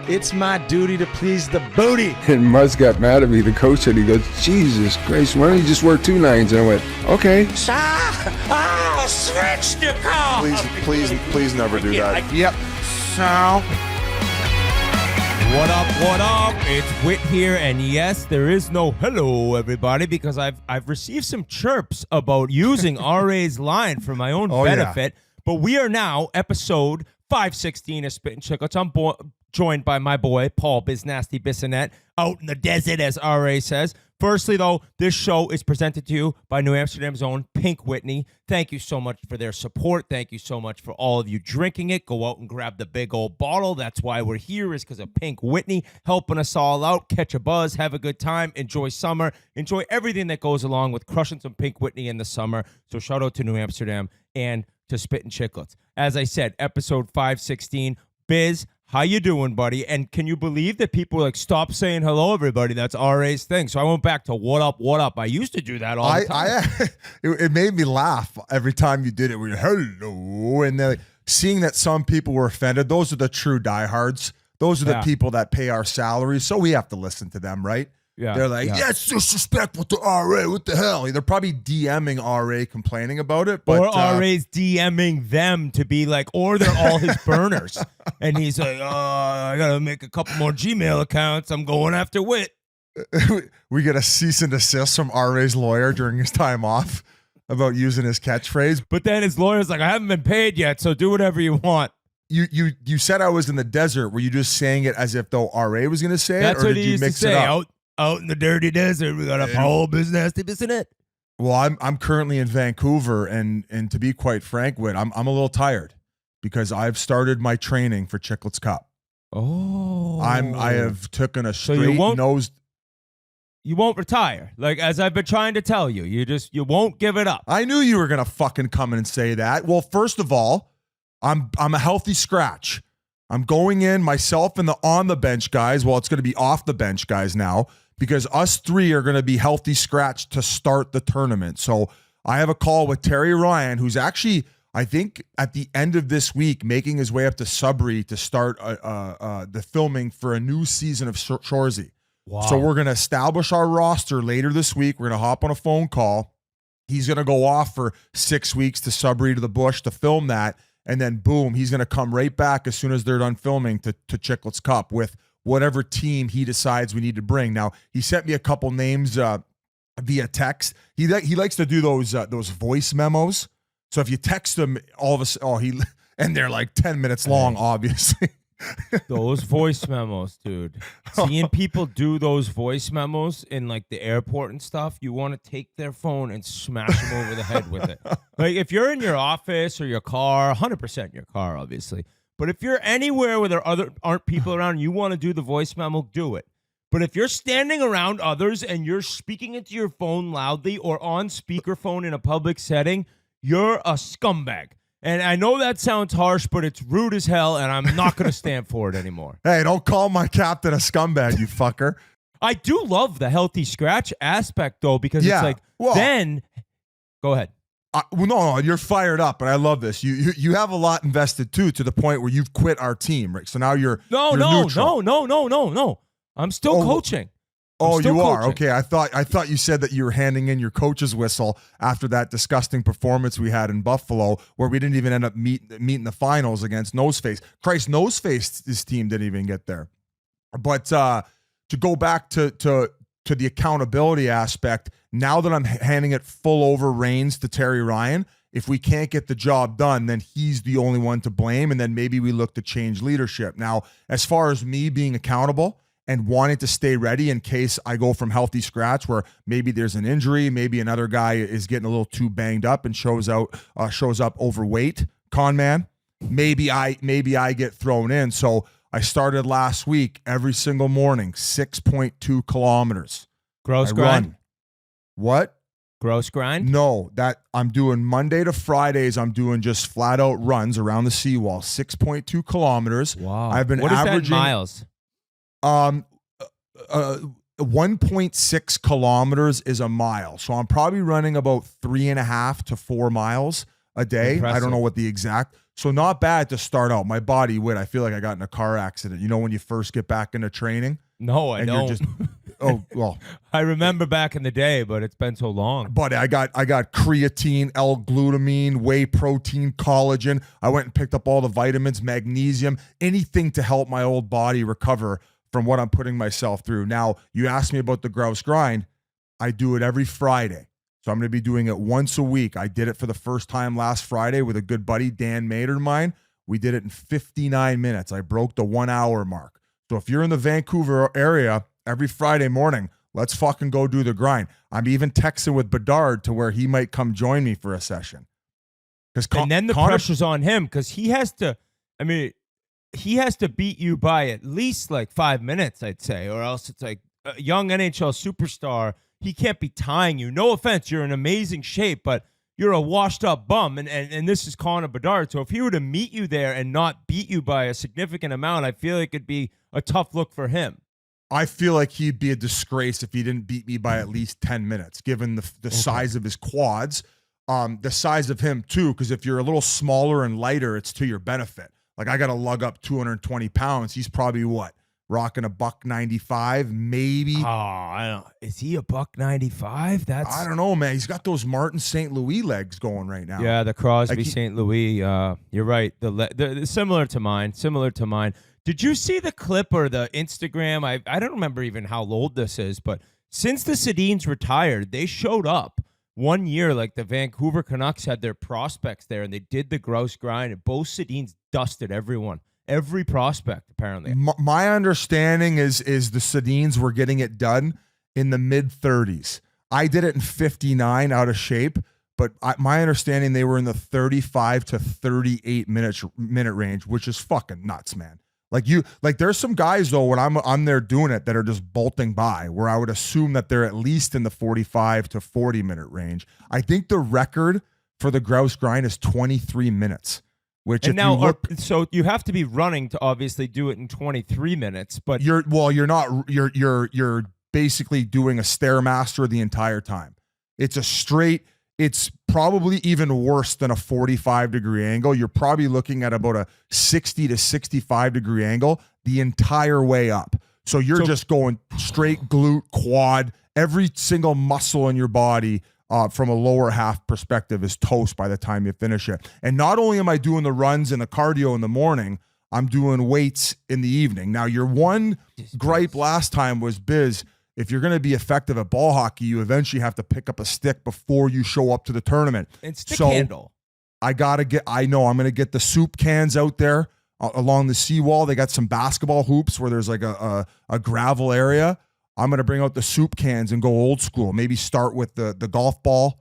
It's my duty to please the booty. And Muzz got mad at me, the coach said, he goes, Jesus Christ, why don't you just work 2 nines? And I went, okay. Switch the call. Please never do that. Yep. So. What up, what up? It's Whit here, and yes, there is no hello, everybody, because I've received some chirps about using RA's line for my own benefit, but we are now episode 516 of Spittin Chiclets. I'm joined by my boy, Paul Biz Nasty Bissonette, out in the desert, as RA says. Firstly, though, this show is presented to you by New Amsterdam's own Pink Whitney. Thank you so much for their support. Thank you so much for all of you drinking it. Go out and grab the big old bottle. That's why we're here, is because of Pink Whitney helping us all out. Catch a buzz, have a good time, enjoy summer, enjoy everything that goes along with crushing some Pink Whitney in the summer. So shout out to New Amsterdam and to Spittin Chiclets. As I said, episode 516. Biz, how you doing, buddy? And can you believe that people were like, stop saying hello, everybody? That's RA's thing. So I went back to what up, what up. I used to do that all the time. It made me laugh every time you did it. We hello, and then like, seeing that some people were offended. Those are the true diehards. Those are the people that pay our salaries, so we have to listen to them, right? Yeah, they're like, yeah, it's disrespectful to RA. What the hell? They're probably DMing RA complaining about it. But, or RA's DMing them to be like, or they're all his burners. And he's like, oh, I got to make a couple more Gmail accounts. I'm going after Whit. We get a cease and desist from RA's lawyer during his time off about using his catchphrase. But then his lawyer's like, I haven't been paid yet, so do whatever you want. You said I was in the desert. Were you just saying it as if though RA was going to say it? That's or what did he you used mix to say. it up? Out in the dirty desert, we got a whole Biz Nasty Bissonette. Well, I'm currently in Vancouver, and to be quite frank, Whit, I'm a little tired because I've started my training for Chiclets Cup. Oh, I have taken a straight nose. You won't retire, like as I've been trying to tell you. You won't give it up. I knew you were gonna fucking come in and say that. Well, first of all, I'm a healthy scratch. I'm going in myself and the on the bench guys. Well, it's going to be off the bench guys now, because us three are going to be healthy scratch to start the tournament. So I have a call with Terry Ryan, who's actually, I think, at the end of this week, making his way up to Sudbury to start the filming for a new season of Shoresy. Wow. So we're going to establish our roster later this week. We're going to hop on a phone call. He's going to go off for 6 weeks to Sudbury to the Bush to film that. And then, boom, he's going to come right back as soon as they're done filming to Chiclets Cup with whatever team he decides we need to bring. Now, he sent me a couple names via text. He likes to do those voice memos. So if you text him, all of a sudden, and they're like 10 minutes long, obviously. Those voice memos, dude. Seeing people do those voice memos in like the airport and stuff, you want to take their phone and smash them over the head with it. Like if you're in your office or your car, 100% your car, obviously. But if you're anywhere where there aren't people around, you want to do the voice memo, do it. But if you're standing around others and you're speaking into your phone loudly or on speakerphone in a public setting, you're a scumbag. And I know that sounds harsh, but it's rude as hell, and I'm not going to stand for it anymore. Hey, don't call my captain a scumbag, you fucker. I do love the healthy scratch aspect, though, because it's like, then, go ahead. No, you're fired up, and I love this. You have a lot invested, too, to the point where you've quit our team, right? So now you're neutral. No. I'm still coaching. Oh, you are? Okay, I thought you said that you were handing in your coach's whistle after that disgusting performance we had in Buffalo, where we didn't even end up meeting the finals against Noseface. Christ, Noseface, his team didn't even get there. But to go back to the accountability aspect, now that I'm handing it full over reins to Terry Ryan, if we can't get the job done, then he's the only one to blame, and then maybe we look to change leadership. Now, as far as me being accountable and wanting to stay ready in case I go from healthy scratch where maybe there's an injury, maybe another guy is getting a little too banged up and shows up overweight, con man, maybe I get thrown in. So I started last week every single morning, 6.2 kilometers. Gross grind? Run. What? Gross grind? No, that I'm doing Monday to Fridays. I'm doing just flat out runs around the seawall, 6.2 kilometers. Wow. I've been what averaging is that in miles? 1.6 kilometers is a mile. So I'm probably running about 3.5 to 4 miles a day. Impressive. I don't know what the exact. So not bad to start out. My body, I feel like I got in a car accident. You know when you first get back into training? No, I and don't. You're just, oh, well. I remember back in the day, but it's been so long. But I got creatine, L-glutamine, whey protein, collagen. I went and picked up all the vitamins, magnesium, anything to help my old body recover from what I'm putting myself through. Now, you asked me about the grouse grind. I do it every Friday. So I'm going to be doing it once a week. I did it for the first time last Friday with a good buddy, Dan Mader of mine. We did it in 59 minutes. I broke the 1 hour mark. So if you're in the Vancouver area every Friday morning, let's fucking go do the grind. I'm even texting with Bedard to where he might come join me for a session. And then the pressure's on him because he has to beat you by at least like 5 minutes, I'd say, or else it's like a young NHL superstar. He can't be tying you. No offense, you're in amazing shape, but you're a washed up bum, and this is Connor Bedard. So if he were to meet you there and not beat you by a significant amount, I feel like it'd be a tough look for him. I feel like he'd be a disgrace if he didn't beat me by at least 10 minutes, given the size of his quads, the size of him too, because if you're a little smaller and lighter, it's to your benefit. Like I got to lug up 220 pounds. He's probably rocking a $195, maybe. Oh, I don't. Is he a $195? I don't know, man. He's got those Martin St. Louis legs going right now. Yeah, the Crosby St. Louis. You're right. The similar to mine. Did you see the clip or the Instagram? I don't remember even how old this is, but since the Sedins retired, they showed up 1 year. Like the Vancouver Canucks had their prospects there, and they did the grouse grind, and both Sedins dusted everyone. Every prospect, apparently. My understanding is the Sedins were getting it done in the mid-30s. I did it in 59 out of shape, but my understanding they were in the 35 to 38 minute range, which is fucking nuts, man. There's some guys though when I'm there doing it that are just bolting by, where I would assume that they're at least in the 45 to 40 minute range. I think the record for the grouse grind is 23 minutes. So you have to be running to obviously do it in 23 minutes, but you're basically doing a Stairmaster the entire time. It's probably even worse than a 45-degree angle. You're probably looking at about a 60 to 65-degree angle the entire way up. So you're just going straight glute, quad, every single muscle in your body from a lower half perspective is toast by the time you finish it. And not only am I doing the runs and the cardio in the morning, I'm doing weights in the evening. Now, your one gripe last time was, Biz, if you're going to be effective at ball hockey, you eventually have to pick up a stick before you show up to the tournament. And stick handle. I'm going to get the soup cans out there along the seawall. They got some basketball hoops where there's like a gravel area. I'm going to bring out the soup cans and go old school. Maybe start with the golf ball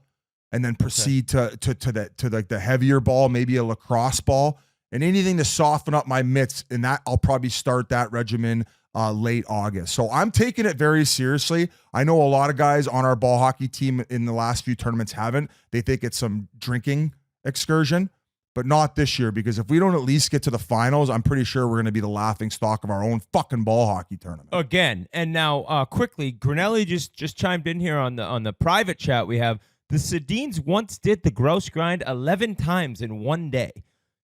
and then proceed to the heavier ball, maybe a lacrosse ball, and anything to soften up my mitts. And that I'll probably start that regimen late August. So I'm taking it very seriously. I know a lot of guys on our ball hockey team in the last few tournaments haven't. They think it's some drinking excursion, but not this year, because if we don't at least get to the finals, I'm pretty sure we're going to be the laughing stock of our own fucking ball hockey tournament. Again, and now quickly, Grinelli just chimed in here on the private chat we have. The Sedins once did the grouse grind 11 times in one day.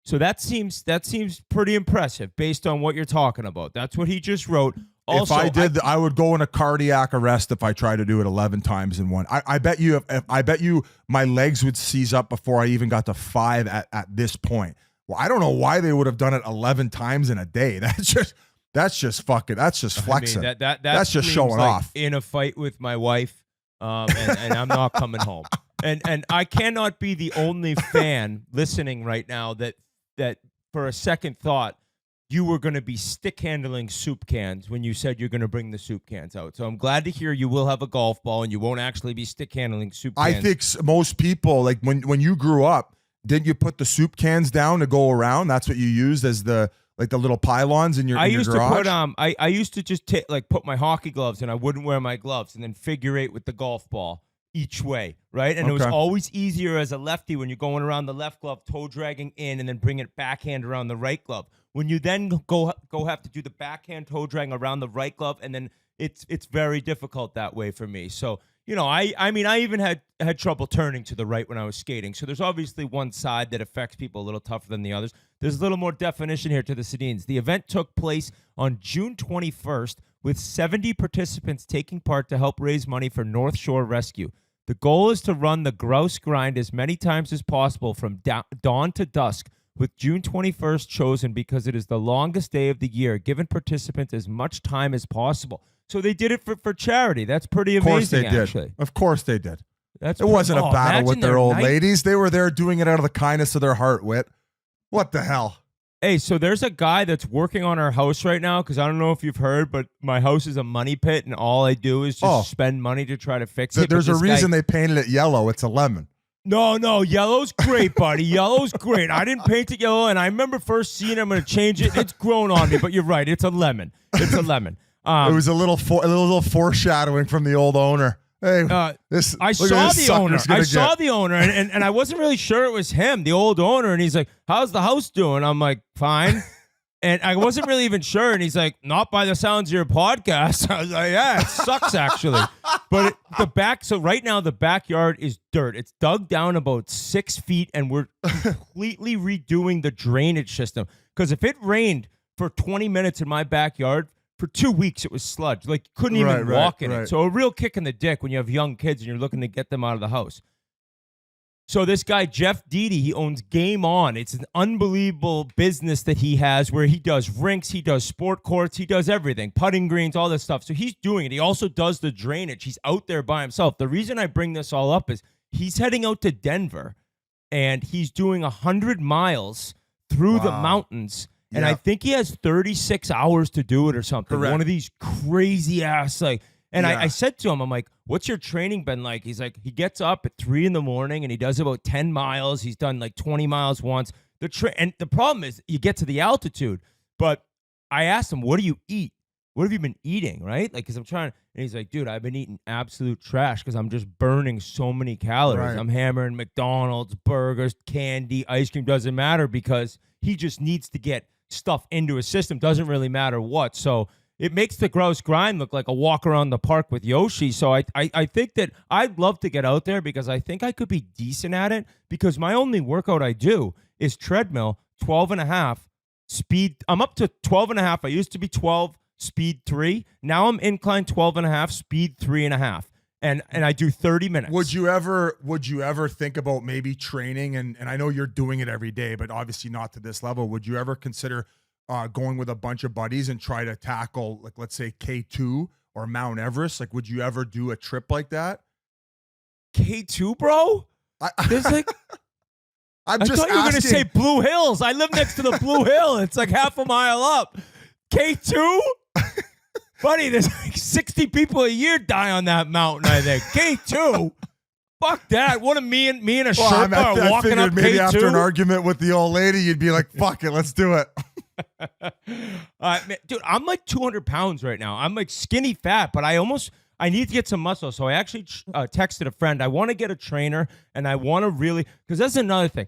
So that seems pretty impressive based on what you're talking about. That's what he just wrote. Also, if I did, I would go in a cardiac arrest if I tried to do it 11 times in one. I bet you, my legs would seize up before I even got to 5 at this point. Well, I don't know why they would have done it 11 times in a day. That's just flexing. I mean, that's just showing like off. In a fight with my wife, and I'm not coming home. And I cannot be the only fan listening right now that for a second thought you were going to be stick handling soup cans when you said you're going to bring the soup cans out. So I'm glad to hear you will have a golf ball and you won't actually be stick handling soup cans. I think most people, like when you grew up, didn't you put the soup cans down to go around? That's what you used as the little pylons in your garage? I used to just put my hockey gloves and I wouldn't wear my gloves and then figure eight with the golf ball each way, right? And It was always easier as a lefty when you're going around the left glove, toe dragging in, and then bring it backhand around the right glove. When you then go have to do the backhand toe drag around the right glove, and then it's very difficult that way for me. So I mean, I even had trouble turning to the right when I was skating. So there's obviously one side that affects people a little tougher than the others. There's a little more definition here to the Sedins. The event took place on June 21st with 70 participants taking part to help raise money for North Shore Rescue. The goal is to run the grouse grind as many times as possible from dawn to dusk, with June 21st chosen because it is the longest day of the year, giving participants as much time as possible. So they did it for charity. That's pretty amazing, actually. Of course they did. It wasn't a battle with their old ladies. They were there doing it out of the kindness of their heart, Whit. What the hell? Hey, so there's a guy that's working on our house right now, because I don't know if you've heard, but my house is a money pit, and all I do is just spend money to try to fix it. There's a reason they painted it yellow. It's a lemon. No, yellow's great, buddy. Yellow's great. I didn't paint it yellow, and I remember first seeing it. I'm going to change it. It's grown on me, but you're right. It's a lemon. It's a lemon. It was a little foreshadowing from the old owner. Hey, I saw the owner, and I wasn't really sure it was him, the old owner. And he's like, "How's the house doing?" I'm like, "Fine." And I wasn't really even sure. And he's like, "Not by the sounds of your podcast." I was like, "Yeah, it sucks actually." But so right now the backyard is dirt. It's dug down about 6 feet, and we're completely redoing the drainage system. Because if it rained for 20 minutes in my backyard, for 2 weeks it was sludge. Like, you couldn't even walk in it. So a real kick in the dick when you have young kids and you're looking to get them out of the house. So this guy, Jeff Deedy, he owns Game On. It's an unbelievable business that he has where he does rinks, he does sport courts, he does everything, putting greens, all this stuff. So he's doing it. He also does the drainage. He's out there by himself. The reason I bring this all up is he's heading out to Denver, and he's doing 100 miles through the mountains. And I think he has 36 hours to do it or something. Correct. One of these crazy ass, like, and I said to him, I'm like, "What's your training been like?" He's like, he gets up at 3 a.m. and he does about 10 miles. He's done like 20 miles once. And the problem is you get to the altitude. But I asked him, "What do you eat? What have you been eating?" Right? Like, because I'm trying, and he's like, "Dude, I've been eating absolute trash because I'm just burning so many calories. Right. I'm hammering McDonald's, burgers, candy, ice cream. Doesn't matter because he just needs to get stuff into his system. Doesn't really matter what." So it makes the grouse grind look like a walk around the park with Yoshi. So I think that I'd love to get out there because I think I could be decent at it, because my only workout I do is treadmill, 12 and a half, speed. I'm up to 12 and a half. I used to be 12, speed 3. Now I'm incline 12 and a half, speed 3.5. And I do 30 minutes. Would you ever think about maybe training? And I know you're doing it every day, but obviously not to this level. Would you ever consider going with a bunch of buddies and try to tackle, like, let's say K2 or Mount Everest? Like, would you ever do a trip like that? K2, bro? There's like, I thought you were going to say Blue Hills. I live next to the Blue Hill. It's like half a mile up. K2? Buddy, there's like 60 people a year die on that mountain, I think. K2? Fuck that. What a me and a Sherpa are walking up maybe K2? After an argument with the old lady, you'd be like, fuck it, let's do it. Man, dude, I'm like 200 pounds right now. I'm like skinny fat, but I need to get some muscle. So I actually texted a friend. I want to get a trainer, and I want to really, because that's another thing.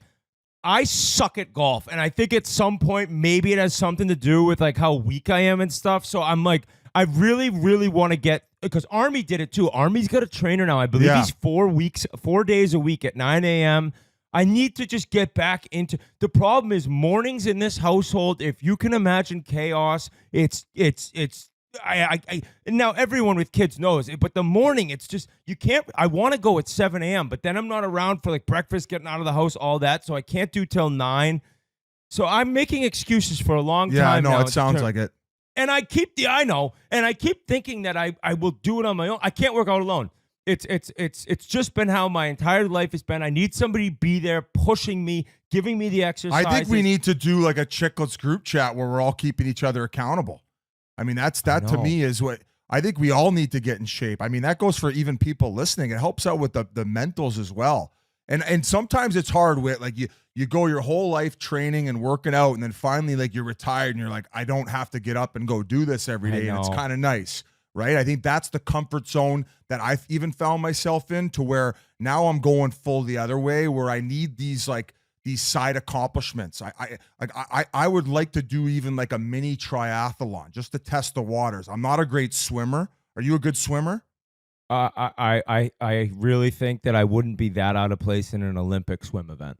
I suck at golf, and I think at some point maybe it has something to do with like how weak I am and stuff. So I'm like, I really, really want to get, because Army did it too. Army's got a trainer now. I believe he's 4 days a week at 9 a.m. I need to just get back into, the problem is mornings in this household, if you can imagine chaos, it's now everyone with kids knows it, but the morning, it's just, you can't, I want to go at 7 a.m., but then I'm not around for like breakfast, getting out of the house, all that, so I can't do till 9. So I'm making excuses for a long time now. Yeah, I know, it sounds like it. And I keep thinking that I will do it on my own. I can't work out alone. It's just been how my entire life has been. I need somebody to be there pushing me, giving me the exercises. I think we need to do like a Chiclets group chat where we're all keeping each other accountable. I mean, that to me is what I think we all need to get in shape. I mean, that goes for even people listening. It helps out with the mentals as well. And sometimes it's hard with, like, you go your whole life training and working out, and then finally, like, you're retired and you're like, I don't have to get up and go do this every day. And it's kind of nice, right? I think that's the comfort zone that I've even found myself in, to where now I'm going full the other way, where I need these side accomplishments. I would like to do even like a mini triathlon just to test the waters. I'm not a great swimmer. Are you a good swimmer? I really think that I wouldn't be that out of place in an Olympic swim event.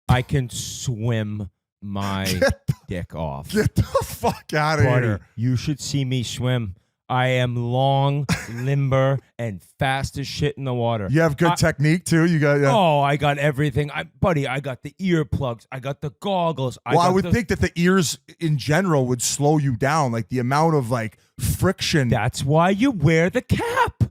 I can swim my dick off. Get the fuck out of Buddy, here. you should see me swim. I am long, limber, and fast as shit in the water. You have good technique too. You got. Yeah. Oh, I got everything. Buddy, I got the earplugs. I got the goggles. I would think that the ears in general would slow you down, like the amount of like friction. That's why you wear the cap.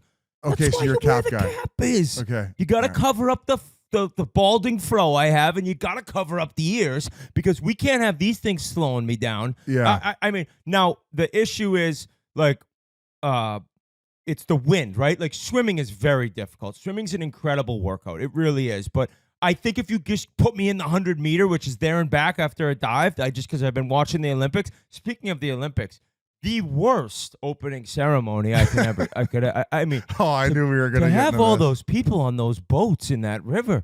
Okay, That's so why you're a you wear cap the guy. Cap is. Okay. You got to All right. cover up the balding fro I have, and you got to cover up the ears because we can't have these things slowing me down. Yeah. I mean, now the issue is like, it's the wind, right? Like swimming is very difficult. Swimming's an incredible workout. It really is. But I think if you just put me in the 100-meter, which is there and back after a dive, because I've been watching the Olympics. Speaking of the Olympics, the worst opening ceremony I can ever. I mean, Oh, I knew we were gonna to get have into all this. those people on those boats in that river.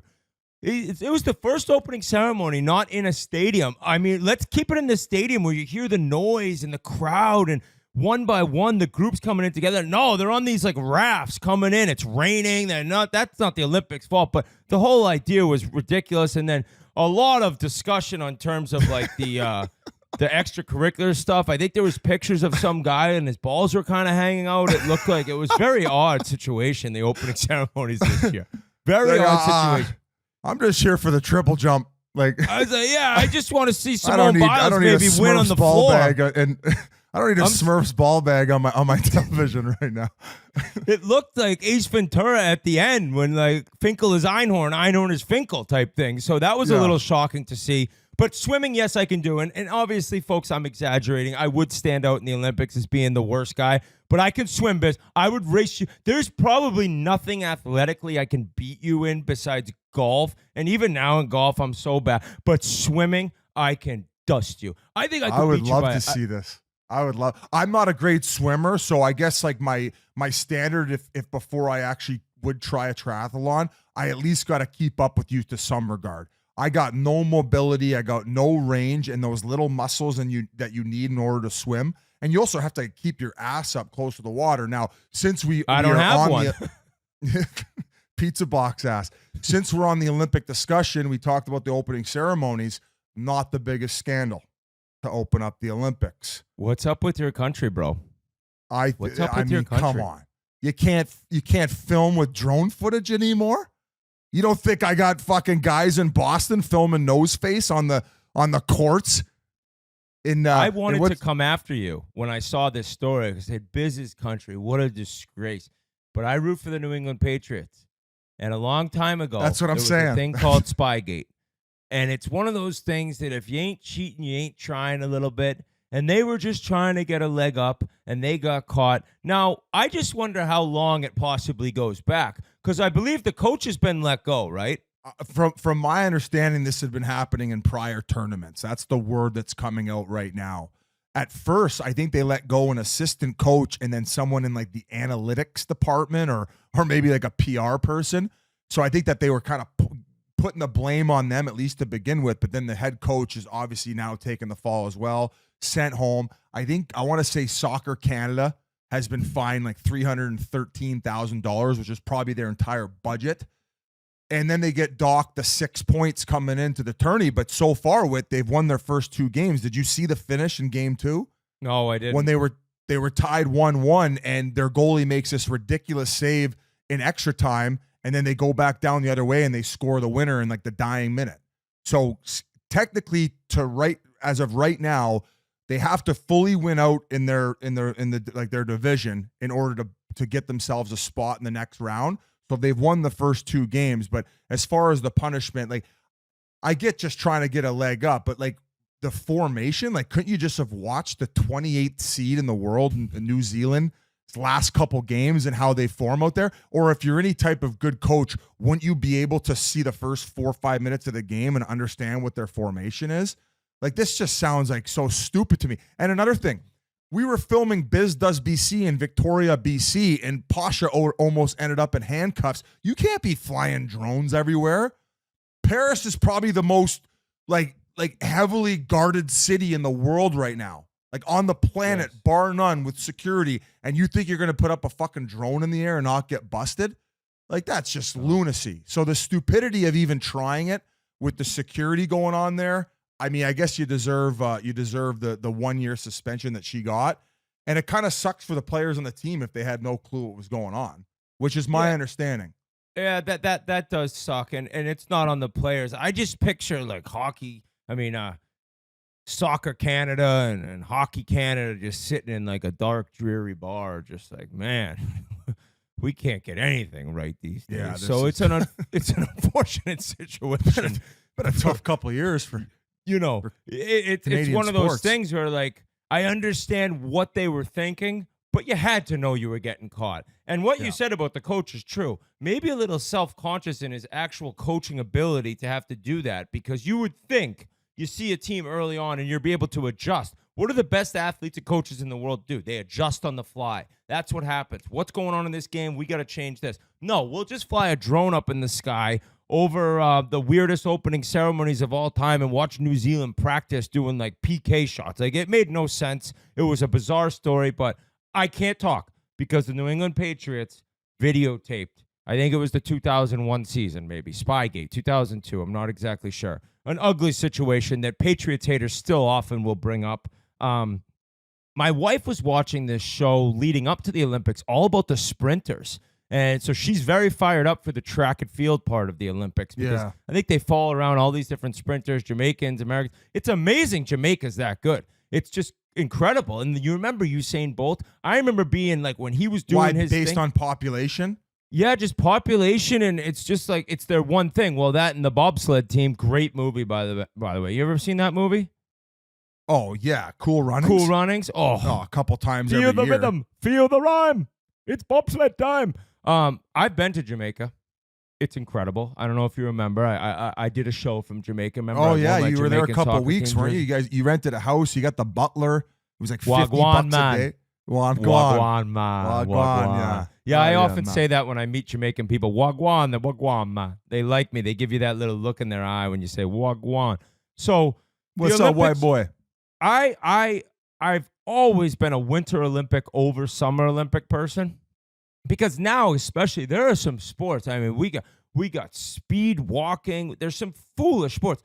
It was the first opening ceremony, not in a stadium. I mean, let's keep it in the stadium where you hear the noise and the crowd and one by one the groups coming in together. No, they're on these like rafts coming in. It's raining. That's not the Olympics' fault, but the whole idea was ridiculous. And then a lot of discussion on terms of like the extracurricular stuff. I think there was pictures of some guy and his balls were kind of hanging out. It looked like it was very odd situation, the opening ceremonies this year. Very Like, odd situation. I'm just here for the triple jump. Like I was like, yeah, I just want to see I Simone don't need Biles maybe a win on Smurfs the ball floor. bag, and I don't need a Smurfs ball bag on my television right now. It looked like Ace Ventura at the end when like Finkel is Einhorn, Einhorn is Finkel type thing. So that was a Yeah. little shocking to see. But swimming, yes, I can do. And obviously, folks, I'm exaggerating. I would stand out in the Olympics as being the worst guy, but I can swim, Biz. I would race you. There's probably nothing athletically I can beat you in besides golf. And even now in golf, I'm so bad. But swimming, I can dust you. I think I could would beat you love by to see this. I would love. I'm not a great swimmer, so I guess like my standard, if before I actually would try a triathlon, I at least got to keep up with you to some regard. I got no mobility, I got no range, and those little muscles that you need in order to swim. And you also have to keep your ass up close to the water. Now, since I don't have one. Pizza box ass. Since we're on the Olympic discussion, we talked about the opening ceremonies. Not the biggest scandal to open up the Olympics. What's up with your country, bro? What's up I with mean, your country? come on. You can't film with drone footage anymore? You don't think I got fucking guys in Boston filming nose face on the courts? I wanted to come after you when I saw this story. I said, Biz's country, what a disgrace. But I root for the New England Patriots. And a long time ago, That's what I'm there was saying. a thing called Spygate. And it's one of those things that if you ain't cheating, you ain't trying a little bit. And they were just trying to get a leg up, and they got caught. Now, I just wonder how long it possibly goes back, because I believe the coach has been let go, right? From my understanding, this had been happening in prior tournaments. That's the word that's coming out right now. At first, I think they let go an assistant coach and then someone in like the analytics department or maybe like a PR person. So I think that they were kind of putting the blame on them, at least to begin with. But then the head coach is obviously now taking the fall as well, sent home. I want to say Soccer Canada has been fined like $313,000, which is probably their entire budget. And then they get docked the 6 points coming into the tourney. But so far, they've won their first two games. Did you see the finish in game 2? No, I didn't. When they were tied 1-1, and their goalie makes this ridiculous save in extra time, and then they go back down the other way and they score the winner in like the dying minute. So technically, as of right now, they have to fully win out in their division in order to get themselves a spot in the next round. So they've won the first two games, but as far as the punishment, like I get just trying to get a leg up, but like the formation, like couldn't you just have watched the 28th seed in the world in New Zealand's last couple games and how they form out there? Or if you're any type of good coach, wouldn't you be able to see the first 4 or 5 minutes of the game and understand what their formation is? Like this just sounds like so stupid to me. And another thing, we were filming Biz Does BC in Victoria, BC, and Pasha almost ended up in handcuffs. You can't be flying drones everywhere. Paris is probably the most like heavily guarded city in the world right now. like on the planet, Yes. bar none, with security, and you think you're going to put up a fucking drone in the air and not get busted? Like, that's just lunacy. So the stupidity of even trying it with the security going on there, I mean, I guess you deserve the 1 year suspension that she got. And it kind of sucks for the players on the team if they had no clue what was going on, which is my understanding. Yeah, that does suck, and it's not on the players. I just picture like hockey. I mean, Soccer Canada and Hockey Canada just sitting in like a dark, dreary bar, just like, man, we can't get anything right these days. Yeah, So it's an unfortunate situation. Been a tough couple of years for It's Canadian one of those sports. things where, like, I understand what they were thinking, but you had to know you were getting caught. And what you said about the coach is true. Maybe a little self-conscious in his actual coaching ability to have to do that, because you would think you see a team early on and you'll be able to adjust. What do the best athletes and coaches in the world do? They adjust on the fly. That's what happens. What's going on in this game? We got to change this. No, we'll just fly a drone up in the sky over the weirdest opening ceremonies of all time and watch New Zealand practice doing like PK shots. Like, it made no sense. It was a bizarre story, but I can't talk because the New England Patriots videotaped. I think it was the 2001 season, maybe. Spygate, 2002. I'm not exactly sure. An ugly situation that Patriots haters still often will bring up. My wife was watching this show leading up to the Olympics, all about the sprinters. And so she's very fired up for the track and field part of the Olympics, because I think they fall around all these different sprinters, Jamaicans, Americans. It's amazing Jamaica's that good. It's just incredible. And you remember Usain Bolt? I remember being like, when he was doing his based thing, on population. yeah, just population, and it's just like it's their one thing. Well, that and the bobsled team, great movie by the way. You ever seen that movie? Oh yeah, Cool Runnings. Cool Runnings. Oh, a couple times feel every the year. rhythm, feel the rhyme. It's bobsled time. I've been to Jamaica. It's incredible. I don't know if you remember. I did a show from Jamaica. Remember? Oh I wore yeah, my you were there a Jamaican couple soccer weeks, team weren't you? jersey. You guys, you rented a house. You got the butler. It was like 50 Wagwan, bucks man. a day. Wagwan. Wagwan, man. Wagwan, yeah. Yeah, I Oh, often man. say that when I meet Jamaican people. Wagwan, the Wagwan, man. They like me. They give you that little look in their eye when you say Wagwan. So, the What's up, white Olympics- boy? I've always been a Winter Olympic over Summer Olympic person, because now, especially, there are some sports. I mean, we got speed walking. There's some foolish sports.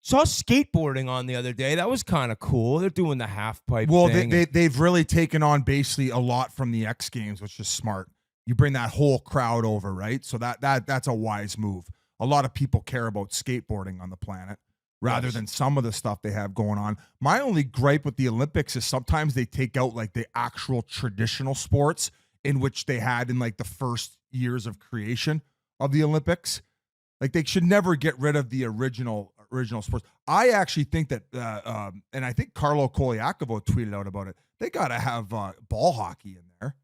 Saw skateboarding on the other day. That was kind of cool. They're doing the half pipe Well, thing. they've really taken on basically a lot from the X Games, which is smart. You bring that whole crowd over, right? So that's a wise move. A lot of people care about skateboarding on the planet rather than some of the stuff they have going on. My only gripe with the Olympics is sometimes they take out like the actual traditional sports in which they had in like the first years of creation of the Olympics. Like, they should never get rid of the original sports. I actually think that, and I think Carlo Koliakovo tweeted out about it, they got to have ball hockey in there.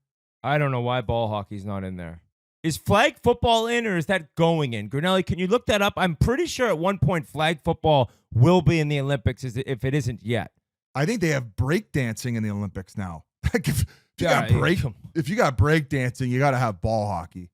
I don't know why ball hockey's not in there. Is flag football in, or is that going in? Grinelli, can you look that up? I'm pretty sure at one point flag football will be in the Olympics, if it isn't yet. I think they have break dancing in the Olympics now. Like, if you Yeah, got break dancing, you got to have ball hockey.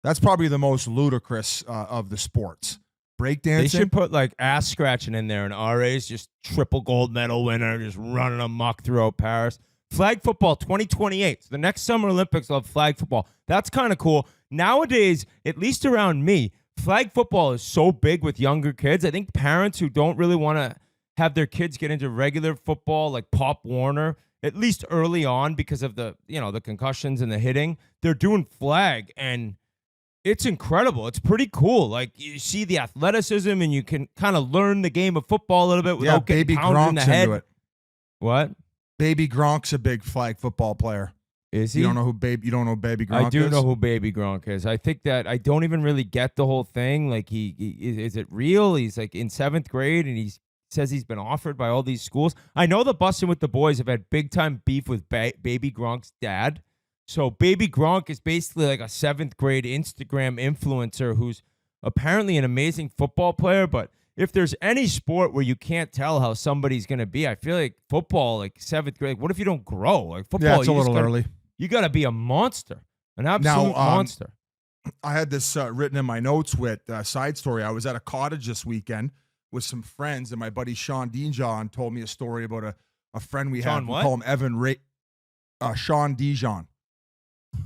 That's probably the most ludicrous of the sports. Break They dancing. should put like ass scratching in there, and RA's just triple gold medal winner, just running amok throughout Paris. Flag football 2028. So the next Summer Olympics will have flag football. That's kind of cool. Nowadays, at least around me, flag football is so big with younger kids. I think parents who don't really want to have their kids get into regular football, like Pop Warner, at least early on, because of the concussions and the hitting, they're doing flag, and it's incredible. It's pretty cool. Like, you see the athleticism, and you can kind of learn the game of football a little bit without getting Baby pounded in the Gronk's head. into it. What? Baby Gronk's a big flag football player. Is he? You don't know who Baby Gronk I do is? know who Baby Gronk is. I think that I don't even really get the whole thing. Like, he is it real? He's like in 7th grade, and he says he's been offered by all these schools. I know the Bussin' with the Boys have had big time beef with Baby Gronk's dad. So Baby Gronk is basically like a 7th grade Instagram influencer who's apparently an amazing football player. But if there's any sport where you can't tell how somebody's going to be, I feel like football, like 7th grade, what if you don't grow? Like football, Yeah, it's a little early. You got to be a monster, an absolute monster. I had this written in my notes with side story. I was at a cottage this weekend with some friends, and my buddy Sean Deanjaw told me a story about a friend we Sean had. what? We call him Evan Sean Dijon.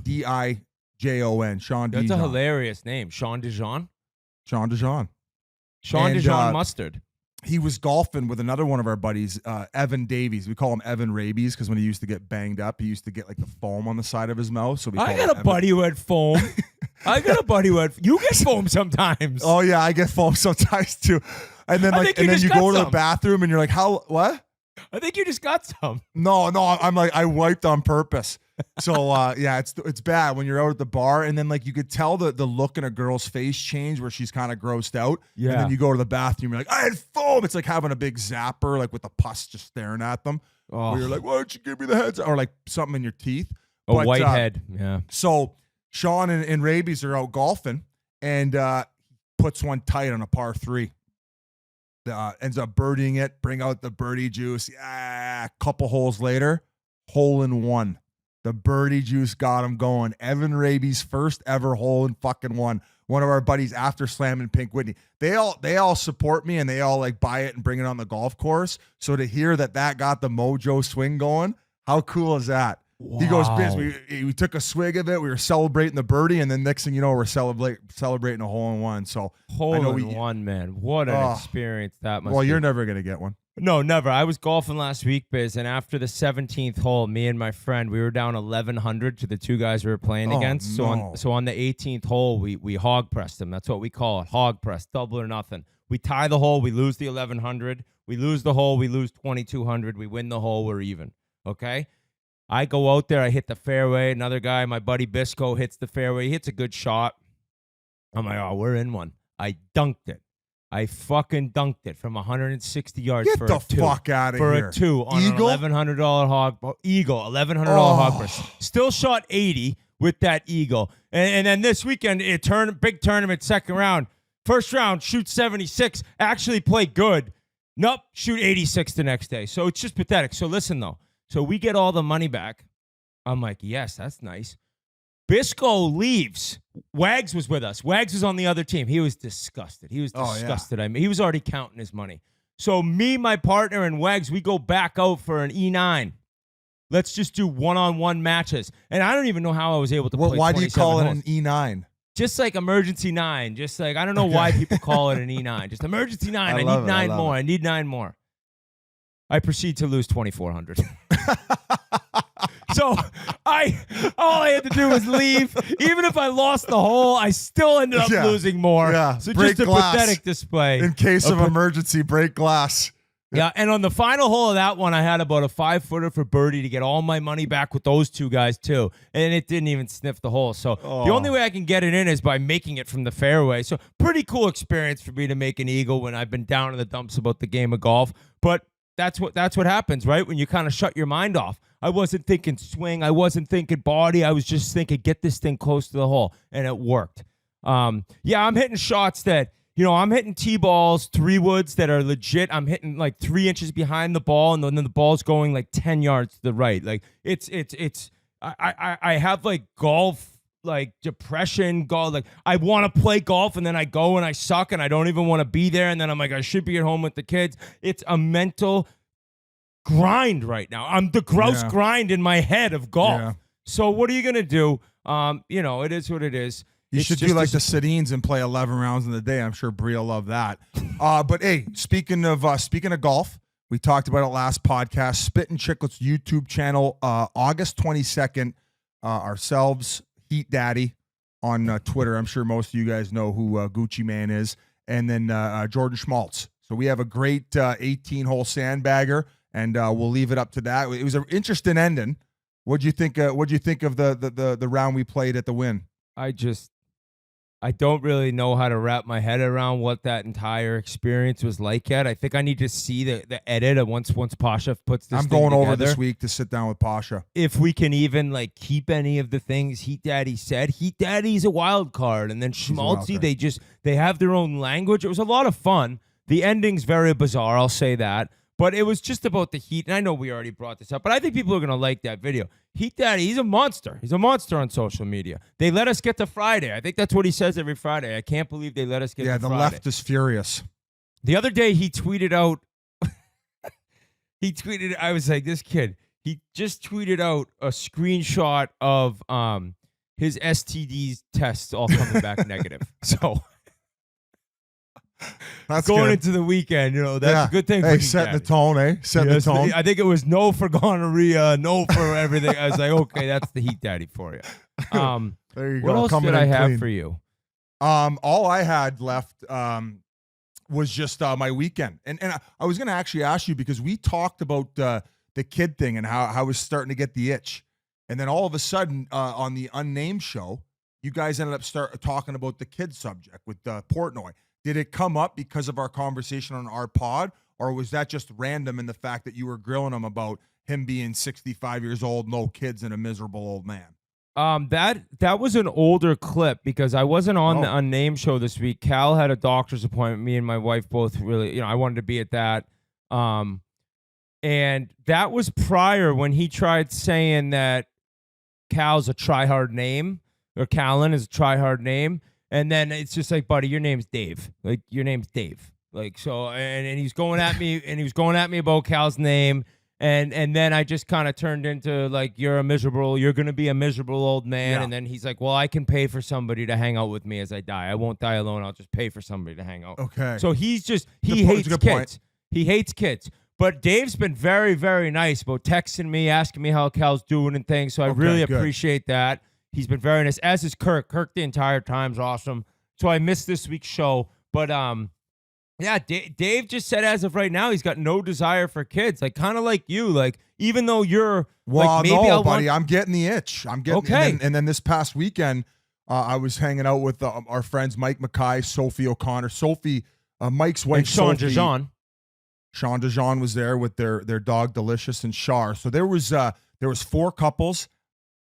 Dijon. Sean That's Dijon. a hilarious name. Sean Dijon? Sean Dijon. Sean And, Dijon Mustard. He was golfing with another one of our buddies, Evan Davies. We call him Evan Rabies because when he used to get banged up, he used to get like the foam on the side of his mouth. So we call I him got a buddy who had foam. I got a buddy who had. You get foam sometimes. Oh yeah, I get foam sometimes too. And then I like, think and then just you got go to the some. bathroom and you're like, how? What? I think you just got some. No, I'm like, I wiped on purpose. So yeah, it's bad when you're out at the bar and then like you could tell the look in a girl's face change where she's kind of grossed out. Yeah. And then you go to the bathroom, you're like, I had foam. It's like having a big zapper, like with the pus just staring at them. Oh. Where you're like, why don't you give me the heads? Or like something in your teeth. A But, white head. Yeah. So Sean and Rabies are out golfing and puts one tight on a par 3. Ends up birdieing it, bring out the birdie juice. Yeah, a couple holes later, hole in one. The birdie juice got him going. Evan Raby's first ever hole in fucking one. One of our buddies after slamming Pink Whitney. They all support me and they all like buy it and bring it on the golf course. So to hear that got the mojo swing going, how cool is that? Wow. He goes, Biz, we took a swig of it. We were celebrating the birdie, and then next thing you know, we're celebrating a hole in one. So Hole in one, man. What an experience that must be. well, you're never gonna get one. No, never. I was golfing last week, Biz, and after the 17th hole, me and my friend, we were down 1,100 to the two guys we were playing against. No. So on the 18th hole, we hog pressed them. That's what we call it, hog press, double or nothing. We tie the hole, we lose the 1,100. We lose the hole, we lose 2,200. We win the hole, we're even. Okay. I go out there, I hit the fairway. Another guy, my buddy Bisco, hits the fairway. He hits a good shot. I'm like, oh, we're in one. I dunked it. I fucking dunked it from 160 yards Get for the a 2. fuck out of For here. a 2 on Eagle? an $1,100 hog. Eagle, $1,100 hog press. Still shot 80 with that eagle. And then this weekend, big tournament, second round. First round, shoot 76. Actually play good. Nope, shoot 86 the next day. So it's just pathetic. So listen, though. So we get all the money back. I'm like, yes, that's nice. Bisco leaves. Wags was with us. Wags was on the other team. He was disgusted. He was disgusted. I mean, he was already counting his money. So me, my partner, and Wags, we go back out for an E9. Let's just do one-on-one matches. And I don't even know how I was able to play Why do you call it holes. an E9? Just like emergency 9. Just like, I don't know why people call it an E9. Just emergency 9. I need 9 more. I need 9 more. I proceed to lose 2,400. So all I had to do was leave. Even if I lost the hole, I still ended up losing more. Yeah. So Break just a glass. pathetic display. In case of emergency, break glass. Yeah, and on the final hole of that one, I had about a 5-footer for birdie to get all my money back with those two guys too, and it didn't even sniff the hole. So the only way I can get it in is by making it from the fairway. So pretty cool experience for me to make an eagle when I've been down in the dumps about the game of golf. But that's what happens, right? When you kind of shut your mind off. I wasn't thinking swing. I wasn't thinking body. I was just thinking get this thing close to the hole, and it worked. Yeah, I'm hitting shots that. I'm hitting T-balls, 3-woods that are legit. I'm hitting like 3 inches behind the ball, and then the ball's going like 10 yards to the right. Like I have like golf, like depression, golf. Like I want to play golf, and then I go and I suck, and I don't even want to be there. And then I'm like, I should be at home with the kids. It's a mental grind right now. I'm the gross grind in my head of golf. Yeah. So what are you gonna do? It is what it is. You It's should just do like a- the sit-ins and play 11 rounds in the day. I'm sure Bria will love that. But hey, speaking of golf, we talked about it last podcast. Spittin Chiclets YouTube channel, August 22nd. Ourselves, Heat Daddy on Twitter. I'm sure most of you guys know who Gucci Man is, and then Jordan Schmaltz. So we have a great 18-hole sandbagger, and we'll leave it up to that. It was an interesting ending. What'd you think? What'd you think of the round we played at the Wynn? I don't really know how to wrap my head around what that entire experience was like yet. I think I need to see the edit of once Pasha puts this I'm thing going over together. this week to sit down with Pasha. If we can even like keep any of the things Heat Daddy said. Heat Daddy's a wild card, and then Schmaltzy, they have their own language. It was a lot of fun. The ending's very bizarre, I'll say that. But it was just about the Heat, and I know we already brought this up, but I think people are going to like that video. Heat Daddy, he's a monster. He's a monster on social media. They let us get to Friday. I think that's what he says every Friday. I can't believe they let us get to Friday. Yeah, the left is furious. The other day, he tweeted out he tweeted. I was like, this kid. He just tweeted out a screenshot of his STD tests all coming back negative. So That's going good. into the weekend, that's a good thing. Hey, for setting the tone, eh? Setting the tone. I think it was no for gonorrhea, no for everything. I was like, okay, that's the heat daddy for you. There you go. What else Coming did I in have clean. for you? All I had left was just my weekend, and I was going to actually ask you because we talked about the kid thing and how I was starting to get the itch, and then all of a sudden on the Unnamed show, you guys ended up talking about the kid subject with Portnoy. Did it come up because of our conversation on our pod, or was that just random in the fact that you were grilling him about him being 65 years old, no kids, and a miserable old man? That was an older clip because I wasn't on the Unnamed show this week. Cal had a doctor's appointment. Me and my wife both really, I wanted to be at that. And that was prior when he tried saying that Cal's a try-hard name, or Callan is a try-hard name. And then it's just like, buddy, your name's Dave. Like, your name's Dave. Like, so, and he's going at me, and he was going at me about Cal's name. And then I just kind of turned into like, you're going to be a miserable old man. Yeah. And then he's like, well, I can pay for somebody to hang out with me as I die. I won't die alone. I'll just pay for somebody to hang out. Okay. So he's just, he Good point. hates It's a good point. kids. He hates kids. But Dave's been very, very nice about texting me, asking me how Cal's doing and things. So I really good. appreciate that. He's been very nice, as is Kirk. Kirk the entire time's awesome. So I missed this week's show. But yeah, Dave just said as of right now, he's got no desire for kids. Like, kind of like you. Like, even though you're like, maybe no, buddy, I'm getting the itch. I'm getting Okay. And then this past weekend, I was hanging out with our friends Mike Mackay, Sophie O'Connor, Mike's wife, and Sean Sophie. Dijon. Sean Dijon was there with their dog Delicious and Char. So there was 4 couples,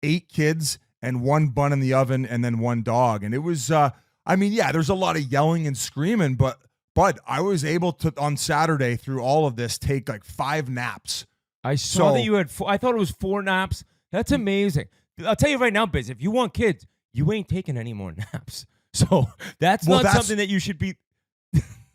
8 kids, and 1 bun in the oven, and then 1 dog. And it was, there's a lot of yelling and screaming, but I was able to, on Saturday through all of this, take like 5 naps. I saw that you had I thought it was 4 naps. That's amazing. I'll tell you right now, Biz, if you want kids, you ain't taking any more naps. So that's something that you should be.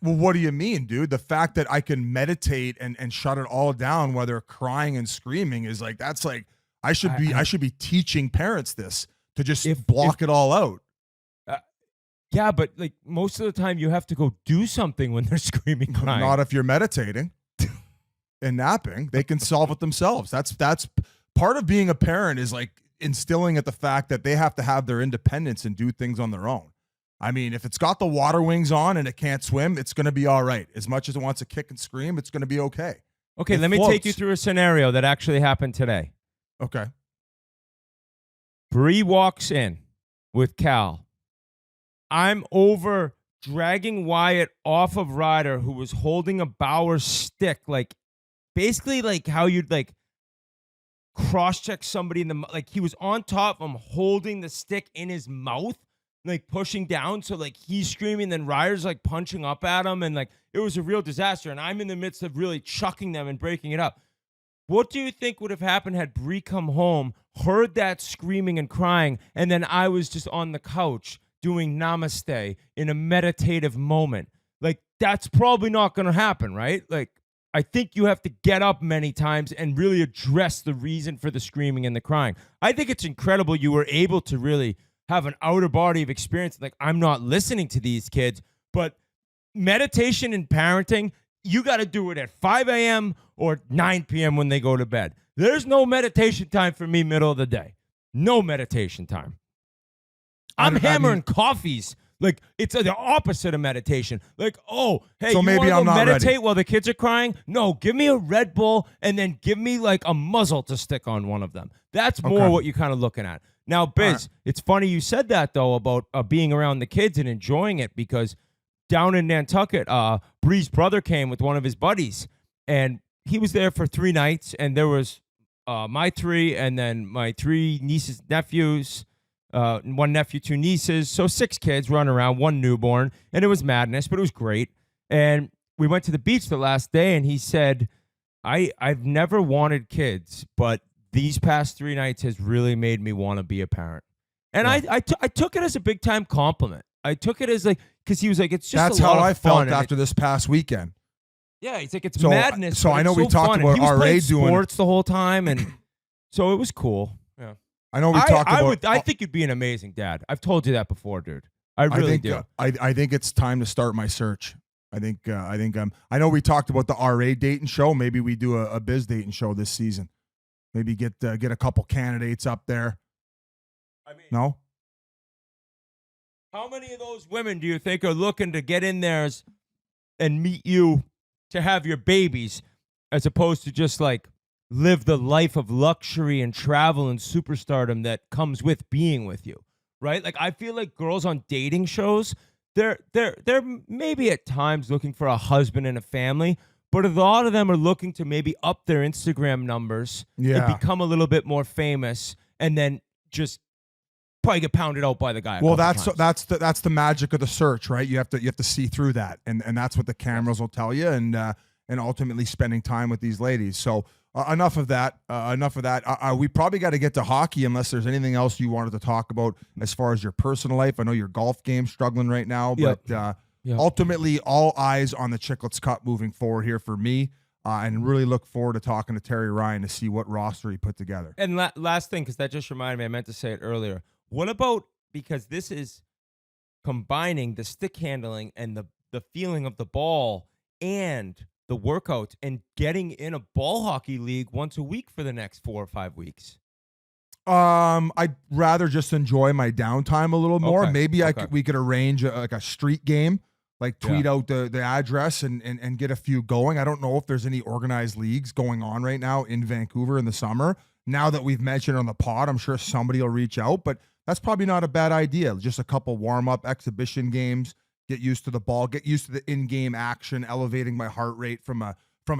Well, what do you mean, dude? The fact that I can meditate and shut it all down while they're crying and screaming is like, that's like, I should be teaching parents this to just block it all out. Yeah, but like most of the time you have to go do something when they're screaming, crying. Not if you're meditating and napping. They can solve it themselves. That's part of being a parent, is like instilling at the fact that they have to have their independence and do things on their own. I mean, if it's got the water wings on and it can't swim, it's going to be all right. As much as it wants to kick and scream, it's going to be okay. Okay, let me take you through a scenario that actually happened today. Okay. Bree walks in with Cal. I'm over dragging Wyatt off of Ryder, who was holding a Bauer stick, like basically like how you'd like cross-check somebody in the, like he was on top of him holding the stick in his mouth, like pushing down. So like he's screaming, then Ryder's like punching up at him, and like it was a real disaster. And I'm in the midst of really chucking them and breaking it up. What do you think would have happened had Bree come home, heard that screaming and crying, and then I was just on the couch doing namaste in a meditative moment? Like, that's probably not going to happen, right? Like, I think you have to get up many times and really address the reason for the screaming and the crying. I think it's incredible you were able to really have an outer body of experience. Like, I'm not listening to these kids, but meditation and parenting, you got to do it at 5 a.m. or 9 p.m. when they go to bed. There's no meditation time for me middle of the day. No meditation time. I'm hammering coffees. Like, it's the opposite of meditation. Like, oh, hey, so you maybe want I'm to not meditate ready. while the kids are crying? No, give me a Red Bull and then give me like a muzzle to stick on one of them. That's more what you're kind of looking at. Now, Biz, it's funny you said that, though, about being around the kids and enjoying it, because down in Nantucket, Bree's brother came with one of his buddies, and he was there for 3 nights, and there was my 3 and then my 3 nieces, nephews, 1 nephew, 2 nieces, so 6 kids running around, 1 newborn, and it was madness, but it was great. And we went to the beach the last day, and he said, I've never wanted kids, but these past 3 nights has really made me want to be a parent. And I took it as a big time compliment. I took it as like, because he was like, it's just That's a lot how of I fun, felt after this past weekend. Yeah, it's like it's So- madness. so but I it's know we so talked fun. about And he was RA playing doing- sports the whole time, and so it was cool. Yeah, I know we talked about. I think you'd be an amazing dad. I've told you that before, dude. I really do. I think it's time to start my search. I think I know we talked about the RA dating show. Maybe we do a biz dating show this season. Maybe get a couple candidates up there. I mean, No, how many of those women do you think are looking to get in there and meet you to have your babies, as opposed to just like live the life of luxury and travel and superstardom that comes with being with you, right? Like I feel like girls on dating shows, they're maybe at times looking for a husband and a family, but a lot of them are looking to maybe up their Instagram numbers Yeah. and become a little bit more famous, and then just probably get pounded out by the guy. well, that's the magic of the search, right? You have to see through that, and that's what the cameras will tell you, and ultimately spending time with these ladies. So enough of that. We probably got to get to hockey, unless there's anything else you wanted to talk about as far as your personal life. I know your golf game's struggling right now, but ultimately, all eyes on the Chiclets Cup moving forward here for me, and really look forward to talking to Terry Ryan to see what roster he put together. And last thing, because that just reminded me, I meant to say it earlier. What about, because this is combining the stick handling and the feeling of the ball and the workout and getting in a ball hockey league once a week for the next 4 or 5 weeks? I'd rather just enjoy my downtime a little more. Okay, Maybe okay. we could arrange a street game, like tweet out the address and get a few going. I don't know if there's any organized leagues going on right now in Vancouver in the summer. Now that we've mentioned on the pod, I'm sure somebody will reach out, but that's probably not a bad idea. Just a couple warm-up exhibition games, get used to the ball, get used to the in-game action, elevating my heart rate from a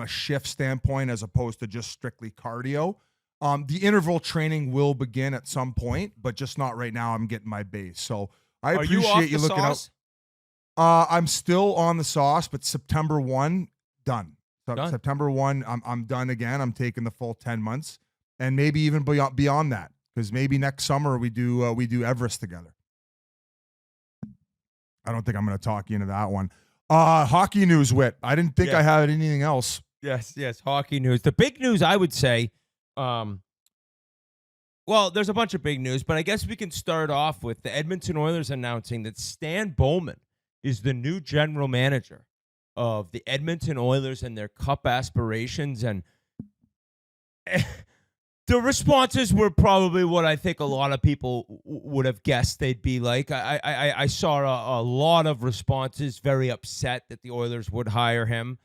shift standpoint as opposed to just strictly cardio. The interval training will begin at some point, but just not right now. I'm getting my base. So I appreciate you looking out. I'm still on the sauce, but September 1, done. Done. September 1, I'm done again. I'm taking the full 10 months, and maybe even beyond that, because maybe next summer we do Everest together. I don't think I'm going to talk you into that one. Hockey news, Whit. I didn't think I had anything else. Yes, hockey news. The big news, I would say, well, there's a bunch of big news, but I guess we can start off with the Edmonton Oilers announcing that Stan Bowman is the new general manager of the Edmonton Oilers and their cup aspirations. And the responses were probably what I think a lot of people would have guessed they'd be like. I saw a lot of responses very upset that the Oilers would hire him.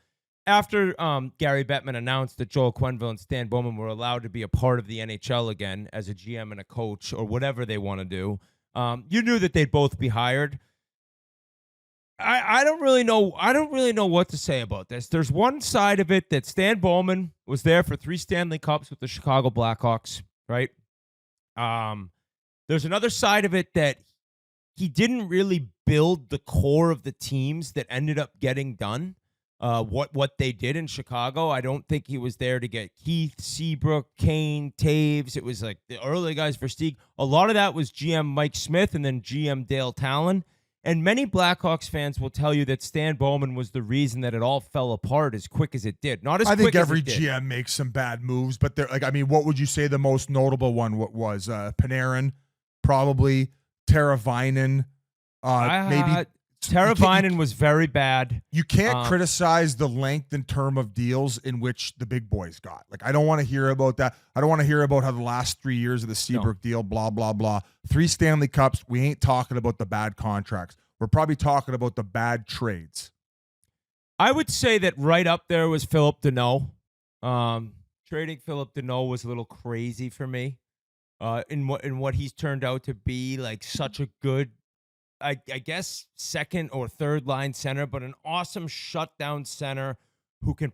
After Gary Bettman announced that Joel Quenneville and Stan Bowman were allowed to be a part of the NHL again as a GM and a coach or whatever they want to do, you knew that they'd both be hired. I don't really know what to say about this. There's one side of it that Stan Bowman was there for 3 Stanley Cups with the Chicago Blackhawks, right? There's another side of it that he didn't really build the core of the teams that ended up getting done. What they did in Chicago. I don't think he was there to get Keith, Seabrook, Kane, Taves. It was like the early guys for Stieg. A lot of that was GM Mike Smith and then GM Dale Talon. And many Blackhawks fans will tell you that Stan Bowman was the reason that it all fell apart as quick as it did. Not as quick as it did. I think every GM makes some bad moves, but they're like, I mean, what would you say the most notable one was? Panarin, probably. Teravainen, maybe. Teravainen was very bad. You can't criticize the length and term of deals in which the big boys got. Like, I don't want to hear about that. I don't want to hear about how the last 3 years of the Seabrook deal, blah, blah, blah. 3 Stanley Cups. We ain't talking about the bad contracts. We're probably talking about the bad trades. I would say that right up there was Philip Deneau. Trading Philip Deneau was a little crazy for me. In what he's turned out to be, like such a good, I guess, second or third line center, but an awesome shutdown center who can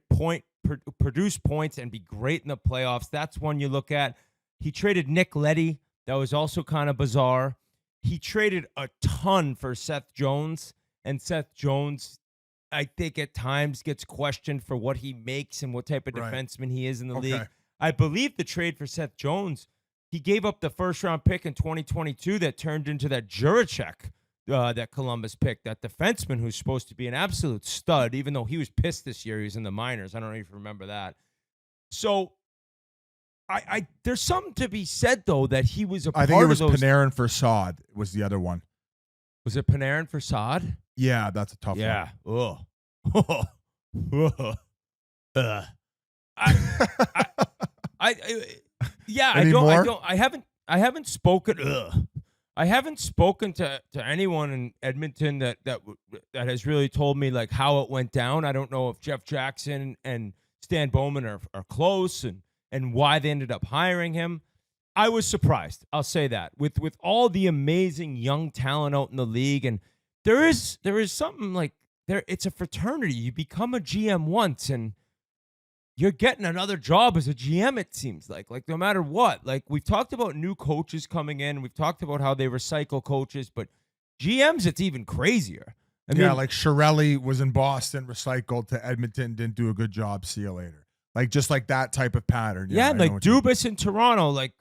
produce points and be great in the playoffs. That's one you look at. He traded Nick Leddy. That was also kind of bizarre. He traded a ton for Seth Jones, and Seth Jones, I think at times gets questioned for what he makes and what type of defenseman he is in the league. I believe the trade for Seth Jones, he gave up the first-round pick in 2022 that turned into that Juracek that Columbus picked, that defenseman who's supposed to be an absolute stud, even though he was pissed this year. He was in the minors. I don't know if you remember that. So I there's something to be said, though, that he was a part of those. I think it was Panarin for Saad was the other one. Was it Panarin for Saad? Yeah, that's a tough one. Yeah. Ugh. I haven't spoken. I haven't spoken to anyone in Edmonton that has really told me like how it went down. I don't know if Jeff Jackson and Stan Bowman are close and why they ended up hiring him. I was surprised. I'll say that with all the amazing young talent out in the league, and there is something like there. It's a fraternity. You become a GM once, and you're getting another job as a GM, it seems like no matter what. Like, we've talked about new coaches coming in. We've talked about how they recycle coaches, but GMs, it's even crazier. I mean, like Chiarelli was in Boston, recycled to Edmonton, didn't do a good job, see you later. Like, just like that type of pattern. Yeah, like Dubas in Toronto, like,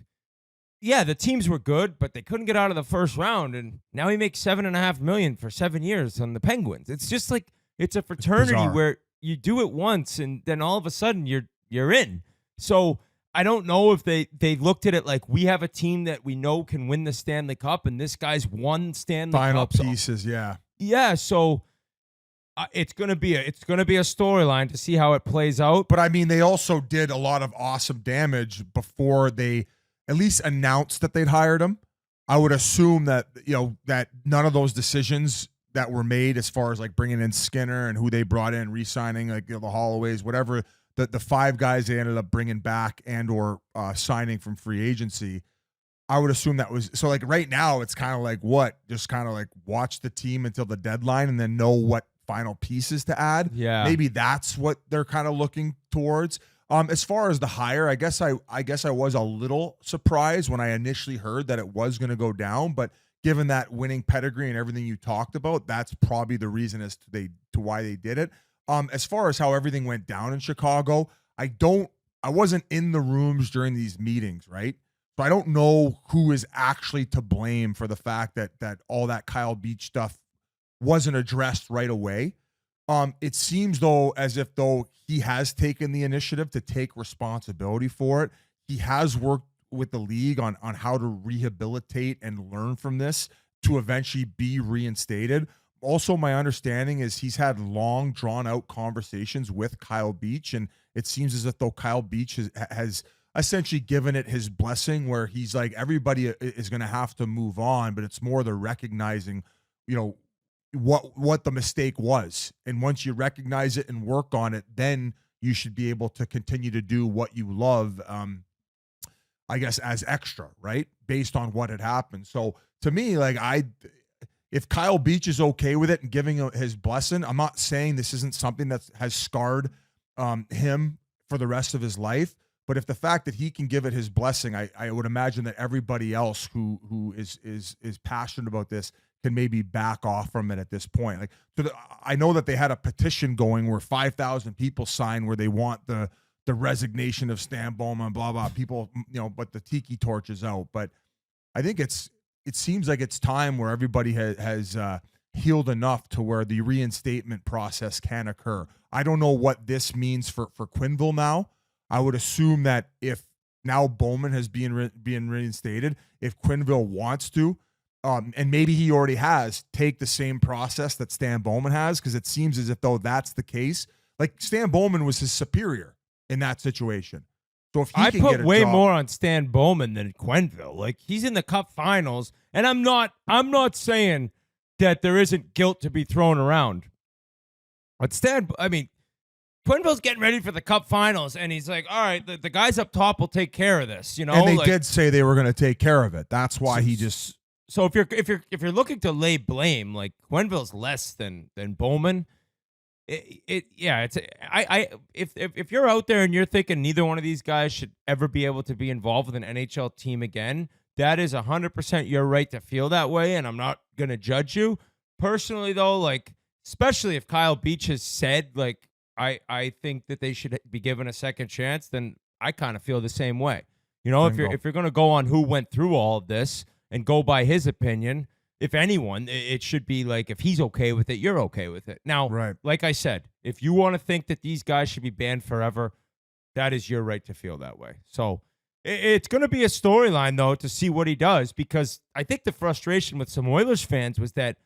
yeah, the teams were good, but they couldn't get out of the first round, and now he makes $7.5 million for 7 years on the Penguins. It's just like, it's a fraternity where you do it once, and then all of a sudden you're in. So I don't know if they looked at it like, we have a team that we know can win the Stanley Cup, and this guy's won Stanley Final Cups. Pieces, yeah. Yeah, so it's gonna be a storyline to see how it plays out. But I mean, they also did a lot of awesome damage before they at least announced that they'd hired him. I would assume that that none of those decisions that were made as far as like bringing in Skinner and who they brought in, re-signing like the Holloways, whatever, the 5 guys they ended up bringing back and or signing from free agency, I would assume that was, so like right now it's kind of like just kind of like watch the team until the deadline and then know what final pieces to add. Yeah. Maybe that's what they're kind of looking towards. As far as the hire, I guess I was a little surprised when I initially heard that it was going to go down, but given that winning pedigree and everything you talked about, that's probably the reason as to why they did it. As far as how everything went down in Chicago, I wasn't in the rooms during these meetings, right? So I don't know who is actually to blame for the fact that all that Kyle Beach stuff wasn't addressed right away. It seems as if he has taken the initiative to take responsibility for it. He has worked with the league on how to rehabilitate and learn from this to eventually be reinstated. Also, my understanding is he's had long, drawn-out conversations with Kyle Beach, and it seems as if though Kyle Beach has essentially given it his blessing, where he's like, everybody is going to have to move on, but it's more the recognizing, what the mistake was. And once you recognize it and work on it, then you should be able to continue to do what you love, I guess, as extra, right? Based on what had happened. So to me, like, if Kyle Beach is okay with it and giving his blessing, I'm not saying this isn't something that has scarred him for the rest of his life. But if the fact that he can give it his blessing, I would imagine that everybody else who is passionate about this can maybe back off from it at this point. Like, I know that they had a petition going where 5,000 people signed where they want the resignation of Stan Bowman, blah, blah, people, but the tiki torch is out. But I think it seems like it's time where everybody has healed enough to where the reinstatement process can occur. I don't know what this means for Quenneville now. I would assume that if now Bowman has been reinstated, if Quenneville wants to, and maybe he already has, take the same process that Stan Bowman has, because it seems as if though that's the case. Like, Stan Bowman was his superior in that situation. So if he can put get a way job, more on Stan Bowman than Quenneville. Like, he's in the Cup Finals, and I'm not saying that there isn't guilt to be thrown around. But Quenneville's getting ready for the Cup Finals, and he's like, all right, the guys up top will take care of this, And they did say they were going to take care of it. That's why he just. So if you're looking to lay blame, like, Quenneville's less than Bowman. If you're out there and you're thinking neither one of these guys should ever be able to be involved with an NHL team again, that is 100% your right to feel that way, and I'm not gonna judge you. Personally, though, like, especially if Kyle Beach has said, like, I think that they should be given a second chance, then I kind of feel the same way. If you're gonna go on who went through all of this and go by his opinion, if anyone, it should be like, if he's okay with it, you're okay with it. Now, Right. like I said, if you want to think that these guys should be banned forever, that is your right to feel that way. So it's going to be a storyline, though, to see what he does, because I think the frustration with some Oilers fans was that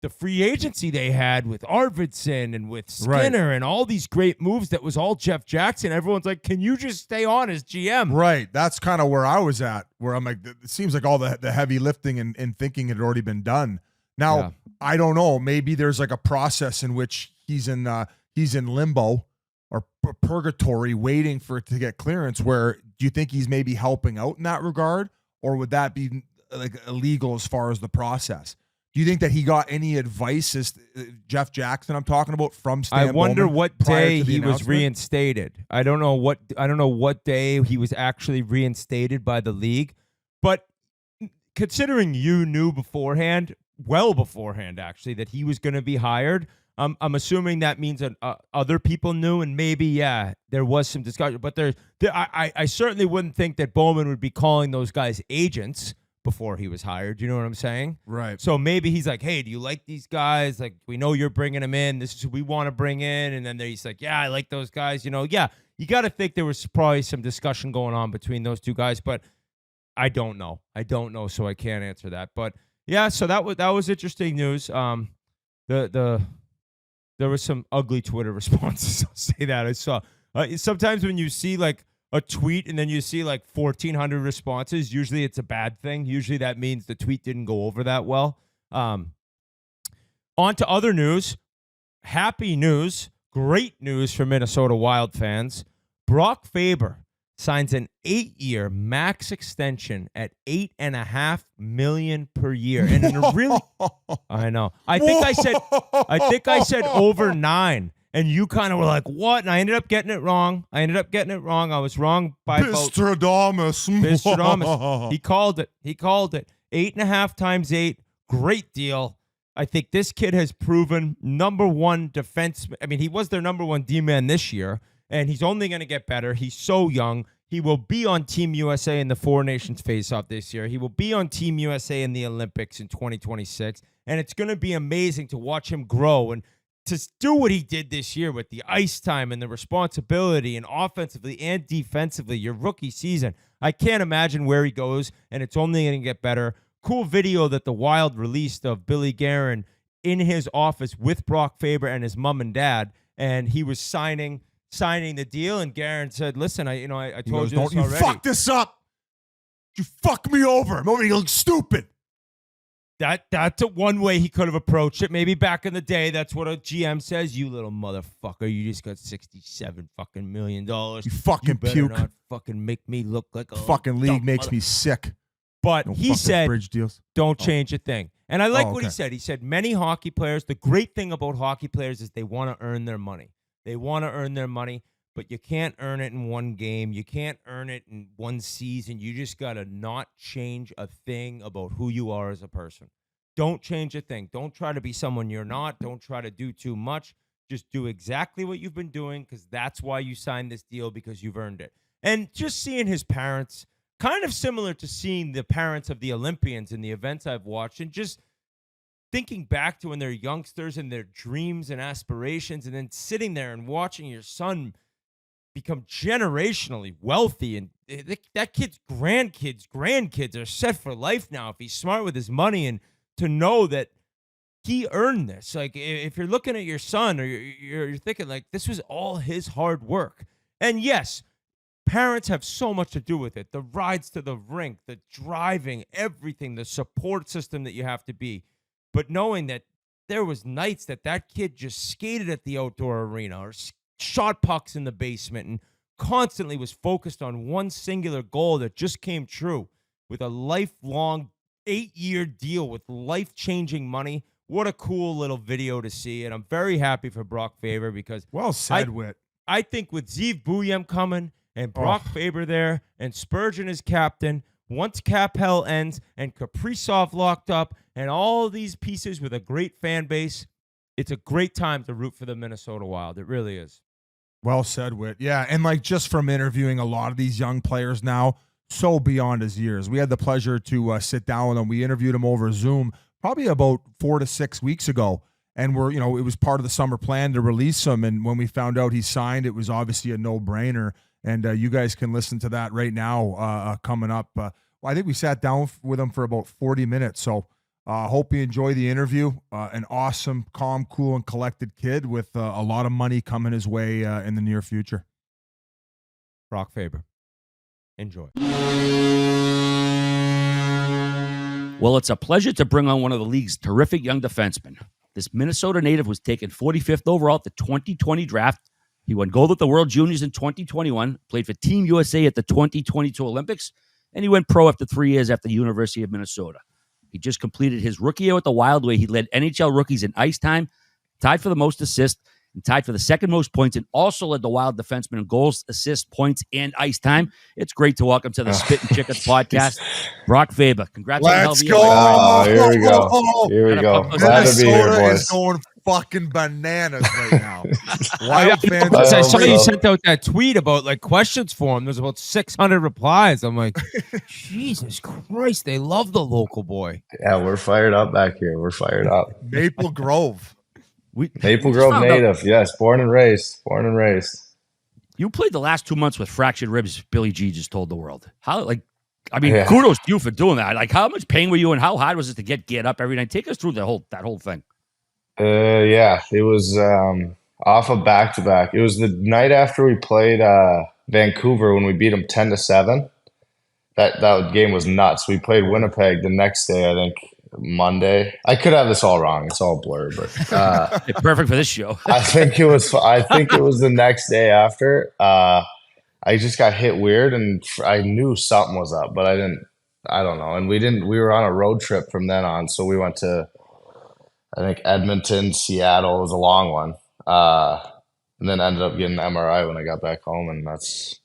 the free agency they had with Arvidsson and with Skinner and all these great moves, that was all Jeff Jackson. Everyone's like, can you just stay on as GM? Right. That's kind of where I was at, where I'm like, it seems like all the heavy lifting and thinking had already been done. Now, I don't know. Maybe there's like a process in which he's in limbo or purgatory waiting for it to get clearance, where do you think he's maybe helping out in that regard? Or would that be like illegal as far as the process? Do you think that he got any advice, as Jeff Jackson I'm talking about, from Stan I wonder Bowman what prior day to the he was announcement? reinstated. I don't know what day he was actually reinstated by the league. But considering you knew beforehand, well beforehand actually, that he was going to be hired, I'm assuming that means that other people knew, and maybe there was some discussion. But I certainly wouldn't think that Bowman would be calling those guys agents before he was hired. You know what I'm saying? Right. So maybe he's like, hey, do you like these guys? Like, we know you're bringing them in. This is who we want to bring in. And then he's like, yeah, I like those guys. You know, you got to think there was probably some discussion going on between those two guys, but I don't know. So I can't answer that. But yeah, so that was interesting news. There was some ugly Twitter responses. I'll say that. I saw sometimes when you see like a tweet and then you see like 1,400 responses, usually it's a bad thing. Usually that means the tweet didn't go over that well. On to other news. Happy news. Great news for Minnesota Wild fans. Brock Faber signs an 8-year max extension at $8.5 million per year. And in a really, I know. I think I said over 9. And you kind of were like, what? And I ended up getting it wrong. I was wrong by about Bistradamus. He called it. 8.5 times 8. Great deal. I think this kid has proven number one defense. I mean, he was their number one D-man this year, and he's only going to get better. He's so young. He will be on Team USA in the Four Nations face-off this year. He will be on Team USA in the Olympics in 2026. And it's going to be amazing to watch him grow and to do what he did this year with the ice time and the responsibility, and offensively and defensively, your rookie season. I can't imagine where he goes, and it's only going to get better. Cool video that the Wild released of Billy Guerin in his office with Brock Faber and his mom and dad, and he was signing the deal, and Guerin said, listen, I told you this already. Don't you fuck this up. You fuck me over. I'm over here looking stupid. That's one way he could have approached it. Maybe back in the day, that's what a GM says. You little motherfucker, you just got $67 fucking million. You fucking better puke. not fucking make me look like a Fucking league dumb makes me sick. But No he fucking said, bridge deals. don't change a thing. And I like what he okay. said. He said many hockey players, the great thing about hockey players is they want to earn their money. They want to earn their money, but you can't earn it in one game. You can't earn it in one season. You just got to not change a thing about who you are as a person. Don't change a thing. Don't try to be someone you're not. Don't try to do too much. Just do exactly what you've been doing, because that's why you signed this deal, because you've earned it. And just seeing his parents, kind of similar to seeing the parents of the Olympians in the events I've watched, and just thinking back to when they're youngsters and their dreams and aspirations, and then sitting there and watching your son become generationally wealthy, and that kid's grandkids are set for life now if he's smart with his money, and to know that he earned this. Like, if you're looking at your son, or you're thinking like, this was all his hard work. And yes, parents have so much to do with it. The rides to the rink, the driving, everything, the support system that you have to be. But knowing that there was nights that kid just skated at the outdoor arena or shot pucks in the basement and constantly was focused on one singular goal that just came true with a lifelong 8-year deal with life-changing money. What a cool little video to see. And I'm very happy for Brock Faber, because Well said, Whit. I think with Zeev Buyem coming and Brock Faber there and Spurgeon as captain, once cap hell ends and Kaprizov locked up and all these pieces with a great fan base, it's a great time to root for the Minnesota Wild. It really is. Well said, Whit. Yeah, and like just from interviewing a lot of these young players now, so beyond his years. We had the pleasure to sit down with him. We interviewed him over Zoom probably about 4 to 6 weeks ago. And it was part of the summer plan to release him. And when we found out he signed, it was obviously a no-brainer. And you guys can listen to that right now coming up. I think we sat down with him for about 40 minutes. So hope you enjoy the interview. An awesome, calm, cool, and collected kid with a lot of money coming his way in the near future. Brock Faber. Enjoy. Well, it's a pleasure to bring on one of the league's terrific young defensemen. This Minnesota native was taken 45th overall at the 2020 draft. He won gold at the World Juniors in 2021, played for Team USA at the 2022 Olympics, and he went pro after 3 years at the University of Minnesota. He just completed his rookie year with the Wild, where he led NHL rookies in ice time, tied for the most assists, and tied for the second most points, and also led the Wild defenseman in goals, assists, points, and ice time. It's great to welcome to the Spittin Chiclets podcast, Brock Faber. Congrats on Let's the go! Oh, here we go. Here we go. Glad to be here, Minnesota is boys. going fucking bananas right now. Wild fans. I saw you bro. sent out that tweet about like questions for him. There's about 600 replies. I'm like, Jesus Christ, they love the local boy. Yeah, we're fired up back here. We're fired up. Maple Grove. Maple Grove native. Yes, born and raised. Born and raised. You played the last 2 months with fractured ribs, Billy G just told the world. Yeah. Kudos to you for doing that. Like, how much pain were you and how hard was it to get up every night? Take us through that whole thing. Yeah, it was off of back-to-back. It was the night after we played Vancouver when we beat them 10-7. That game was nuts. We played Winnipeg the next day, I think, Monday. I could have this all wrong. It's all blurred, but It's perfect for this show. I think it was the next day after. I just got hit weird, and I knew something was up, but I don't know. And we were on a road trip from then on, so we went to, I think, Edmonton, Seattle. It was a long one. And then ended up getting an MRI when I got back home, and that's,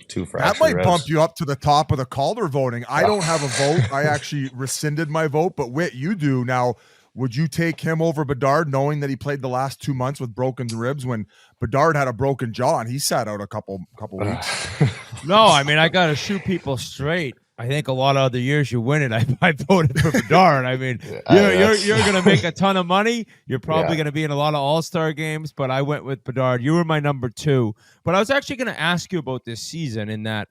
2 fractured That might ribs. bump you up to the top of the Calder voting. I don't have a vote. I actually rescinded my vote, but Whit, you do. Now, would you take him over Bedard, knowing that he played the last 2 months with broken ribs when Bedard had a broken jaw and he sat out a couple weeks? No, I mean, I got to shoot people straight. I think a lot of other years you win it. I voted for Bedard. I mean, you're going to make a ton of money. You're probably going to be in a lot of all-star games, but I went with Bedard. You were my number 2. But I was actually going to ask you about this season in that,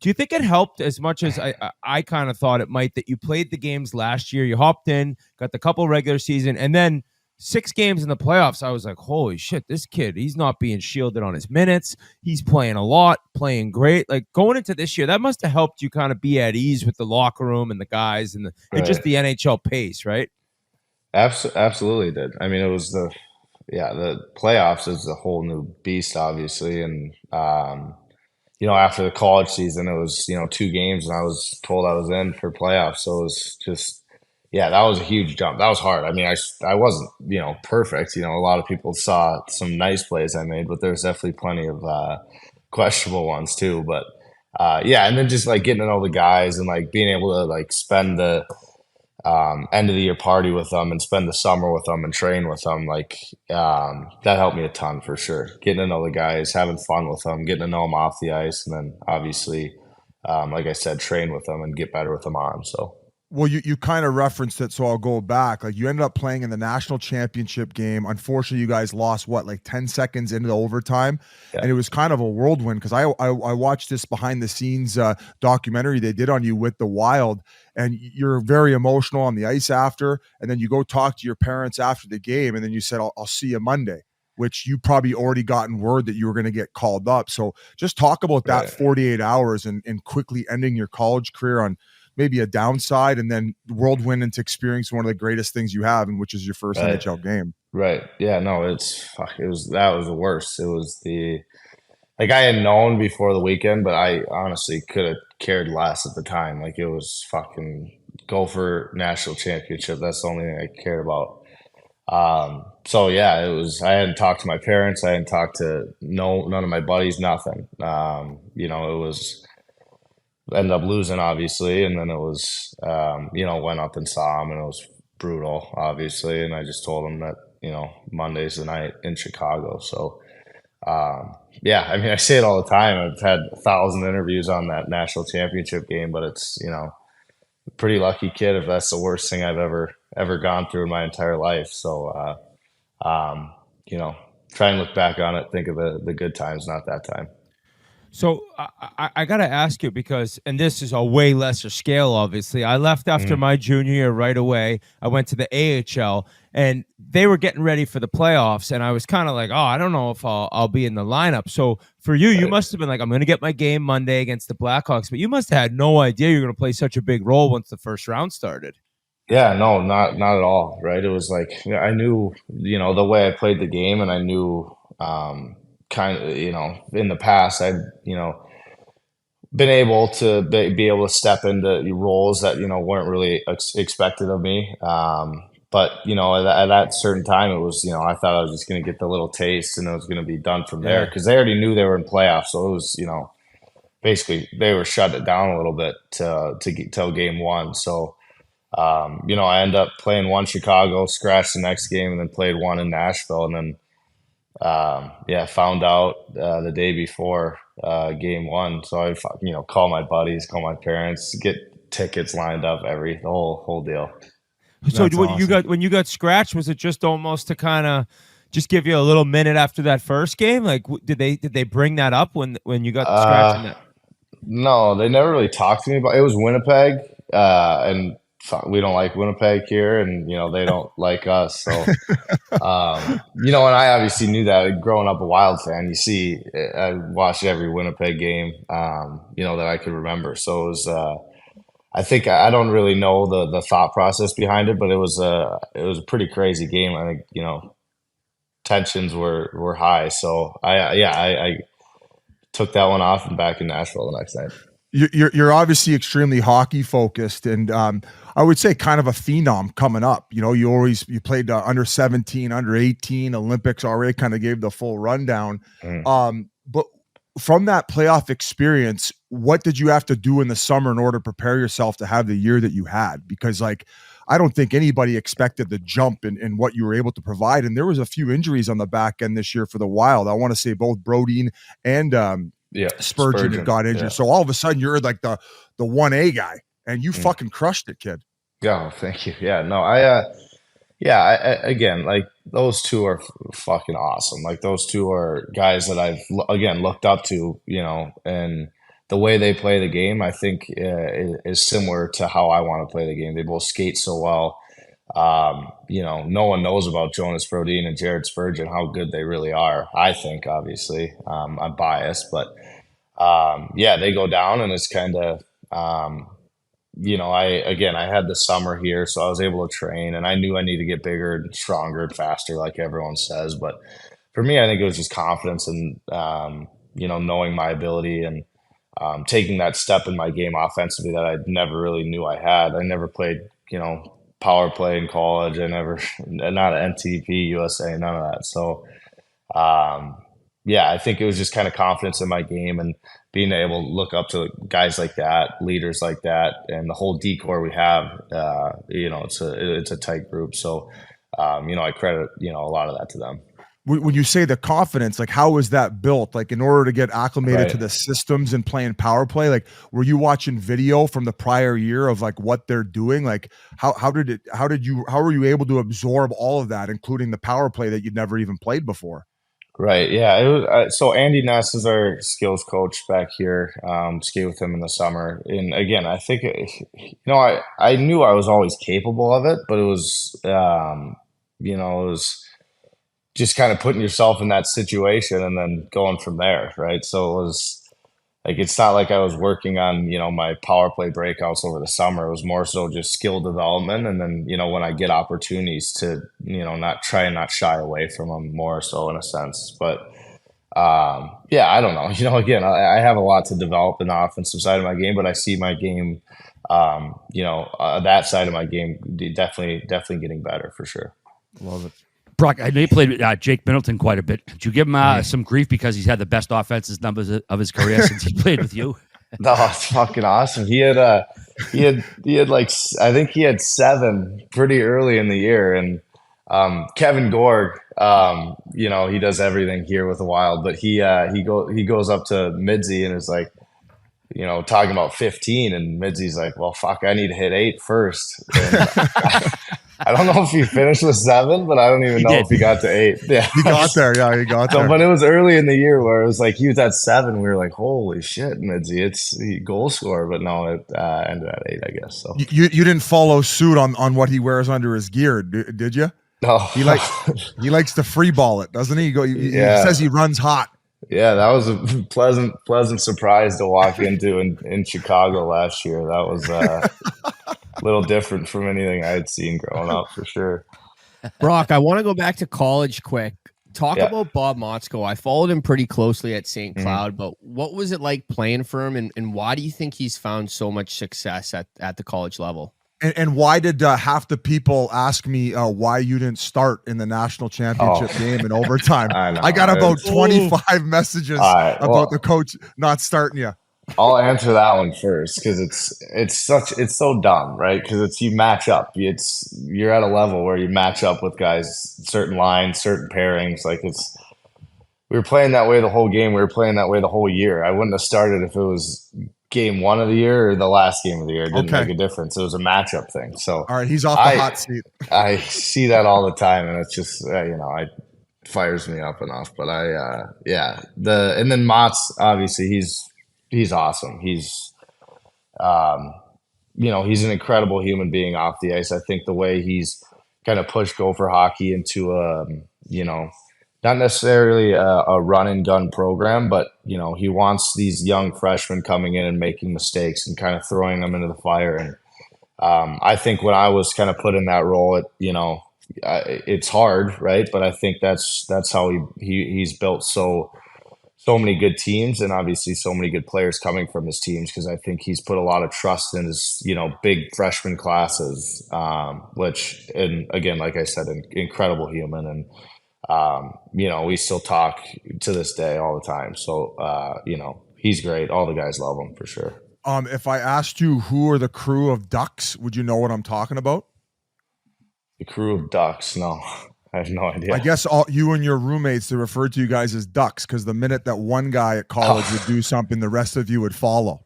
do you think it helped as much as I kind of thought it might that you played the games last year? You hopped in, got the couple regular season, and then 6 games in the playoffs, I was like, holy shit, this kid, he's not being shielded on his minutes. He's playing a lot, playing great. Like, going into this year, that must have helped you kind of be at ease with the locker room and the guys and and just the NHL pace, right? Absolutely did. I mean, it was the playoffs is a whole new beast, obviously. And, after the college season, it was, 2 games and I was told I was in for playoffs. So it was just, that was a huge jump. That was hard. I mean, I wasn't, perfect. A lot of people saw some nice plays I made, but there's definitely plenty of questionable ones too. But and then just like getting to know the guys and like being able to like spend the end of the year party with them and spend the summer with them and train with them, like that helped me a ton for sure. Getting to know the guys, having fun with them, getting to know them off the ice, and then obviously, like I said, train with them and get better with them on. So. Well, you kind of referenced it, so I'll go back. Like, you ended up playing in the national championship game. Unfortunately, you guys lost, 10 seconds into the overtime? Yeah. And it was kind of a whirlwind because I watched this behind-the-scenes documentary they did on you with the Wild, and you're very emotional on the ice after, and then you go talk to your parents after the game, and then you said, I'll see you Monday, which you probably already gotten word that you were going to get called up. So just talk about that 48 hours and quickly ending your college career on maybe a downside, and then whirlwind into experiencing one of the greatest things you have, and which is your first NHL game. Right. Yeah, no, that was the worst. It was I had known before the weekend, but I honestly could have cared less at the time. Like, it was fucking go for national championship. That's the only thing I cared about. So yeah, it was, I hadn't talked to my parents. I hadn't talked to none of my buddies, nothing. It was, ended up losing obviously. And then it was, went up and saw him and it was brutal, obviously. And I just told him that, Monday's the night in Chicago. So, I mean, I say it all the time. I've had 1,000 interviews on that national championship game, but it's, pretty lucky kid if that's the worst thing I've ever gone through in my entire life. So, you know, try and look back on it, think of the good times, not that time. So I got to ask you because, and this is a way lesser scale, obviously. I left after my junior year right away. I went to the AHL, and they were getting ready for the playoffs, and I was kind of like, oh, I don't know if I'll be in the lineup. So for you, you must have been like, I'm going to get my game Monday against the Blackhawks, but you must have had no idea you're going to play such a big role once the first round started. Yeah, no, not at all. Right. It was like, I knew, the way I played the game, and I knew, kind of, in the past, I'd, been able to be able to step into roles that, weren't really expected of me. But, at that certain time, it was, I thought I was just going to get the little taste and it was going to be done from there, because they already knew they were in playoffs. So it was, basically they were shut it down a little bit to get till game one. So, I ended up playing one Chicago, scratched the next game, and then played one in Nashville. And then, found out the day before game one. So I, call my buddies, call my parents, get tickets lined up, the whole deal. So That's awesome. when you got scratched, was it just almost to kind of just give you a little minute after that first game? Like, did they bring that up when you got scratched? In that? No, they never really talked to me about it. Was Winnipeg, and we don't like Winnipeg here, and they don't like us. So, and I obviously knew that growing up a Wild fan. I watched every Winnipeg game, that I could remember. So it was. I think I don't really know the thought process behind it, but it was a pretty crazy game. I think tensions were high. So I took that one off and back in Nashville the next night. You're obviously extremely hockey focused, and I would say kind of a phenom coming up. You played under 17, under 18, Olympics already, kind of gave the full rundown. But from that playoff experience, what did you have to do in the summer in order to prepare yourself to have the year that you had? Because I don't think anybody expected the jump in what you were able to provide. And there was a few injuries on the back end this year for the Wild. I want to say both Brodin and Spurgeon had got injured. Yeah. So all of a sudden you're like the 1A guy, and you fucking crushed it, kid. Yeah, thank you. Yeah, no, again, like those two are fucking awesome. Like those two are guys that I've looked up to, and the way they play the game, I think is similar to how I want to play the game. They both skate so well. No one knows about Jonas Brodin and Jared Spurgeon, how good they really are. I think, obviously, I'm biased, but they go down, and it's kind of, I had the summer here, so I was able to train, and I knew I needed to get bigger and stronger and faster, like everyone says. But for me, I think it was just confidence and, knowing my ability and taking that step in my game offensively that I never really knew I had. I never played, power play in college. I never, not an NTP, USA, none of that. So, I think it was just kind of confidence in my game and being able to look up to guys like that, leaders like that, and the whole decor we have. It's a tight group. So, I credit a lot of that to them. When you say the confidence, like how was that built? Like in order to get acclimated to the systems and playing power play, like were you watching video from the prior year of like what they're doing? Like how were you able to absorb all of that, including the power play that you'd never even played before? Right. Yeah. It was, so Andy Ness is our skills coach back here. Skate with him in the summer. And again, I think, I knew I was always capable of it, but it was, it was just kind of putting yourself in that situation and then going from there. Right. So it was like, it's not like I was working on, my power play breakouts over the summer. It was more so just skill development. And then, when I get opportunities to, not shy away from them more so in a sense. But I don't know, again, I have a lot to develop in the offensive side of my game, but I see my game, that side of my game definitely getting better for sure. Love it. Brock, I know you played with Jake Middleton quite a bit. Did you give him some grief because he's had the best offensive numbers of his career since he played with you? No, it's fucking awesome. He had like, I think he had 7 pretty early in the year. And Kevin Gorg, he does everything here with the Wild, but he goes up to Midzi and is like, talking about 15, and Midsy's like, well, fuck, I need to hit 8 first. And I don't know if he finished with 7, but I don't even He know did. if he got to 8. Yeah. He got there. Yeah, he got So, there. but it was early in the year where it was like he was at 7. We were like, holy shit, Midsy, it's he goal scorer. But no, it ended at 8, I guess. So You didn't follow suit on what he wears under his gear, did you? no, He likes to free ball it, doesn't he? He Yeah. says he runs hot. yeah, that was a pleasant surprise to walk into in Chicago last year. That was a little different from anything I had seen growing up, for sure. Brock, I want to go back to college quick. Talk Yeah. about Bob Motzko. I followed him pretty closely at St. Mhm. Cloud, but what was it like playing for him, and why do you think he's found so much success at the college level? And why did half the people ask me why you didn't start in the national championship game in overtime? I know. I got about It's- 25 messages All right, about well- the coach not starting you. I'll answer that one first because it's so dumb, right? Because you match up. You're at a level where you match up with guys, certain lines, certain pairings. We were playing that way the whole game. We were playing that way the whole year. I wouldn't have started if it was game 1 of the year or the last game of the year. It didn't Okay. make a difference. It was a matchup thing. So All right, he's off the hot seat. I see that all the time, and it's just it fires me up enough. But and then Mott's obviously he's awesome. He's he's an incredible human being off the ice. I think the way he's kind of pushed Gopher hockey into not necessarily a run and gun program, but he wants these young freshmen coming in and making mistakes and kind of throwing them into the fire. And I think when I was kind of put in that role, it's hard, right? But I think that's how he's built so many good teams, and obviously so many good players coming from his teams, because I think he's put a lot of trust in his big freshman classes, which, and again, like I said, an incredible human. And we still talk to this day all the time. So, he's great. All the guys love him for sure. If I asked you who are the crew of Ducks, would you know what I'm talking about? The crew of Ducks? No, I have no idea. I guess all you and your roommates, they referred to you guys as Ducks because the minute that one guy at college would do something, the rest of you would follow.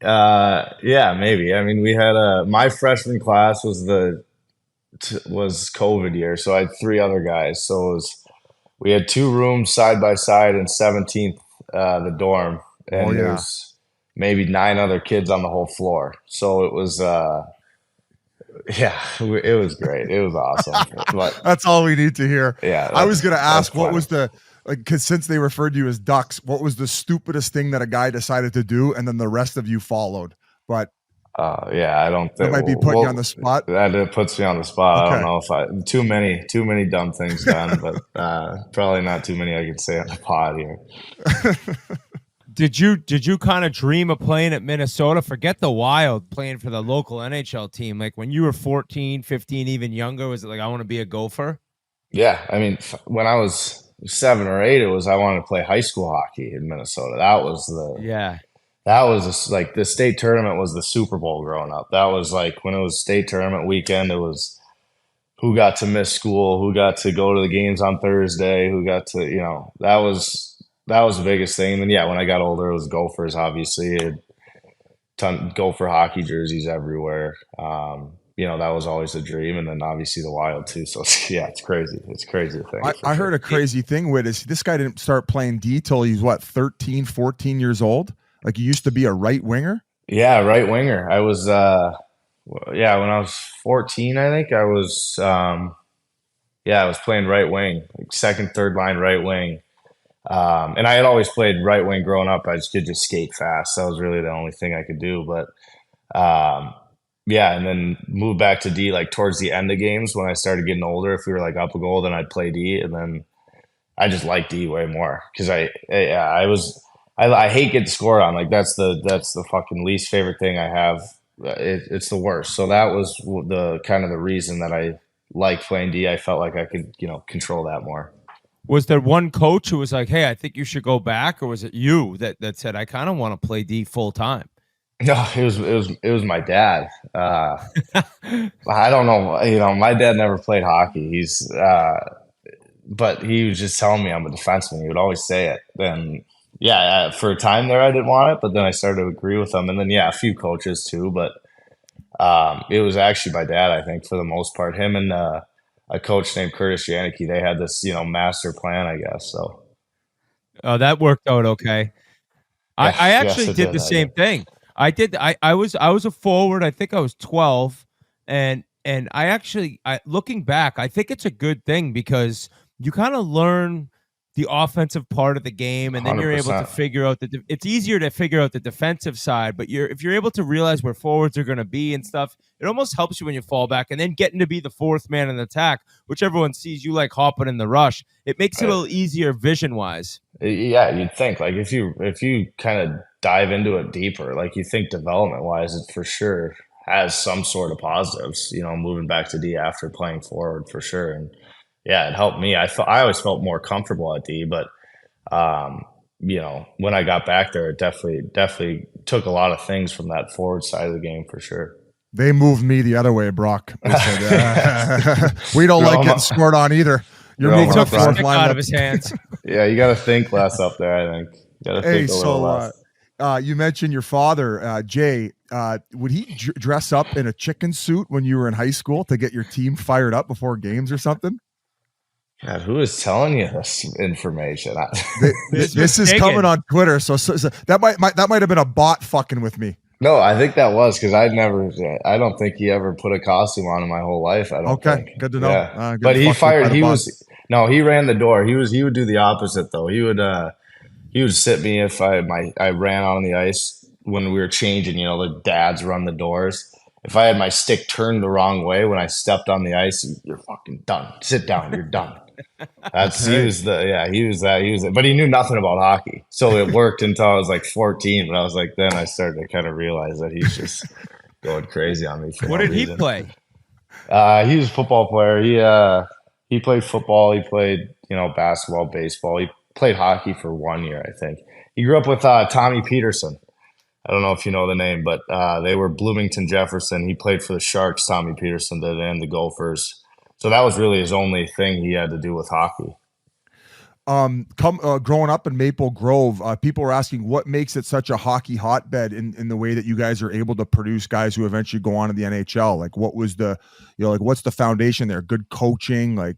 Yeah, maybe. I mean, we had my freshman class was COVID year, so I had 3 other guys. So we had 2 rooms side by side in 17th, the dorm, and there's maybe 9 other kids on the whole floor. So it was, it was great. It was awesome. But That's all we need to hear. yeah, I was going to ask, what funny. was because since they referred to you as Ducks, what was the stupidest thing that a guy decided to do, and then the rest of you followed? But I don't think that might be putting you on the spot. That puts me on the spot. Okay. I don't know if too many dumb things done, but probably not too many I could say on the pod here. Did you kind of dream of playing at Minnesota? Forget the Wild, playing for the local NHL team. Like when you were 14, 15, even younger, was it like, I want to be a Gopher? Yeah, I mean, when I was 7 or 8, it was I wanted to play high school hockey in Minnesota. That was like the state tournament was the Super Bowl growing up. That was like when it was state tournament weekend, it was who got to miss school, who got to go to the games on Thursday, who got to, that was the biggest thing. And then, when I got older, it was Gophers, obviously. Gopher hockey jerseys everywhere. That was always a dream. And then obviously the Wild too. So it's crazy. It's crazy to think. I heard a crazy thing with this guy didn't start playing D till he was 13, 14 years old. Like he used to be a right winger. Yeah, right winger. I was when I was 14, I think I was I was playing right wing, like second, third line right wing. And I had always played right wing growing up. I could just skate fast. That was really the only thing I could do. But and then moved back to D like towards the end of games when I started getting older. If we were like up a goal, then I'd play D, and then I just liked D way more because I hate getting scored on. Like that's the fucking least favorite thing I have. It's the worst. So that was the kind of the reason that I liked playing D. I felt like I could control that more. Was there one coach who was like, hey, I think you should go back? Or was it you that said, I kind of want to play D full time? No, it was my dad. I don't know. My dad never played hockey. But he was just telling me I'm a defenseman. He would always say it. And yeah, for a time there, I didn't want it, but then I started to agree with them. And then, yeah, a few coaches too. But it was actually my dad, I think, for the most part. Him and a coach named Curtis Janicki, they had this, master plan, I guess. So, Oh, that worked out okay. I yes, actually it did the same thing. I did. I was a forward. I think I was 12, and looking back, I think it's a good thing because you kind of learn the offensive part of the game, and then you're able to 100%. figure out it's easier to figure out the defensive side. But if you're able to realize where forwards are going to be and stuff, it almost helps you when you fall back, and then getting to be the fourth man in attack, which everyone sees you like hopping in the rush. It makes it a little easier vision wise. Yeah, you'd think like if you kind of dive into it deeper, like you think development wise, it for sure has some sort of positives. Moving back to D after playing forward for sure, and yeah, it helped me. I always felt more comfortable at D, but when I got back there, it definitely took a lot of things from that forward side of the game for sure. They moved me the other way, Brock. They said, we don't like getting scored on either. You're They moving Took up the front stick line out up. of his hands. Yeah, you got to think less up there. I think you got to think a little less. You mentioned your father, Jay. Would he dress up in a chicken suit when you were in high school to get your team fired up before games or something? God, who is telling you this information? This is coming on Twitter, so that might have been a bot fucking with me. No, I think that was because I don't think he ever put a costume on in my whole life. I don't think. Good to know. Yeah. But he fired. He ran the door. He would do the opposite though. He would sit me if I ran on the ice when we were changing. The dads run the doors. If I had my stick turned the wrong way when I stepped on the ice, you're fucking done. Sit down. You're done. He was that. But he knew nothing about hockey, so it worked until I was like 14. But I was like, then I started to kind of realize that he's just going crazy on me. What did he play? He was a football player. He played football. He played basketball, baseball. He played hockey for 1 year, I think. He grew up with Tommy Peterson. I don't know if you know the name, but they were Bloomington Jefferson. He played for the Sharks. Tommy Peterson did, and the Gophers. So that was really his only thing he had to do with hockey. Growing up in Maple Grove, people were asking what makes it such a hockey hotbed in the way that you guys are able to produce guys who eventually go on to the NHL. Like, what was what's the foundation there? Good coaching, like.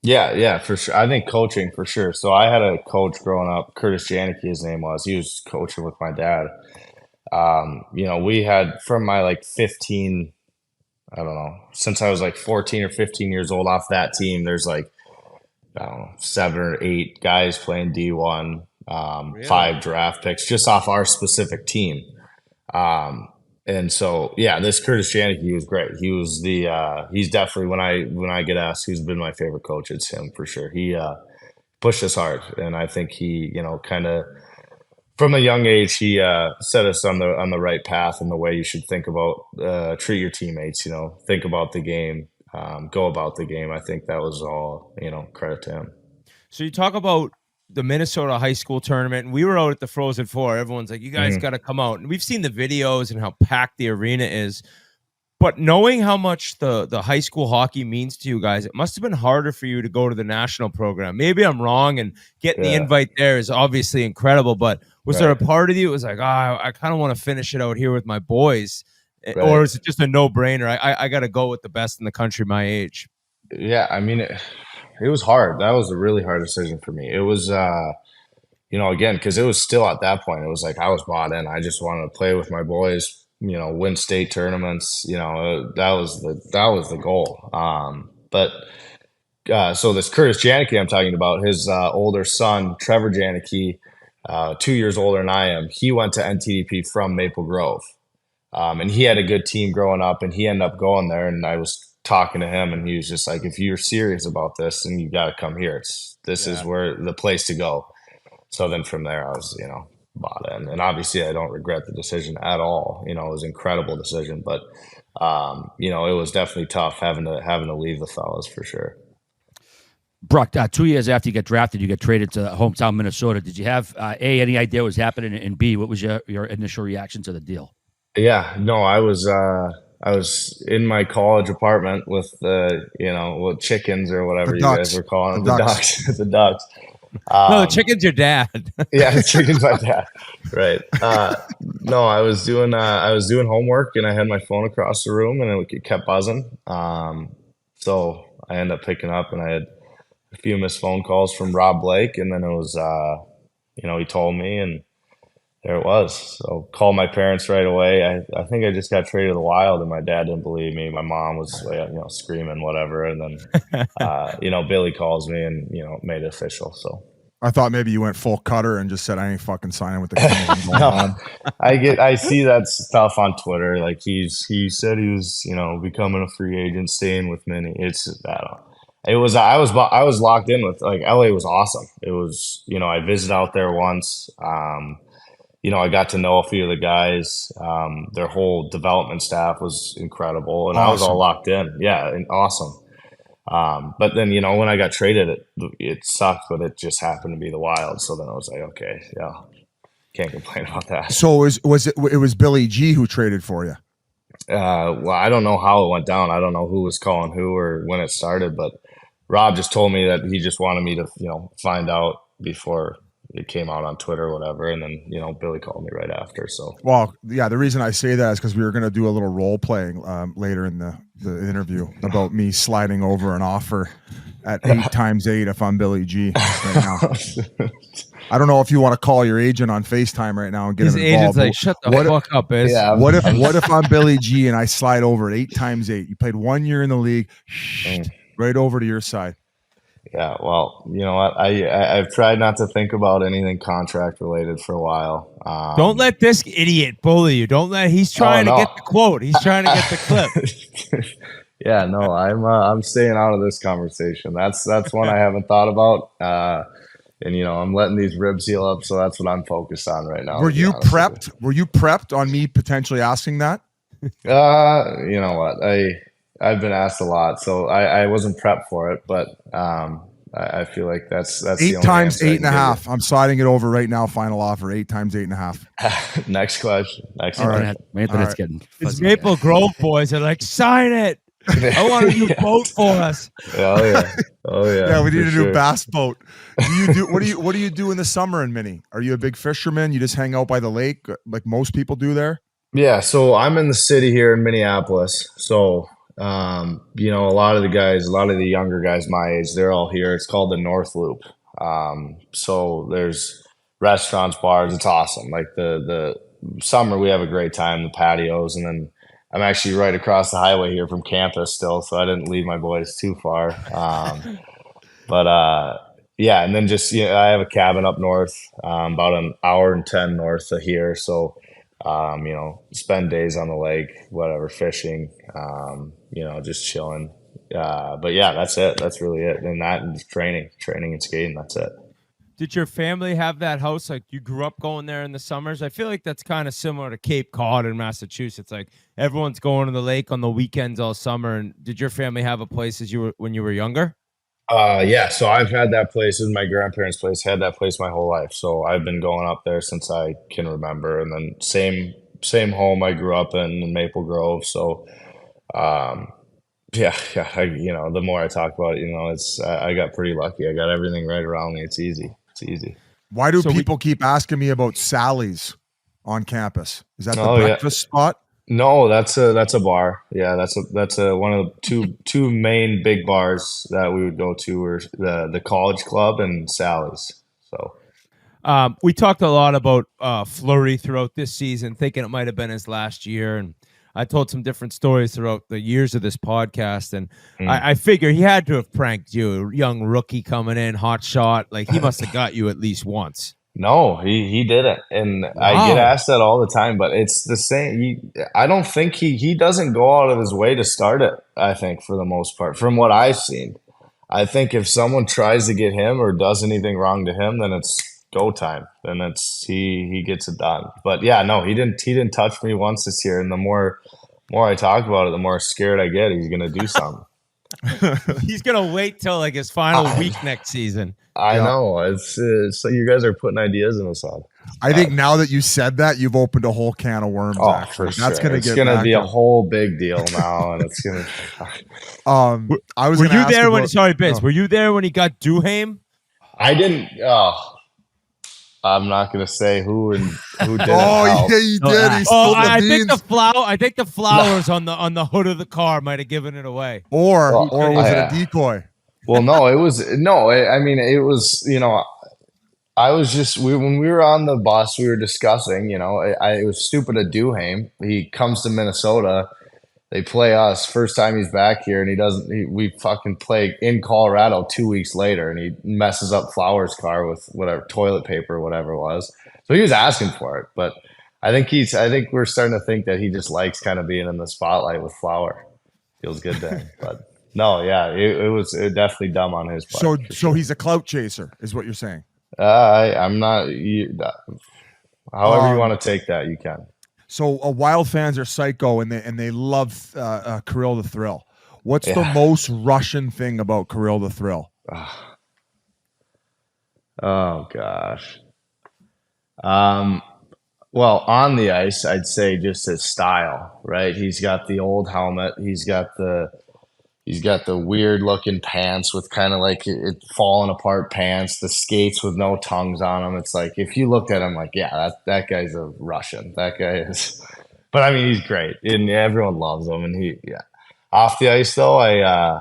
Yeah, for sure. I think coaching for sure. So I had a coach growing up, Curtis Janicki, his name was. He was coaching with my dad. We had from my 15. I don't know, since I was 14 or 15 years old off that team, there's I don't know, 7 or 8 guys playing D1, really? 5 draft picks just off our specific team. And so, yeah, this Curtis Janicki, he was great. He was he's definitely, when I get asked who's been my favorite coach, it's him for sure. He pushed us hard. And I think he, kind of, from a young age, he set us on the right path and the way you should think about treat your teammates. Think about the game, go about the game. I think that was all credit to him. So you talk about the Minnesota high school tournament, and we were out at the Frozen Four. Everyone's like, "You guys got to come out," and we've seen the videos and how packed the arena is. But knowing how much the high school hockey means to you guys, it must have been harder for you to go to the national program. Maybe I'm wrong, and getting the invite there is obviously incredible. But was there a part of you that was like, I kind of want to finish it out here with my boys? Right. Or is it just a no-brainer? I got to go with the best in the country my age. Yeah, I mean, it was hard. That was a really hard decision for me. It was, again, because it was still at that point, it was like I was bought in. I just wanted to play with my boys. Win state tournaments, that was the goal. So this Curtis Janicki I'm talking about, his older son, Trevor Janicki, 2 years older than I am, he went to NTDP from Maple Grove. And he had a good team growing up, and he ended up going there. And I was talking to him, and he was just like, if you're serious about this, then you got to come here. This is where the place to go. So then from there, I was, bought in. And obviously I don't regret the decision at all. It was an incredible decision, but it was definitely tough having to leave the fellas for sure. Brock, 2 years after you get drafted, you get traded to hometown Minnesota. Did you have A, any idea what was happening, and B, what was your initial reaction to the deal? Yeah, no, I was in my college apartment with with chickens or whatever you guys were calling them, the ducks. No, the chicken's your dad. Yeah, the chicken's my dad. Right. No, I was doing homework and I had my phone across the room and it kept buzzing. So I ended up picking up and I had a few missed phone calls from Rob Blake, and then it was he told me, and there it was. So called my parents right away. I think I just got traded to the Wild, and my dad didn't believe me. My mom was screaming whatever, and then Billy calls me and made it official. So I thought maybe you went full cutter and just said I ain't fucking signing with the Kings. No, I see that stuff on Twitter. Like he said he was becoming a free agent, staying with Minnie. I was locked in with, like, LA was awesome. It was, I visited out there once. I got to know a few of the guys. Their whole development staff was incredible, and I was all locked in. Yeah, and awesome. But then, when I got traded, it sucked, but it just happened to be the Wild. So then I was like, okay, yeah, can't complain about that. So it was Billy G who traded for you? Well, I don't know how it went down. I don't know who was calling who or when it started, but Rob just told me that he just wanted me to, find out before it came out on Twitter or whatever. And then, Billy called me right after. So, well, yeah, the reason I say that is because we were going to do a little role playing later in the interview about me sliding over an offer at 8 times 8 if I'm Billy G right now. I don't know if you want to call your agent on FaceTime right now and get him involved. Agent's like, shut the fuck up, Biz. Yeah, what if I'm Billy G and I slide over at 8 times 8? You played 1 year in the league, right over to your side. Yeah, well, you know what? I've tried not to think about anything contract related for a while. Don't let this idiot bully you. He's trying to get the quote. He's trying to get the clip. Yeah, no, I'm staying out of this conversation. That's one I haven't thought about. And I'm letting these ribs heal up, so that's what I'm focused on right now. Were you prepped? Were you prepped on me potentially asking that? You know what? I've been asked a lot, so I wasn't prepped for it, but I feel like that's 8 times 8.5. I'm sliding it over right now. Final offer 8 times 8.5. Next question. Next All question. right. It's getting These Maple Grove boys are like, sign it. I want a new boat for us. Oh yeah. Yeah, we need a new bass boat. What do you do in the summer in Minnie? Are you a big fisherman? You just hang out by the lake like most people do there? Yeah, so I'm in the city here in Minneapolis. So a lot of the younger guys my age, they're all here. It's called the North Loop. So there's restaurants, bars. It's awesome. Like the summer, we have a great time, the patios, and then I'm actually right across the highway here from campus still, so I didn't leave my boys too far. Yeah, and then just I have a cabin up north, about an hour and 10 north of here. So, spend days on the lake, whatever, fishing, just chilling. But yeah, that's it. That's really it. And just training and skating. That's it. Did your family have that house? Like, you grew up going there in the summers? I feel like that's kind of similar to Cape Cod in Massachusetts. Like, everyone's going to the lake on the weekends all summer. And did your family have a place when you were younger? Yeah. So I've had that place. This is my grandparents' place. Had that place my whole life. So I've been going up there since I can remember. And then same home I grew up in Maple Grove. So, yeah. The more I talk about it, I got pretty lucky. I got everything right around me. It's easy. Why do people keep asking me about Sally's on campus? Is that the breakfast spot? No, that's a bar. Yeah, that's one of the two main big bars that we would go to were the College Club and Sally's. So we talked a lot about Flurry throughout this season, thinking it might have been his last year, and I told some different stories throughout the years of this podcast, and I figure he had to have pranked you, a young rookie coming in, hot shot. Like, he must have got you at least once. No, he didn't, and wow. I get asked that all the time. But it's the same. I don't think he doesn't go out of his way to start it. I think for the most part, from what I've seen, I think if someone tries to get him or does anything wrong to him, then it's go time. Then it's he gets it done. But yeah, no, he didn't touch me once this year. And the more I talk about it, the more scared I get he's gonna do something. He's gonna wait till like his final week next season. I know. It's so you guys are putting ideas in his head. I think now that you said that, you've opened a whole can of worms. Oh, actually. for sure. It's gonna be a whole big deal now, and it's gonna. I was. Were you there when? Sorry, Biz. Were you there when he got Duhaime? I didn't. Oh, I'm not gonna say who and who did. Oh, yeah, you did. He spilled the I think beans. the flowers on the hood of the car might have given it away. Or was it yeah. a decoy? Well, no, it was no. I mean, it was. I was just when we were on the bus, we were discussing. It was stupid of Duhame. He comes to Minnesota. They play us first time he's back here, and he doesn't. We fucking play in Colorado 2 weeks later, and he messes up Flowers' car with whatever toilet paper or whatever it was. So he was asking for it, but I think we're starting to think that he just likes kind of being in the spotlight with Flower. Feels good to him, but no, yeah, it was definitely dumb on his part. So he's a clout chaser, is what you're saying. I'm not. However you want to take that, you can. So Wild fans are psycho, and they love Kirill the Thrill. What's the most Russian thing about Kirill the Thrill? Oh gosh. Well, on the ice, I'd say just his style, right? He's got the old helmet. He's got the weird looking pants with kind of like it falling apart pants, the skates with no tongues on them. It's like, if you looked at him like, yeah, that guy's a Russian. That guy is, but I mean, he's great and everyone loves him. And off the ice though, I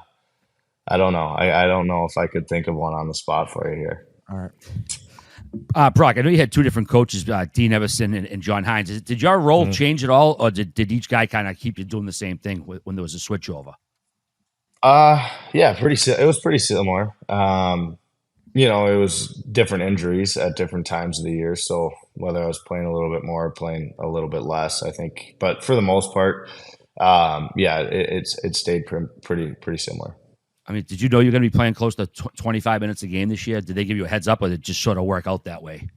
don't know. I don't know if I could think of one on the spot for you here. All right. Brock, I know you had two different coaches, Dean Everson and John Hines. Did your role change at all, or did each guy kind of keep you doing the same thing when there was a switchover? Yeah, it was pretty similar. It was different injuries at different times of the year. So whether I was playing a little bit more or playing a little bit less, I think, but for the most part, it stayed pretty similar. I mean, did you know you're going to be playing close to 25 minutes a game this year? Did they give you a heads up, or did it just sort of work out that way?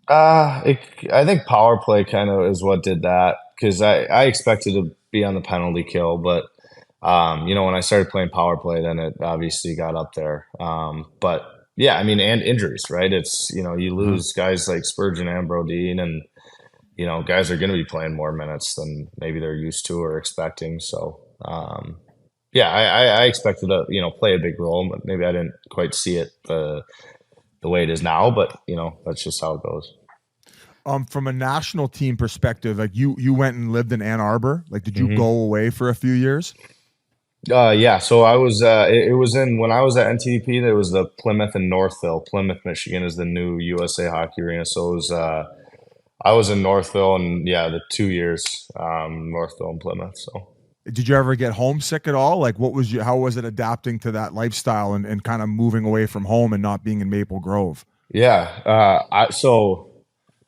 I think power play kind of is what did that, because I expected to be on the penalty kill, but when I started playing power play, then it obviously got up there. But yeah, I mean, and injuries, right? It's, you lose guys like Spurgeon and Brodeen, and, guys are going to be playing more minutes than maybe they're used to or expecting. So, I expected to, play a big role, but maybe I didn't quite see it the way it is now, but, that's just how it goes. From a national team perspective, like you went and lived in Ann Arbor. Like, did you go away for a few years? Yeah. So I was, it was when I was at NTDP, there was the Plymouth and Northville. Plymouth, Michigan is the new USA Hockey Arena. So it was, I was in Northville, and the 2 years, Northville and Plymouth. So did you ever get homesick at all? Like, how was it adapting to that lifestyle and kind of moving away from home and not being in Maple Grove? Yeah. So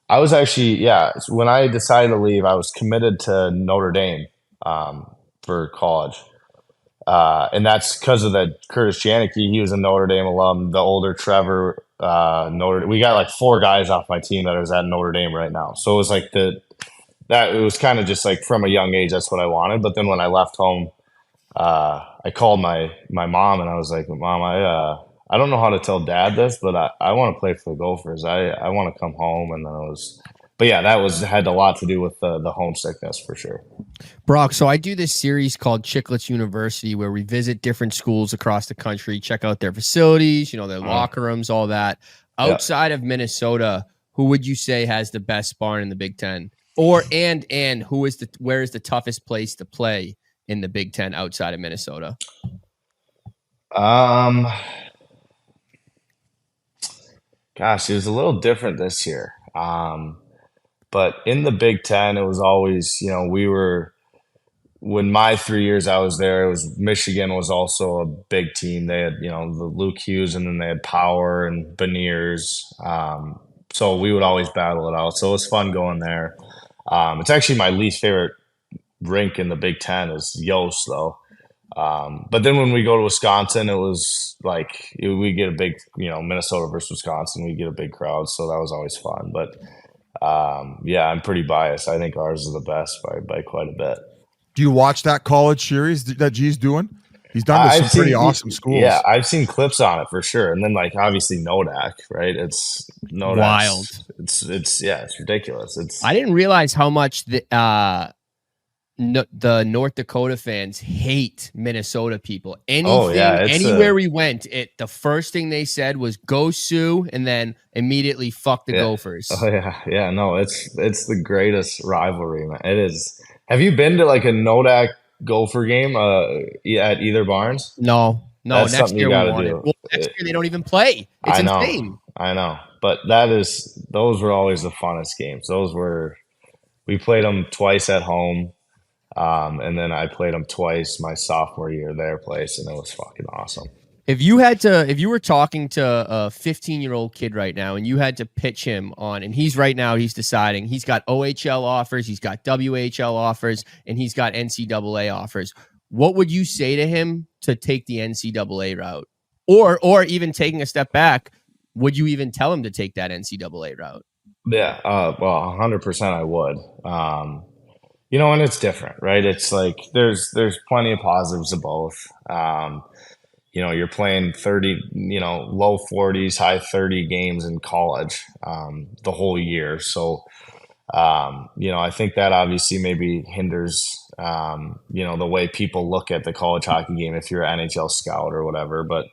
I was actually, when I decided to leave, I was committed to Notre Dame, for college. And that's because of that Curtis Janicki. He was a Notre Dame alum. The older Trevor, we got like 4 guys off my team that was at Notre Dame right now. So it was like it was kind of just like from a young age, that's what I wanted. But then when I left home, I called my mom and I was like, Mom, I don't know how to tell Dad this, but I want to play for the Gophers. I want to come home. And then that had a lot to do with the homesickness for sure. Brock, so I do this series called Chiclets University where we visit different schools across the country, check out their facilities, their locker rooms, all that. Outside of Minnesota, who would you say has the best barn in the Big Ten? Or and where is the toughest place to play in the Big Ten outside of Minnesota? Gosh, it was a little different this year. But in the Big Ten, it was always, when my 3 years I was there, it was Michigan was also a big team. They had, the Luke Hughes, and then they had Power and Beniers. So we would always battle it out. So it was fun going there. It's actually my least favorite rink in the Big Ten is Yost, though. But then when we go to Wisconsin, it was like we get a big, Minnesota versus Wisconsin, we get a big crowd. So that was always fun. But I'm pretty biased. I think ours is the best by quite a bit. Do you watch that college series that G's doing? He's done this some pretty awesome schools. Yeah, I've seen clips on it for sure. And then obviously Nodak, right? It's Nodak's wild. It's ridiculous. I didn't realize how much the North Dakota fans hate Minnesota people. it's Anywhere we went, the first thing they said was "Go Sioux," and then immediately "Fuck the Gophers." Oh yeah. No, it's the greatest rivalry, man. It is. Have you been to like a Nodak Gopher game at either Barns? No. That's Next something year you we gotta want do. it. Well, next year they don't even play. It's insane. I know, but those were always the funnest games. We played them twice at home. And then I played them twice my sophomore year their place, and it was fucking awesome. If you were talking to a 15-year-old kid right now and you had to pitch him on, and he's deciding, he's got OHL offers, he's got WHL offers, and he's got NCAA offers, what would you say to him to take the NCAA route? Or even taking a step back, would you even tell him to take that NCAA route? Yeah, well, 100% I would. And it's different, right? It's like there's plenty of positives of both. You're playing 30, low 40s, high 30 games in college the whole year. So, I think that obviously maybe hinders, the way people look at the college hockey game if you're an NHL scout or whatever. But,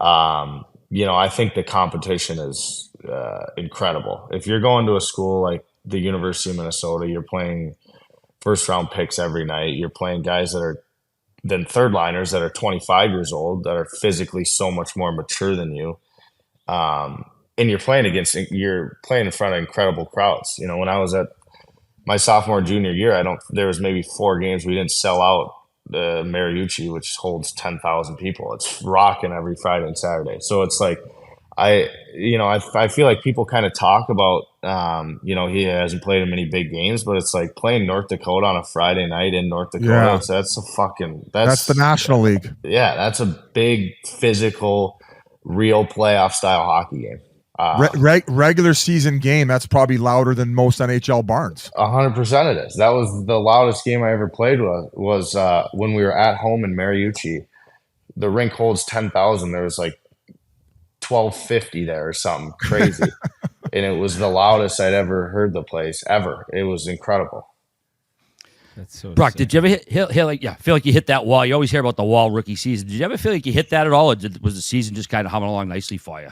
I think the competition is incredible. If you're going to a school like the University of Minnesota, you're playing first round picks every night. You're playing guys that are then third liners that are 25 years old, that are physically so much more mature than you. And you're playing in front of incredible crowds. When I was at my sophomore, junior year, there was maybe 4 games we didn't sell out the Mariucci, which holds 10,000 people. It's rocking every Friday and Saturday. So it's like, I feel like people kind of talk about, he hasn't played in many big games, but it's like playing North Dakota on a Friday night in North Dakota. Yeah. That's the National League. Yeah. That's a big physical, real playoff style hockey game. Regular season game. That's probably louder than most NHL barns. 100% it is. That was the loudest game I ever played was when we were at home in Mariucci. The rink holds 10,000. There was like 1250 there or something crazy. And it was the loudest I'd ever heard the place ever. It was incredible. That's so Brock, sick. did you ever feel like you hit that wall? You always hear about the wall rookie season. Did you ever feel like you hit that at all, or was the season just kind of humming along nicely for you?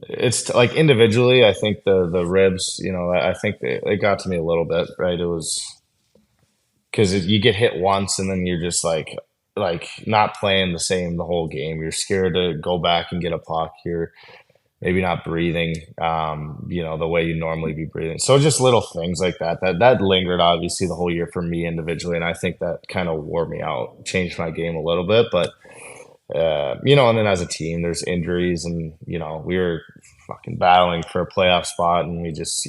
It's like individually, I think the ribs, I think they got to me a little bit, right? It was because you get hit once and then you're just like not playing the same the whole game. You're scared to go back and get a puck. You're maybe not breathing, the way you normally be breathing. So just little things like that lingered obviously the whole year for me individually. And I think that kind of wore me out, changed my game a little bit, but and then as a team, there's injuries and, we were fucking battling for a playoff spot and we just,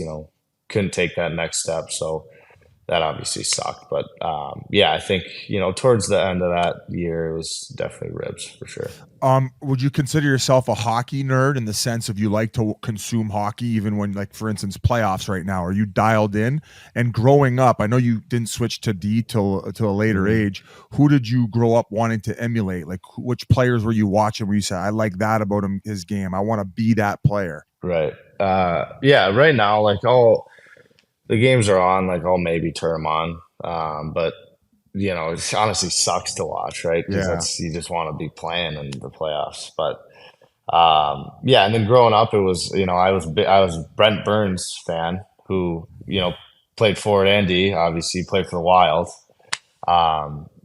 couldn't take that next step. So that obviously sucked. But I think, towards the end of that year, it was definitely ribs for sure. Would you consider yourself a hockey nerd in the sense of you like to consume hockey, even when, like, for instance, playoffs right now? Are you dialed in? And growing up, I know you didn't switch to D till a later age. Who did you grow up wanting to emulate? Like, which players were you watching where you said, I like that about his game, I want to be that player? Right. Right now, like, all the games are on, like, I'll maybe turn them on. But it honestly sucks to watch, right? Because you just want to be playing in the playoffs. But and then growing up, it was I was Brent Burns fan who played forward and D, obviously played for the Wild.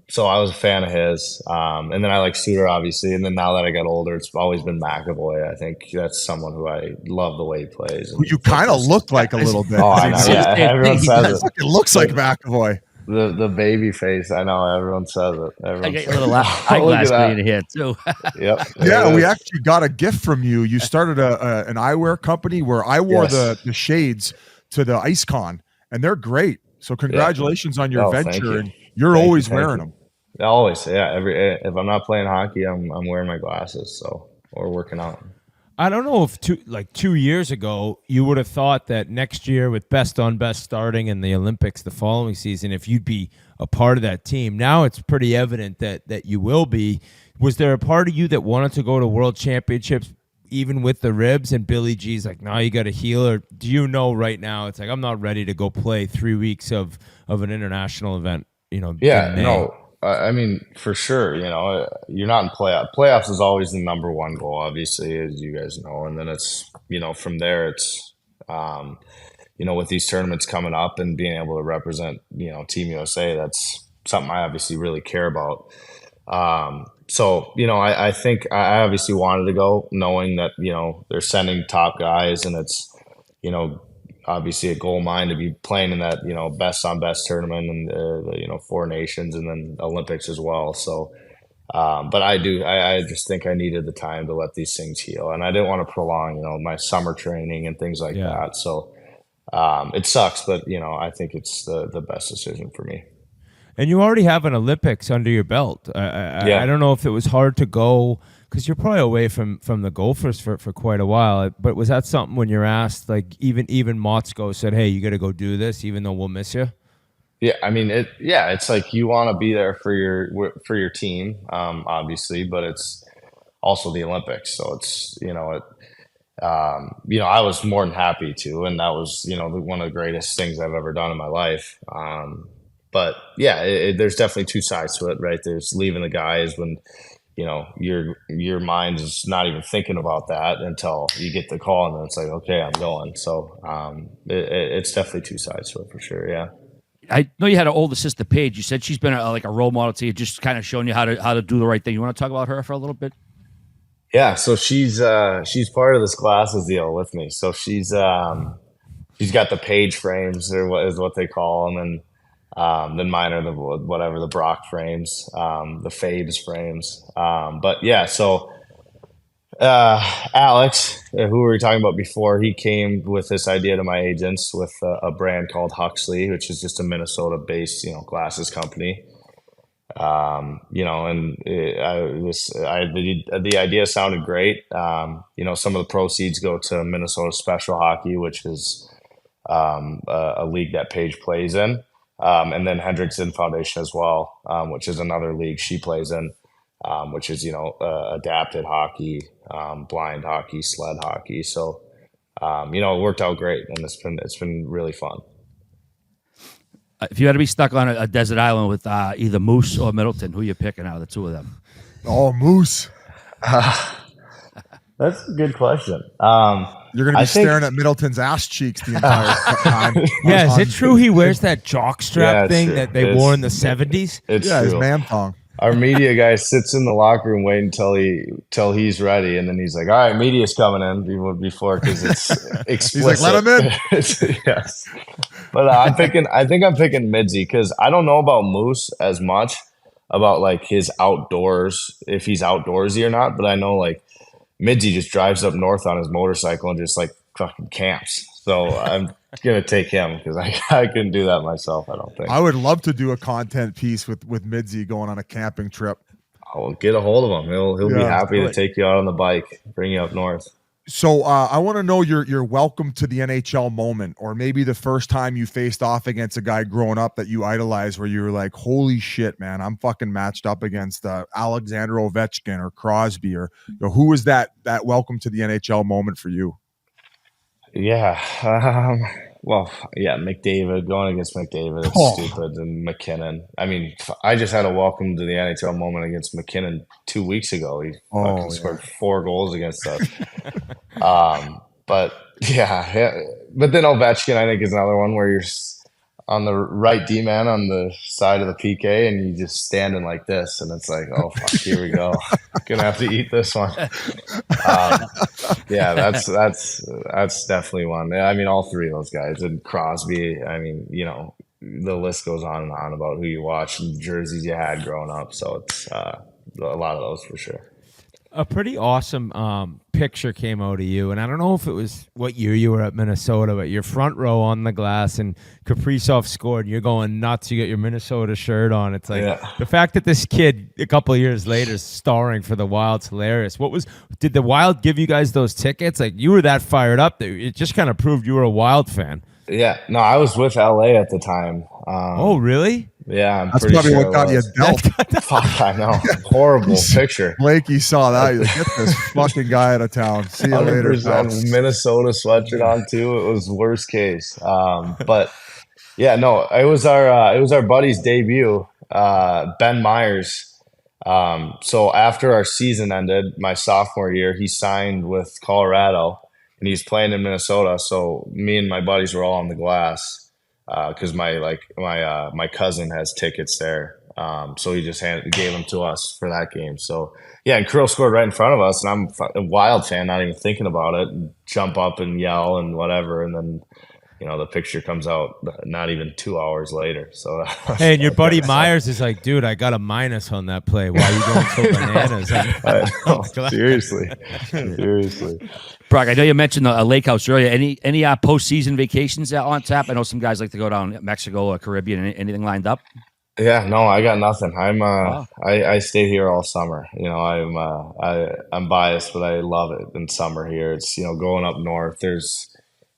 So I was a fan of his. And then I like Suter, obviously. And then now that I got older, it's always been McAvoy. I think that's someone who I love the way he plays. Who you kind of look like a little bit. Oh, I know. Yeah, everyone says it. It looks like McAvoy. The baby face. I know. Everyone says it. I got a little eyeglass in here too. Yep. Yeah, we actually got a gift from you. You started an eyewear company where I wore the shades to the IceCon, and they're great. So congratulations on your venture. You. And you're always wearing them. Always, yeah. If I'm not playing hockey, I'm wearing my glasses. So, or working out. I don't know if 2 years ago you would have thought that next year with best on best starting in the Olympics the following season, if you'd be a part of that team. Now it's pretty evident that you will be. Was there a part of you that wanted to go to World Championships even with the ribs, and Billy G's like, no, you got to heal? Or do you know right now it's like, I'm not ready to go play 3 weeks of an international event, Yeah, in May? no, I mean, for sure, you're not in playoffs is always the number one goal, obviously, as you guys know. And then it's, from there, it's, with these tournaments coming up and being able to represent, Team USA, that's something I obviously really care about. So, I think I obviously wanted to go knowing that, they're sending top guys, and it's, obviously a goal of mine to be playing in that, best on best tournament and the 4 nations and then Olympics as well. So, but I just think I needed the time to let these things heal, and I didn't want to prolong, my summer training and things like that. So, it sucks, but I think it's the best decision for me. And you already have an Olympics under your belt. I don't know if it was hard to go, because you're probably away from the Gophers for quite a while. But was that something when you're asked, like even Motzko said, hey, you got to go do this, even though we'll miss you? Yeah, I mean, it's like you want to be there for your team, obviously, but it's also the Olympics. So it's, I was more than happy to, and that was, one of the greatest things I've ever done in my life. But yeah, there's definitely 2 sides to it, right? There's leaving the guys when, your mind is not even thinking about that until you get the call, and then it's like, okay, I'm going. So it's definitely 2 sides to it for sure. Yeah. I know you had an older sister, Paige. You said she's been like a role model to you, just kind of showing you how to do the right thing. You want to talk about her for a little bit? Yeah. So she's part of this glasses deal with me. So she's got the Paige frames, is what they call them, and then mine are the Brock frames, the Fabes frames. But yeah, so Alex, who we were talking about before, he came with this idea to my agents with a brand called Huxley, which is just a Minnesota-based, glasses company. And the idea sounded great. Some of the proceeds go to Minnesota Special Hockey, which is a league that Paige plays in. And then Hendrickson Foundation as well, which is another league she plays in, which is, adapted hockey, blind hockey, sled hockey. So, it worked out great, and it's been really fun. If you had to be stuck on a desert island with either Moose or Middleton, who you picking out of the 2 of them? Oh, Moose. That's a good question. You're going to be staring at Middleton's ass cheeks the entire time. Yeah, is it true he wears that jock strap thing that they wore in the 70s? It's his true. man thong. Our media guy sits in the locker room waiting till he's ready, and then he's like, "All right, media's coming in before because it's explicit." He's like, "Let him in." Yes, but I think I'm picking Midzy because I don't know about Moose as much about like his outdoors, if he's outdoorsy or not, but I know like Midzy just drives up north on his motorcycle and just like fucking camps. So I'm gonna take him because I couldn't do that myself. I don't think. I would love to do a content piece with Midzy going on a camping trip. I'll get a hold of him. He'll be happy to take you out on the bike, bring you up north. So I want to know your welcome to the NHL moment, or maybe the first time you faced off against a guy growing up that you idolized, where you were like, "Holy shit, man! I'm fucking matched up against Alexander Ovechkin or Crosby," or who was that welcome to the NHL moment for you? Yeah. McDavid, going against McDavid, it's stupid. And McKinnon. I mean, I just had a welcome to the NHL moment against McKinnon 2 weeks ago. He scored 4 goals against us. But then Ovechkin, I think, is another one where you're on the right D-man on the side of the PK, and you just standing like this, and it's like, oh, fuck, here we go. Gonna have to eat this one. That's definitely one. I mean, all 3 of those guys. And Crosby, I mean, the list goes on and on about who you watch and the jerseys you had growing up. So it's a lot of those for sure. A pretty awesome picture came out of you, and I don't know if it was what year you were at Minnesota, but your front row on the glass, and Kaprizov scored, and you're going nuts. You got your Minnesota shirt on. It's like the fact that this kid a couple of years later is starring for the Wild's hilarious. Did the Wild give you guys those tickets? Like, you were that fired up that it just kind of proved you were a Wild fan. Yeah, no, I was with LA at the time. Oh, really? Yeah, I'm That's pretty probably sure what got it you was. dealt. Fuck, I know. Horrible picture. Blakey saw that. He's like, get this fucking guy out of town. See you later, pal. 100% Minnesota sweatshirt on too. It was worst case. But yeah, no, it was our buddy's debut, Ben Myers. So after our season ended, my sophomore year, he signed with Colorado, and he's playing in Minnesota. So me and my buddies were all on the glass because my cousin has tickets there. So he just gave them to us for that game. So yeah, and Krill scored right in front of us, and I'm a Wild fan, not even thinking about it, and jump up and yell and whatever, and then the picture comes out not even 2 hours later. So Hey, and your buddy Myers is like, dude, I got a minus on that play. Why are you going so bananas? I know, seriously. Brock, I know you mentioned the lake house earlier. Any postseason vacations on tap? I know some guys like to go down Mexico or Caribbean. Anything lined up? Yeah, no, I got nothing. I stay here all summer. I'm biased, but I love it in summer here. It's going up north. There's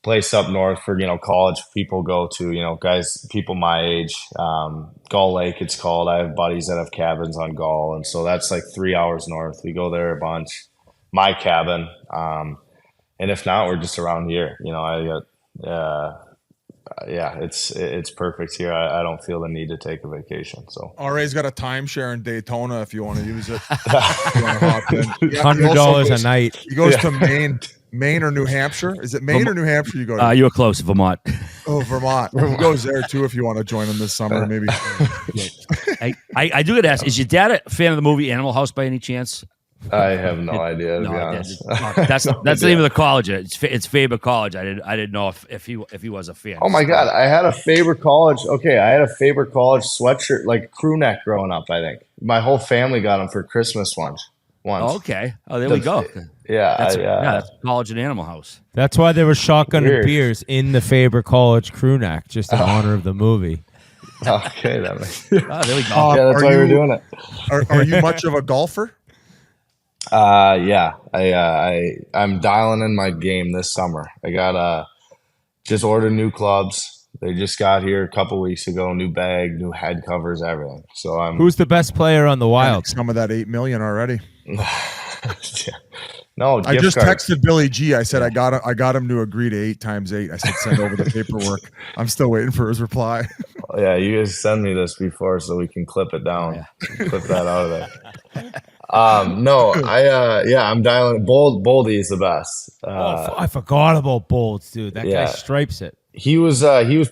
place up north for college people go to, guys, people my age. Gull Lake it's called. I have buddies that have cabins on Gull, and so that's like 3 hours north. We go there a bunch. My cabin, and if not, we're just around here. It's perfect here. I don't feel the need to take a vacation. So RA's got a timeshare in Daytona if you want to use it. If you wanna hop in. Yeah, he also $100 goes- a night. He goes to Maine or New Hampshire. Is it Maine or New Hampshire you go to? You were close, Vermont. Oh, Vermont. He goes there too if you want to join him this summer, maybe. I do get to ask: is your dad a fan of the movie Animal House by any chance? I have no idea, to be No, honest. that's the name of the college. It's Faber College. I didn't know if he was a fan. Oh my God, I had a Faber College. Okay, I had a Faber College sweatshirt, like crew neck, growing up. I think my whole family got them for Christmas once. Oh, okay. Oh, there we go. Yeah, That's College and Animal House. That's why there were shotgun and Weird. beers in the Faber College crew neck, just in honor of the movie. Okay, that makes. Oh, there we go. Yeah, that's why we're doing it. Are you much of a golfer? Yeah, I'm dialing in my game this summer. I got just ordered new clubs. They just got here a couple weeks ago. New bag, new head covers, everything. So I'm. Who's the best player on the Wild? Some of that $8 million already. No, I gift just cards. texted Billy G. I said I got him to agree to 8 times 8. I said send over the paperwork. I'm still waiting for his reply. Yeah, you guys send me this before so we can clip it down. Clip that out of there. No, I'm dialing. Boldy is the best. I forgot about Bolts, dude. That guy yeah. stripes it. He was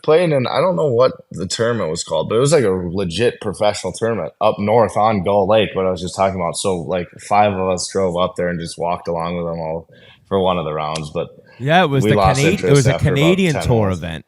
playing in, I don't know what the tournament was called, but it was like a legit professional tournament up north on Gull Lake, what I was just talking about. So like 5 of us drove up there and just walked along with them all for one of the rounds. But Yeah, it was we lost It interest was a after about Canadian 10 tour holes. event.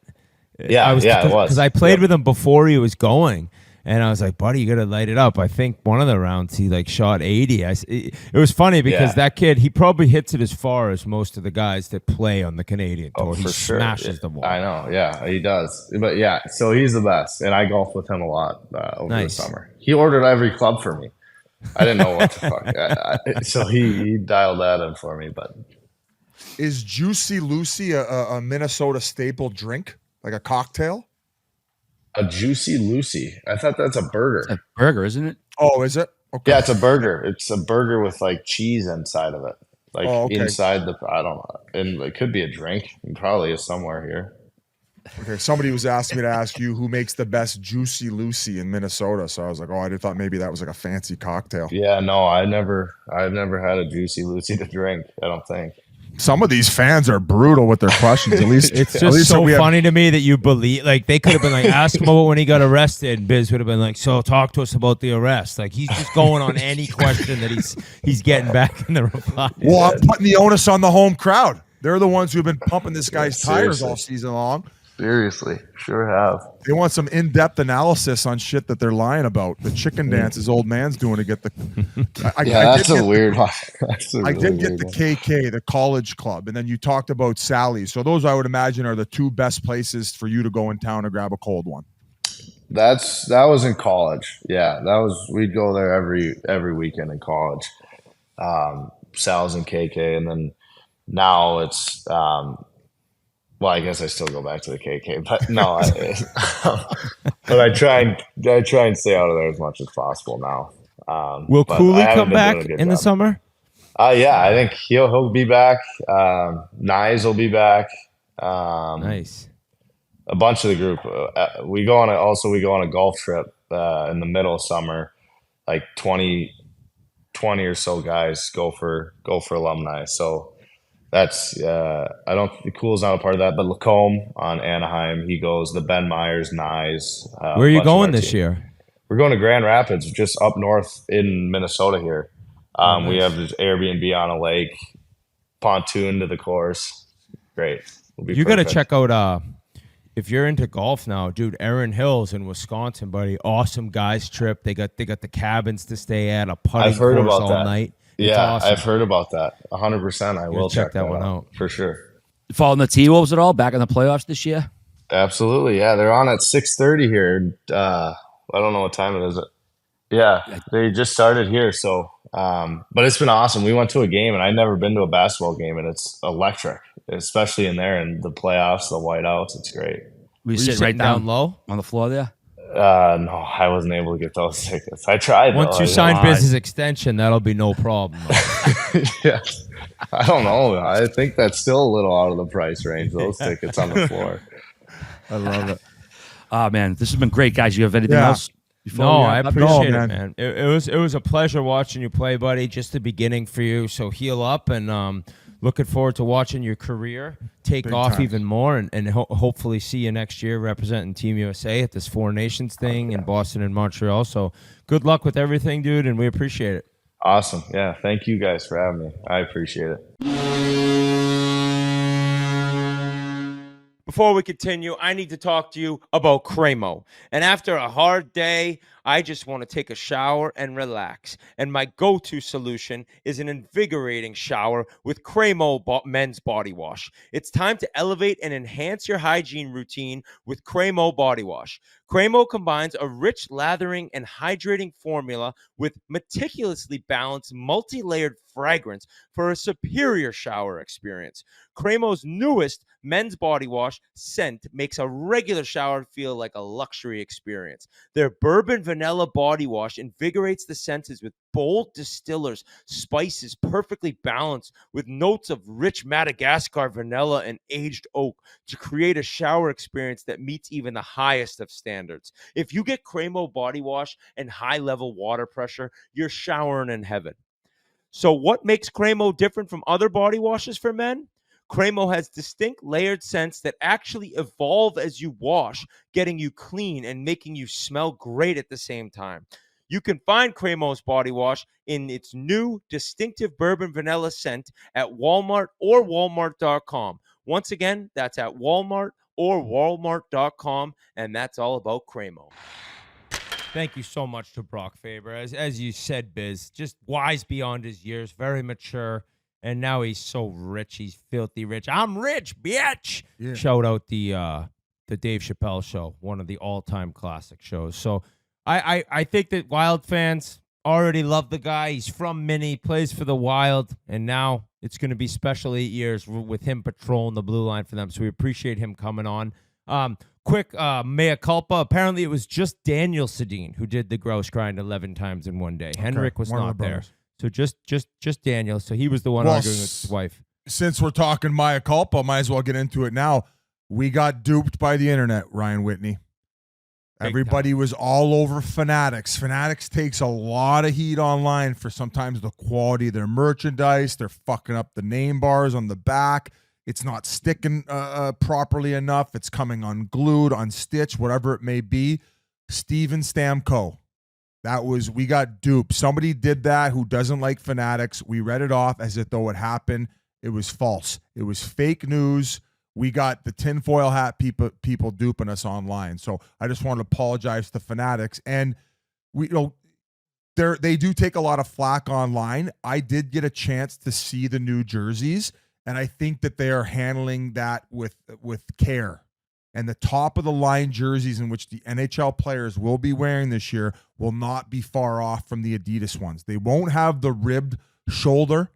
Yeah, it was. Because I played Yep. with him before he was going. And I was like, buddy, you got to light it up. I think one of the rounds he like shot 80. It was funny because Yeah. that kid, he probably hits it as far as most of the guys that play on the Canadian tour. Oh, He for sure. smashes the ball. I know. Yeah, he does. But yeah, so he's the best. And I golfed with him a lot over Nice. the summer. He ordered every club for me. I didn't know what the fuck. So he dialed that in for me. But Is Juicy Lucy a Minnesota staple drink? Like a cocktail? a Juicy Lucy. I thought that's a burger. A burger, isn't it? Oh, is it? Okay. Yeah, it's a burger. It's a burger with like cheese inside of it. Like okay. inside I don't know. And it could be a drink. It probably is somewhere here. Okay. Somebody was asking me to ask you who makes the best Juicy Lucy in Minnesota. So I was like, I thought maybe that was like a fancy cocktail. Yeah, no, I've never had a Juicy Lucy to drink, I don't think. Some of these fans are brutal with their questions. At least It's at just least so we have- funny to me that you believe, like, they could have been like, ask him about when he got arrested. And Biz would have been like, so talk to us about the arrest. Like, he's just going on any question that he's getting back in the reply. Well, I'm putting the onus on the home crowd. They're the ones who've been pumping this guy's tires Seriously. all season long. Seriously, sure have. They want some in-depth analysis on shit that they're lying about. The chicken dance his old man's doing to get the. I That's did a get weird one. That's a I really did get weird the one. KK, the college club, and then you talked about Sally's. So those I would imagine are the 2 best places for you to go in town to grab a cold one. That was in college. Yeah, we'd go there every weekend in college. Sal's and KK, and then now it's Well, I guess I still go back to the KK, but no, but I try and stay out of there as much as possible now. Will but I Cooley haven't come been doing back a good in the job. summer? Yeah, I think he'll be back. Nyes will be back. Nice. A bunch of the group. We go on a golf trip in the middle of summer. Like 20 or so guys go for alumni. So that's I don't. The Cool's not a part of that, but Lacombe on Anaheim, he goes. The Ben Myers, Nyes. Where are you bunch of going our this team. year? We're going to Grand Rapids, just up north in Minnesota here. We Nice. have this Airbnb on a lake, pontoon to the course. Great. You got to check out if you're into golf now, dude. Erin Hills in Wisconsin, buddy. Awesome guys trip. They got the cabins to stay at, a putting I've heard course about all that. night. It's Yeah, awesome. I've heard about that. 100%. I will check that one out for sure. Following the T-Wolves at all? Back in the playoffs this year? Absolutely. Yeah, they're on at 6:30 here. I don't know what time it is. Yeah, they just started here. So, but it's been awesome. We went to a game, and I'd never been to a basketball game, and it's electric, especially in there and the playoffs, the whiteouts. It's great. We Were you sit sitting right down low? on the floor there. No, I wasn't able to get those tickets. I tried. Once though. you sign Biz's extension, that'll be no problem. Yeah, I don't know. I think that's still a little out of the price range. Those tickets on the floor. I love it. Oh, man, this has been great, guys. You have anything Yeah. else? before No, we I wrap up? appreciate it, man. man. It was a pleasure watching you play, buddy. Just the beginning for you. So heal up, and looking forward to watching your career take Big off time. even more, and hopefully see you next year representing Team USA at this Four Nations thing in Boston and Montreal. So good luck with everything, dude, and we appreciate it. Awesome. Yeah. Thank you guys for having me. I appreciate it. Before we continue, I need to talk to you about Cremo. And after a hard day, I just want to take a shower and relax. And my go-to solution is an invigorating shower with Cremo men's body wash. It's time to elevate and enhance your hygiene routine with Cremo body wash. Cremo combines a rich lathering and hydrating formula with meticulously balanced multi-layered fragrance for a superior shower experience. Cremo's newest men's body wash scent makes a regular shower feel like a luxury experience. Their bourbon vanilla body wash invigorates the senses with bold distillers, spices perfectly balanced with notes of rich Madagascar vanilla and aged oak to create a shower experience that meets even the highest of standards. If you get Cremo body wash and high-level water pressure, you're showering in heaven. So what makes Cremo different from other body washes for men? Cremo has distinct layered scents that actually evolve as you wash, getting you clean and making you smell great at the same time. You can find Cremo's body wash in its new distinctive bourbon vanilla scent at Walmart or Walmart.com. Once again, that's at Walmart or Walmart.com, and that's all about Cremo. Thank you so much to Brock Faber. As you said, Biz, just wise beyond his years, very mature. And now he's so rich. He's filthy rich. I'm rich, bitch. Yeah. Shout out the Dave Chappelle show, one of the all-time classic shows. So I think that Wild fans already love the guy. He's from Minnie, plays for the Wild, and now it's going to be special 8 years with him patrolling the blue line for them. So we appreciate him coming on. Quick mea culpa. Apparently, it was just Daniel Sedin who did the grouse grind 11 times in one day. Henrik was one of not the there. brothers. So just Daniel. So he was the one Well, arguing with his wife. Since we're talking mea culpa, might as well get into it now. We got duped by the internet, Ryan Whitney. Everybody was all over Fanatics. Fanatics takes a lot of heat online for sometimes the quality of their merchandise. They're fucking up the name bars on the back. It's not sticking properly enough. It's coming unglued, unstitched, whatever it may be. Steven Stamko. We got duped. Somebody did that who doesn't like Fanatics. We read it off as if though it happened. It was false. It was fake news. We got the tinfoil hat people duping us online. So I just want to apologize to Fanatics. And they do take a lot of flack online. I did get a chance to see the new jerseys, and I think that they are handling that with care. And the top of the line jerseys in which the NHL players will be wearing this year will not be far off from the Adidas ones. They won't have the ribbed shoulder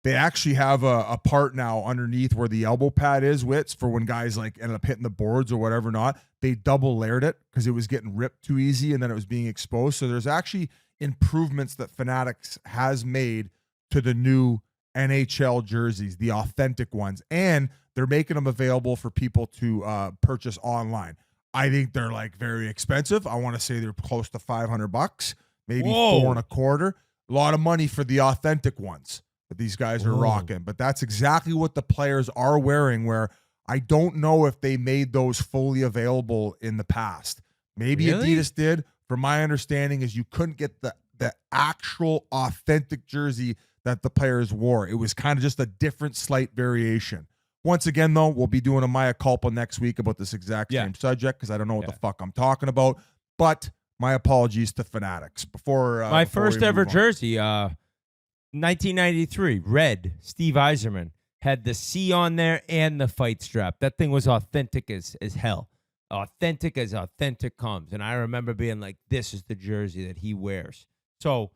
They actually have a part now underneath where the elbow pad is, Wits, for when guys like ended up hitting the boards or whatever not. They double layered it because it was getting ripped too easy and then it was being exposed. So there's actually improvements that Fanatics has made to the new NHL jerseys, the authentic ones, and they're making them available for people to purchase online. I think they're like very expensive. I want to say they're close to $500, maybe $425. A lot of money for the authentic ones that these guys are rocking, but that's exactly what the players are wearing, where I don't know if they made those fully available in the past. Maybe Adidas did. From my understanding is you couldn't get the actual authentic jersey that the players wore. It was kind of just a different slight variation. Once again, though, we'll be doing a Mea Culpa next week about this exact same subject because I don't know what the fuck I'm talking about. But my apologies to Fanatics. Before first ever jersey, 1993, red, Steve Yzerman, had the C on there and the fight strap. That thing was authentic as hell. Authentic as authentic comes. And I remember being like, this is the jersey that he wears. So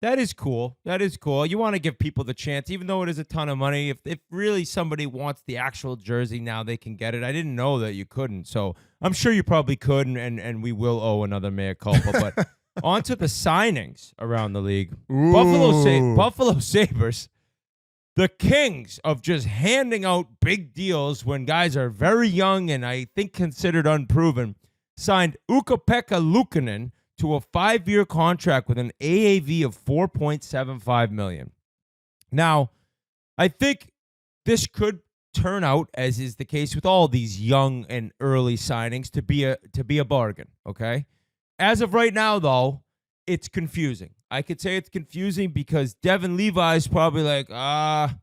that is cool. That is cool. You want to give people the chance, even though it is a ton of money. If really somebody wants the actual jersey now, they can get it. I didn't know that you couldn't. So I'm sure you probably could, and we will owe another Mea Culpa. But on to the signings around the league. Buffalo Sabres, the kings of just handing out big deals when guys are very young and I think considered unproven, signed Ukko-Pekka Luukkonen to a 5-year contract with an AAV of $4.75 million. Now, I think this could turn out, as is the case with all these young and early signings, to be a bargain, okay? As of right now, though, it's confusing. I could say it's confusing because Devin Levi is probably like, I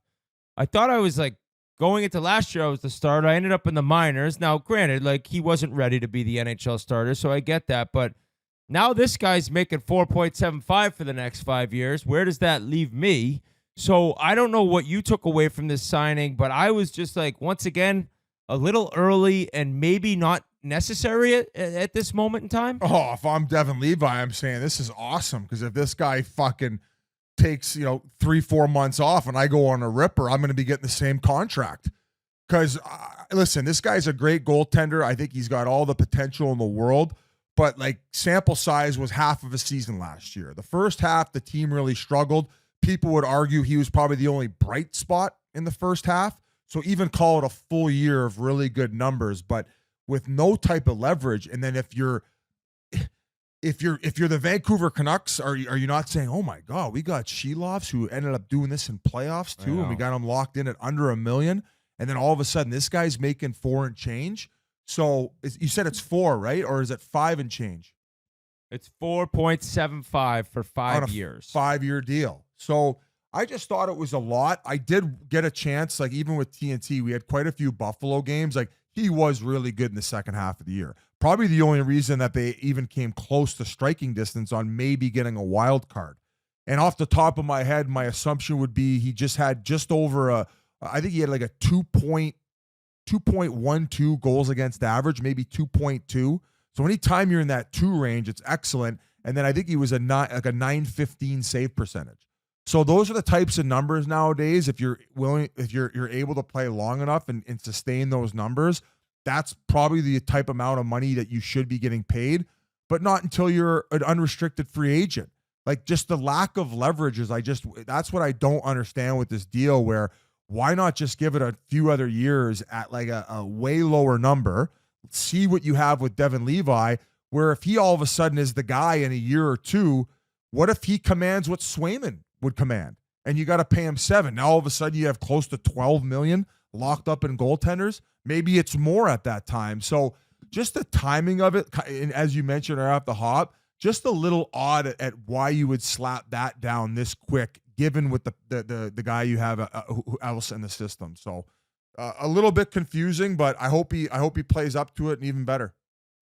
thought I was like going into last year I was the starter. I ended up in the minors. Now, granted, like he wasn't ready to be the NHL starter, so I get that, but now this guy's making $4.75 for the next 5 years. Where does that leave me? So I don't know what you took away from this signing, but I was just like, once again, a little early and maybe not necessary at this moment in time. Oh, if I'm Devin Levi, I'm saying this is awesome because if this guy fucking takes 3-4 months off and I go on a ripper, I'm going to be getting the same contract. Because listen, this guy's a great goaltender. I think he's got all the potential in the world. But like sample size was half of a season last year. The first half, the team really struggled. People would argue he was probably the only bright spot in the first half. So even call it a full year of really good numbers, but with no type of leverage. And then if you're the Vancouver Canucks, are you not saying, oh my God, we got Shelovs who ended up doing this in playoffs too, and we got him locked in at under $1 million, and then all of a sudden this guy's making 4 and change. So you said it's 4, right? Or is it 5 and change? It's 4.75 for 5 years. 5-year deal. So I just thought it was a lot. I did get a chance, like even with TNT, we had quite a few Buffalo games. Like he was really good in the second half of the year. Probably the only reason that they even came close to striking distance on maybe getting a wild card. And off the top of my head, my assumption would be he just had just over I think he had like a 2.12 goals against average, maybe 2.2. So anytime you're in that 2 range, it's excellent. And then I think he was a 915 save percentage. So those are the types of numbers nowadays. If you're willing, if you're able to play long enough and sustain those numbers, that's probably the type amount of money that you should be getting paid, but not until you're an unrestricted free agent. Like just the lack of leverage is that's what I don't understand with this deal, where why not just give it a few other years at like a way lower number, see what you have with Devin Levi, where if he all of a sudden is the guy in a year or two, what if he commands what Swayman would command and you got to pay him 7? Now all of a sudden you have close to 12 million locked up in goaltenders. Maybe it's more at that time. So just the timing of it, and as you mentioned right off the hop, just a little odd at why you would slap that down this quick, given with the guy you have who else in the system. So a little bit confusing, but I hope he plays up to it and even better.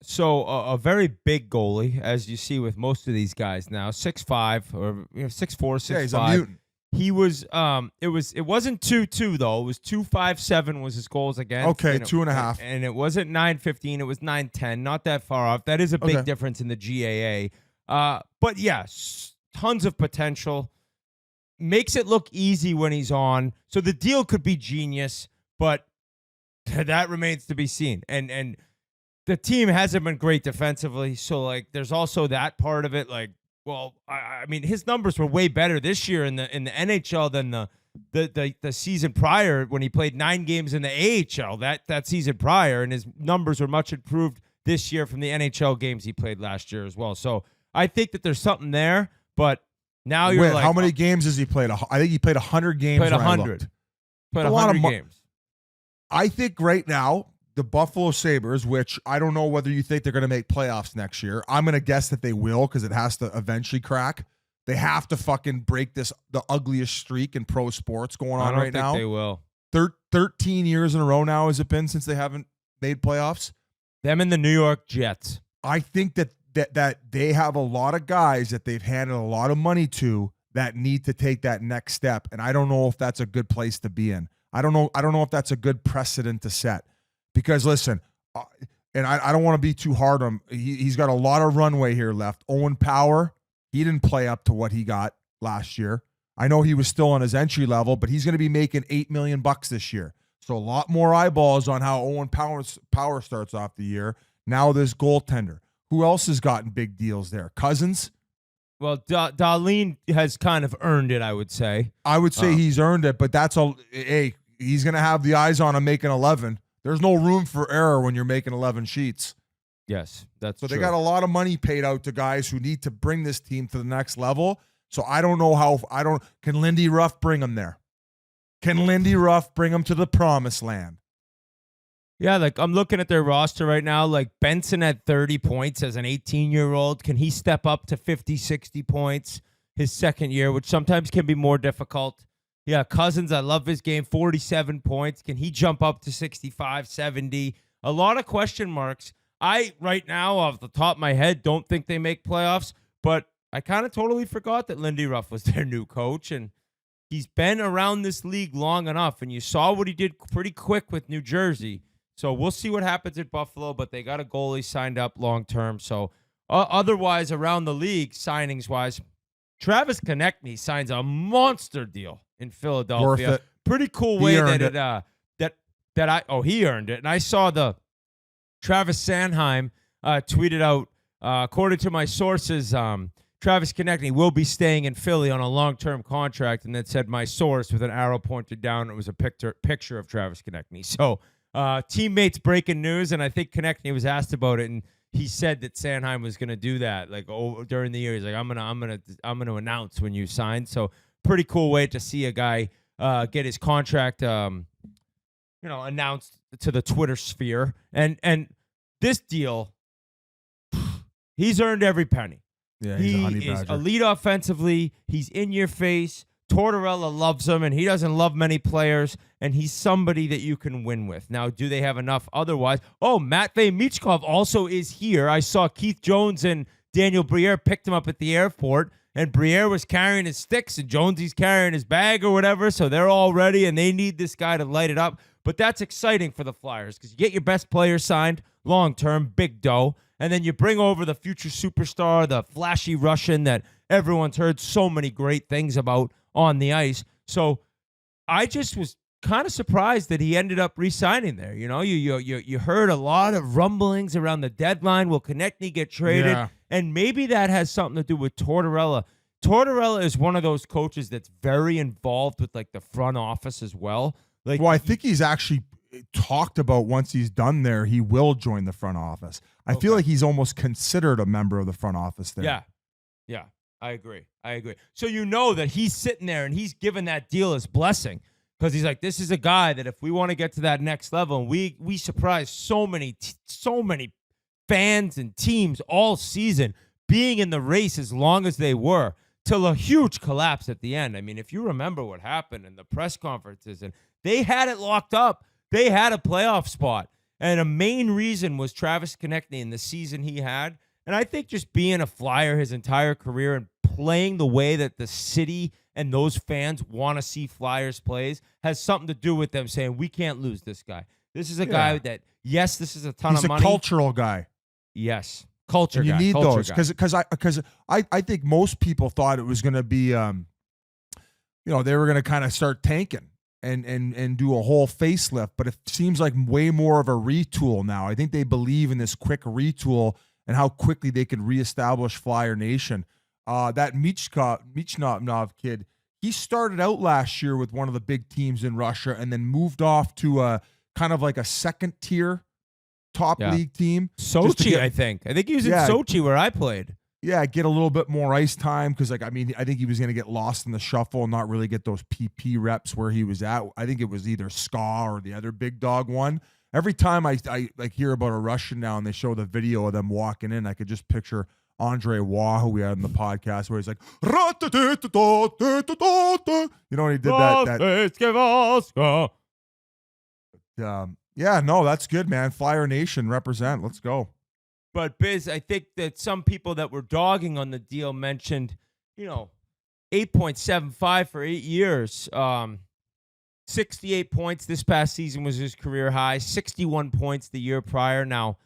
So a very big goalie, as you see with most of these guys now, 6'5" or 6'4", 6'5". Yeah, he's a mutant. He was it wasn't 2.2 though. It was 2.57 was his goals against. Okay, 2.5. And it wasn't 9.15. It was 9.10. Not that far off. That is a big difference in the GAA. But yes, tons of potential. makes it look easy when he's on. So the deal could be genius, but that remains to be seen. And the team hasn't been great defensively, so like there's also that part of it. Like, well, I mean, his numbers were way better this year in the NHL than the season prior when he played 9 games in the AHL that season prior, and his numbers were much improved this year from the NHL games he played last year as well. So I think that there's something there, but now you're like, how many games has he played? I think he played 100 games. Played 100. Played 100 games. I think right now the Buffalo Sabres, which I don't know whether you think they're going to make playoffs next year. I'm going to guess that they will because it has to eventually crack. They have to fucking break the ugliest streak in pro sports going on right now. I don't think they will. 13 years in a row now has it been since they haven't made playoffs? Them and the New York Jets. I think that they have a lot of guys that they've handed a lot of money to that need to take that next step, and I don't know if that's a good place to be in. I don't know if that's a good precedent to set. Because listen, and I don't want to be too hard on him. He's got a lot of runway here left. Owen Power, he didn't play up to what he got last year. I know he was still on his entry level, but he's going to be making $8 million this year. So a lot more eyeballs on how Owen Power starts off the year. Now this goaltender. Who else has gotten big deals there? Cousins? Well, Darlene has kind of earned it, I would say. I would say he's earned it, but he's going to have the eyes on him making 11. There's no room for error when you're making 11 sheets. Yes, that's so true. They got a lot of money paid out to guys who need to bring this team to the next level. So I don't know can Lindy Ruff bring them there? Can Lindy Ruff bring them to the promised land? Yeah, like I'm looking at their roster right now. Like Benson had 30 points as an 18-year-old. Can he step up to 50, 60 points his second year, which sometimes can be more difficult? Yeah, Cousins, I love his game, 47 points. Can he jump up to 65, 70? A lot of question marks. I, right now, off the top of my head, don't think they make playoffs, but I kind of totally forgot that Lindy Ruff was their new coach, and he's been around this league long enough, and you saw what he did pretty quick with New Jersey. So we'll see what happens at Buffalo, but they got a goalie signed up long-term. So otherwise, around the league, signings-wise, Travis Konechny signs a monster deal in Philadelphia. Worth it. Pretty cool way he earned it. And I saw the Travis Sanheim tweeted out, according to my sources, Travis Konechny will be staying in Philly on a long-term contract, and that said my source with an arrow pointed down. It was a picture of Travis Konechny. So teammates breaking news, and I think Konechny was asked about it, and he said that Sanheim was going to do that during the year. He's like, I'm gonna announce when you sign. So pretty cool way to see a guy get his contract announced to the Twitter sphere. And this deal, he's earned every penny. Yeah, he's a honey is badger. elite offensively. He's in your face. Tortorella loves him, and he doesn't love many players, and he's somebody that you can win with. Now, do they have enough otherwise? Oh, Matvei Michkov also is here. I saw Keith Jones and Daniel Briere picked him up at the airport, and Briere was carrying his sticks, and Jonesy's carrying his bag or whatever, so they're all ready, and they need this guy to light it up. But that's exciting for the Flyers because you get your best player signed long-term, big dough, and then you bring over the future superstar, the flashy Russian that everyone's heard so many great things about on the ice. So I just was kind of surprised that he ended up re-signing there. You know, you heard a lot of rumblings around the deadline. Will Konechny get traded? Yeah. And maybe that has something to do with Tortorella. Tortorella is one of those coaches that's very involved with like the front office as well. Like, Well, I think he's actually talked about once he's done there, he will join the front office. I feel like he's almost considered a member of the front office there. Yeah, I agree. So you know that he's sitting there and he's given that deal his blessing because he's like, this is a guy that if we want to get to that next level, and we surprised so many fans and teams all season being in the race as long as they were till a huge collapse at the end. I mean, if you remember what happened in the press conferences, and they had it locked up. They had a playoff spot. And a main reason was Travis Konechny in the season he had. And I think just being a Flyer his entire career and playing the way that the city and those fans want to see Flyers plays has something to do with them saying, we can't lose this guy. This is a guy that, yes, this is a ton He's of money. He's a cultural guy. Yes. Culture and you guy. need culture those because I think most people thought it was going to be they were going to kind of start tanking and do a whole facelift, but it seems like way more of a retool now. I think they believe in this quick retool and how quickly they could reestablish Flyer Nation. That Michnov kid, he started out last year with one of the big teams in Russia and then moved off to a kind of like a second tier top league team. Sochi, I think. I think he was in Sochi where I played. Yeah, get a little bit more ice time because, I think he was going to get lost in the shuffle and not really get those PP reps where he was at. I think it was either Ska or the other big dog one. Every time I like hear about a Russian now and they show the video of them walking in, I could just picture Andre Waugh, who we had on the podcast, where he's like, when he did that. Yeah, no, that's good, man. Flyer Nation represent. Let's go. But Biz, I think that some people that were dogging on the deal mentioned, 8.75 for 8 years. 68 points this past season was his career high. 61 points the year prior. Now,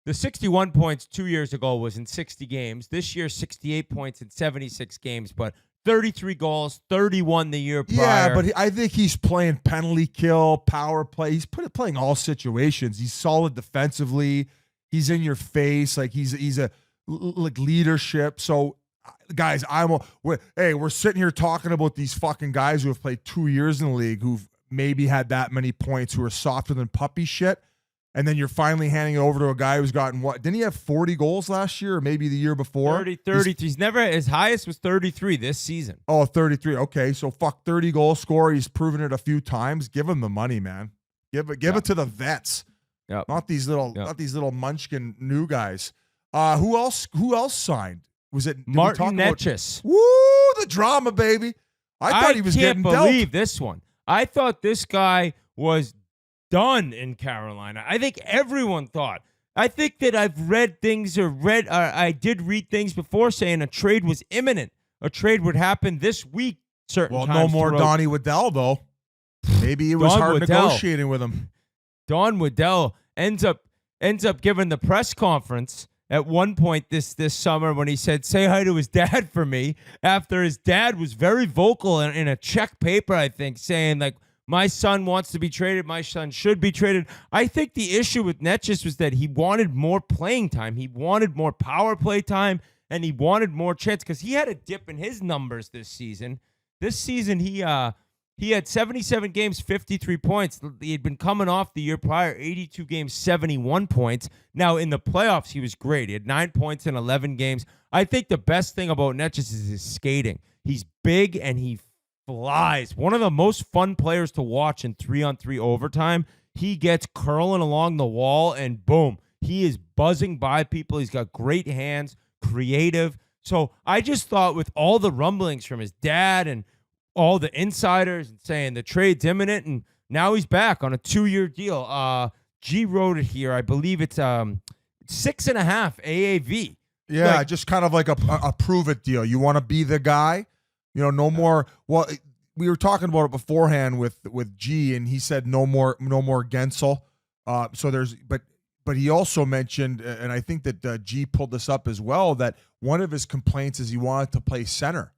the 61 points 2 years ago was in 60 games. This year, 68 points in 76 games, but 33 goals, 31 the year prior. Yeah, but I think he's playing penalty kill, power play. He's playing all situations. He's solid defensively. He's in your face. Like he's a leadership. So guys, we're sitting here talking about these fucking guys who have played 2 years in the league who've maybe had that many points, who are softer than puppy shit. And then you're finally handing it over to a guy who's gotten what? Didn't he have 40 goals last year or maybe the year before? 30. He's never, his highest was 33 this season. Oh, 33. Okay. So 30 goal scorer. He's proven it a few times. Give him the money, man. Give it to the vets. Yep. Not these little munchkin new guys. Who else signed? Was it Martin Necas? Woo, the drama, baby. I thought he was getting dealt. I can't believe this one. I thought this guy was done in Carolina. I think everyone thought. I think that I've read things I did read things before saying a trade was imminent. A trade would happen this week. Times no more Donnie Waddell though. Maybe it was hard negotiating with him. Don Waddell ends up giving the press conference at one point this summer when he said, "Say hi to his dad for me," after his dad was very vocal in a check paper, I think, saying like, my son wants to be traded. My son should be traded. I think the issue with Necas was that he wanted more playing time. He wanted more power play time, and he wanted more chance because he had a dip in his numbers this season. This season, he had 77 games, 53 points. He had been coming off the year prior, 82 games, 71 points. Now, in the playoffs, he was great. He had 9 points in 11 games. I think the best thing about Necas is his skating. He's big and he flies. One of the most fun players to watch in 3-on-3 overtime. He gets curling along the wall and boom, he is buzzing by people. He's got great hands, creative. So I just thought with all the rumblings from his dad and all the insiders and saying the trade's imminent, and now he's back on a 2-year deal. G wrote it here. I believe it's 6.5 AAV. Yeah, just kind of like a prove it deal. You want to be the guy. No more. Well, we were talking about it beforehand with G, and he said no more Gensel. So there's, but he also mentioned, and I think that G pulled this up as well, that one of his complaints is he wanted to play center,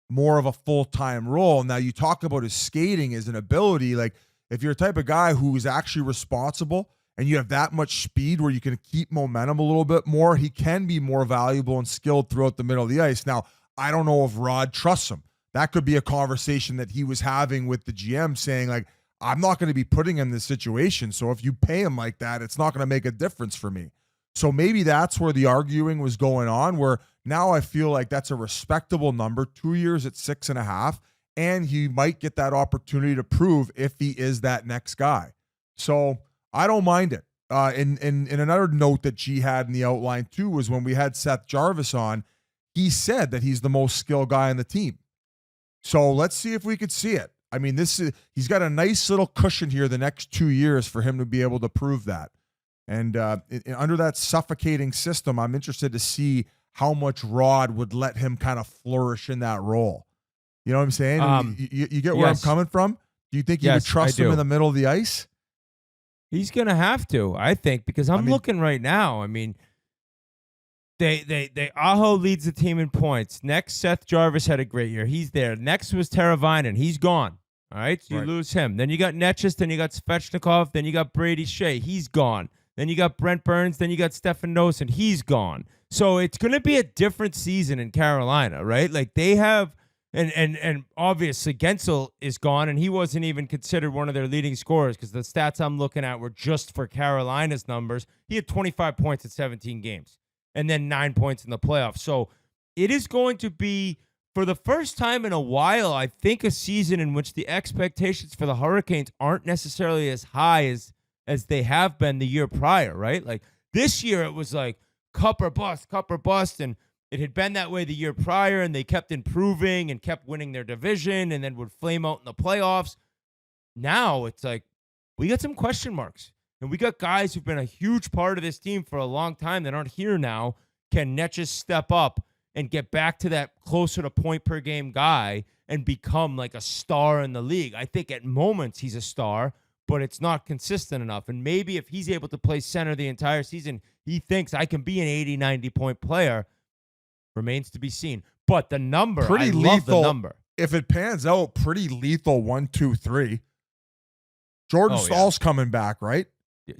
more of a full-time role. Now you talk about his skating as an ability. Like if you're a type of guy who is actually responsible and you have that much speed where you can keep momentum a little bit more, he can be more valuable and skilled throughout the middle of the ice. Now, I don't know if Rod trusts him. That could be a conversation that he was having with the GM saying, like, I'm not going to be putting him in this situation. So if you pay him like that, it's not going to make a difference for me. So maybe that's where the arguing was going on, where now I feel like that's a respectable number, 2 years at 6.5, and he might get that opportunity to prove if he is that next guy. So I don't mind it. And another note that G had in the outline too was when we had Seth Jarvis on, he said that he's the most skilled guy on the team. So let's see if we could see it. I mean, he's got a nice little cushion here the next 2 years for him to be able to prove that. And under that suffocating system, I'm interested to see how much Rod would let him kind of flourish in that role. You know what I'm saying? You get where I'm coming from? Do you think you would trust him in the middle of the ice? He's going to have to, I think, because I'm looking right now. I mean, Aho leads the team in points. Next, Seth Jarvis had a great year. He's there. Next was Teravainen. He's gone. All right, so you lose him. Then you got Necas. Then you got Svechnikov. Then you got Brady Shea. He's gone. Then you got Brent Burns. Then you got Stefan Noesen. He's gone. So it's going to be a different season in Carolina, right? Like they have, and obviously Gensel is gone, and he wasn't even considered one of their leading scorers because the stats I'm looking at were just for Carolina's numbers. He had 25 points in 17 games and then 9 points in the playoffs. So it is going to be, for the first time in a while, I think a season in which the expectations for the Hurricanes aren't necessarily as high as they have been the year prior, right? Like this year it was like cup or bust, and it had been that way the year prior, and they kept improving and kept winning their division and then would flame out in the playoffs. Now it's like we got some question marks, and we got guys who've been a huge part of this team for a long time that aren't here now. Can Necas step up and get back to that closer to point per game guy and become like a star in the league? I think at moments he's a star, but it's not consistent enough. And maybe if he's able to play center the entire season, he thinks I can be an 80, 90-point player. Remains to be seen. But the number, Pretty I lethal. love the number. If it pans out, pretty lethal 1, 2, 3. Jordan Stahl's coming back, right?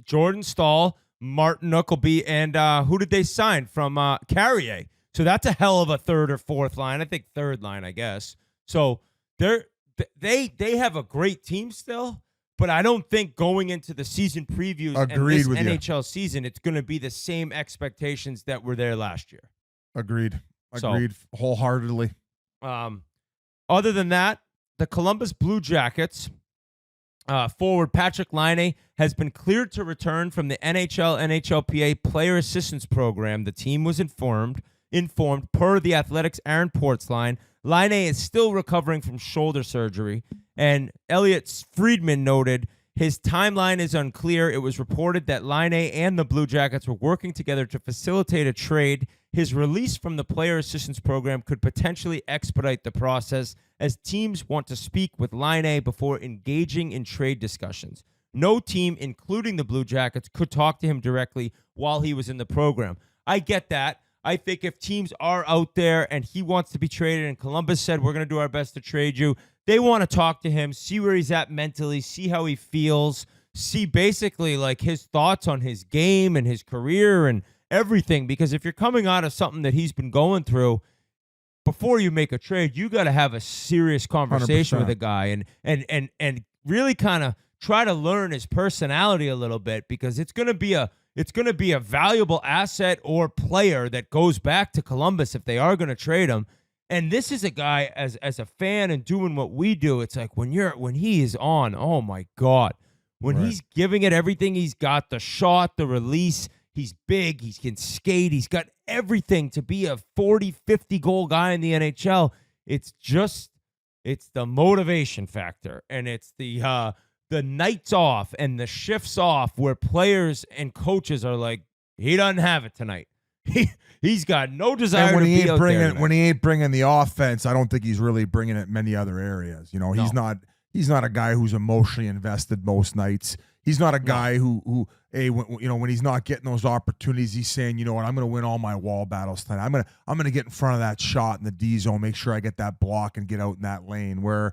Jordan Stahl, Martin Nuckleby, and who did they sign from Carrier? So that's a hell of a third or fourth line. I think third line, I guess. So they have a great team still, but I don't think going into the season previews and this NHL season, it's going to be the same expectations that were there last year. Agreed wholeheartedly. Other than that, the Columbus Blue Jackets forward Patrik Laine has been cleared to return from the NHLPA Player Assistance Program. The team was informed per the Athletics' Aaron Portzline. Laine is still recovering from shoulder surgery, and Elliot Friedman noted his timeline is unclear. It was reported that Laine and the Blue Jackets were working together to facilitate a trade. His release from the Player Assistance Program could potentially expedite the process, as teams want to speak with Laine before engaging in trade discussions. No team, including the Blue Jackets, could talk to him directly while he was in the program. I get that. I think if teams are out there and he wants to be traded, and Columbus said, we're going to do our best to trade you, they want to talk to him, see where he's at mentally, see how he feels, see basically like his thoughts on his game and his career and everything. Because if you're coming out of something that he's been going through, before you make a trade, you got to have a serious conversation 100%. with a guy and really kind of try to learn his personality a little bit, because it's going to be a valuable asset or player that goes back to Columbus if they are going to trade him. And this is a guy, as a fan and doing what we do, it's like when he is on, oh my God, when he's giving it everything, he's got the shot, the release, he's big, he can skate, he's got everything to be a 40, 50 goal guy in the NHL. It's the motivation factor, and it's the nights off and the shifts off where players and coaches are like, he doesn't have it tonight. He's got no desire and when to he be ain't out bringing there tonight. when he ain't bringing the offense, I don't think he's really bringing it many other areas. You know, he's not a guy who's emotionally invested most nights. He's not a guy who when he's not getting those opportunities, he's saying, you know what, I'm going to win all my wall battles tonight. I'm going to get in front of that shot in the D zone, make sure I get that block and get out in that lane. Where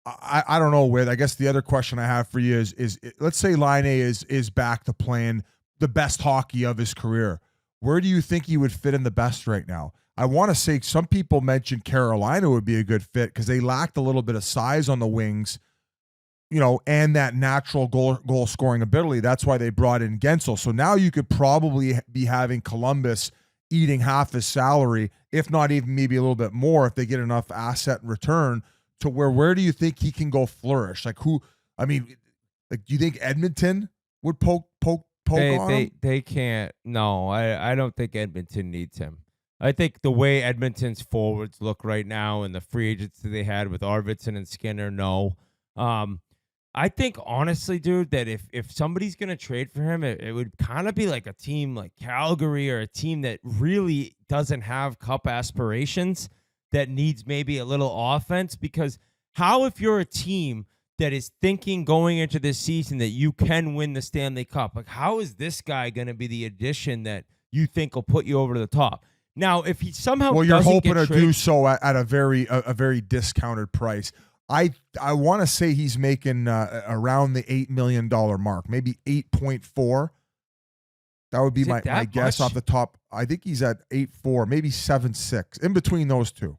I don't know where. I guess the other question I have for you is let's say Laine is back to playing the best hockey of his career. Where do you think he would fit in the best right now? I want to say some people mentioned Carolina would be a good fit because they lacked a little bit of size on the wings, you know, and that natural goal scoring ability. That's why they brought in Gensel. So now you could probably be having Columbus eating half his salary, if not even maybe a little bit more, if they get enough asset in return. To where do you think he can go flourish? Like do you think Edmonton would poke on him? They can't. No, I don't think Edmonton needs him. I think the way Edmonton's forwards look right now and the free agents that they had with Arvidsson and Skinner, no. I think, honestly, dude, that if somebody's going to trade for him, it would kind of be like a team like Calgary or a team that really doesn't have cup aspirations, that needs maybe a little offense. Because how, if you're a team that is thinking going into this season that you can win the Stanley Cup, like how is this guy going to be the addition that you think will put you over to the top. Now, if he somehow well, you're doesn't hoping get to do so at a very discounted price. I want to say he's making around the $8 million mark, maybe 8.4. That would be Is it my that guess much? off the top. I think he's at 8.4, maybe 7.6, in between those two.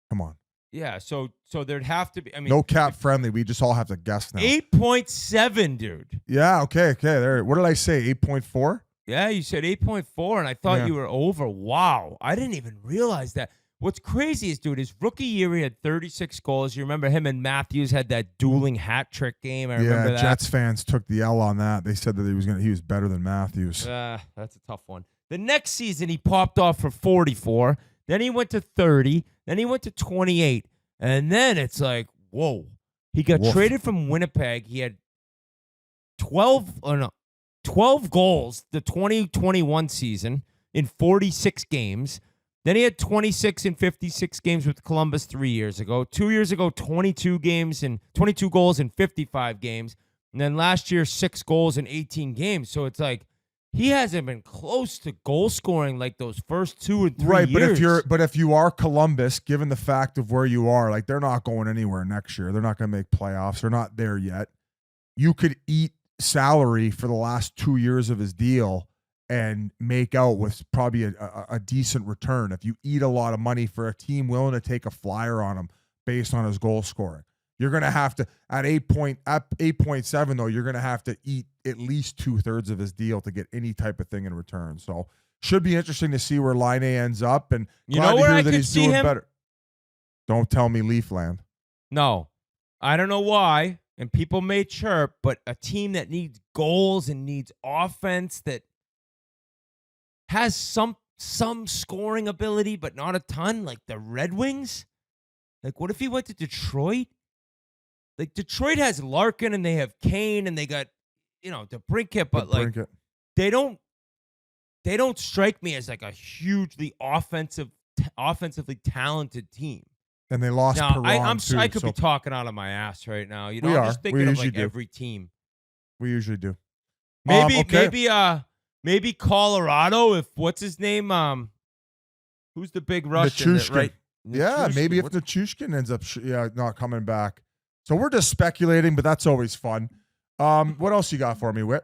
Come on. Yeah, so there'd have to be. I mean, No cap friendly. We just all have to guess now. 8.7, dude. Yeah, okay. There. What did I say? 8.4? Yeah, you said 8.4, and I thought Yeah. you were over. Wow, I didn't even realize that. What's crazy is, dude, his rookie year he had 36 goals. You remember him and Matthews had that dueling hat trick game. I remember that. Jets fans took the L on that. They said that he was better than Matthews. That's a tough one. The next season he popped off for 44. Then he went to 30. Then he went to 28. And then it's like, whoa. He got Woof. traded from Winnipeg. He had 12 goals the 2021 season in 46 games. Then he had 26 in 56 games with Columbus 3 years ago. 2 years ago, 22 goals in 55 games. And then last year, 6 goals in 18 games. So it's like he hasn't been close to goal scoring like those first 2 and 3 Right, years. but if you are Columbus, given the fact of where you are, like they're not going anywhere next year. They're not going to make playoffs. They're not there yet. You could eat salary for the last 2 years of his deal and make out with probably a decent return. If you eat a lot of money for a team willing to take a flyer on him based on his goal scoring, you're going to have to, at 8.7 though, you're going to have to eat at least 2/3 of his deal to get any type of thing in return. So should be interesting to see where Laine ends up, and You glad know to where hear I that could he's see doing him? better. Don't tell me Leafland. No, I don't know why. And people may chirp, but a team that needs goals and needs offense that has some scoring ability, but not a ton, like the Red Wings. Like, what if he went to Detroit? Like, Detroit has Larkin and they have Kane and they got, DeBrincat, but like Brinket. they don't strike me as like a hugely offensively talented team. And they lost Now, Perron too. I could so be talking out of my ass right now. We I'm are. just We thinking of usually like do. every team. we usually do. Maybe maybe Colorado if what's his name? Who's the big Russian? Nichushkin. Right? Yeah, Nichushkin. maybe if Nichushkin ends up not coming back. So we're just speculating, but that's always fun. What else you got for me, Whit?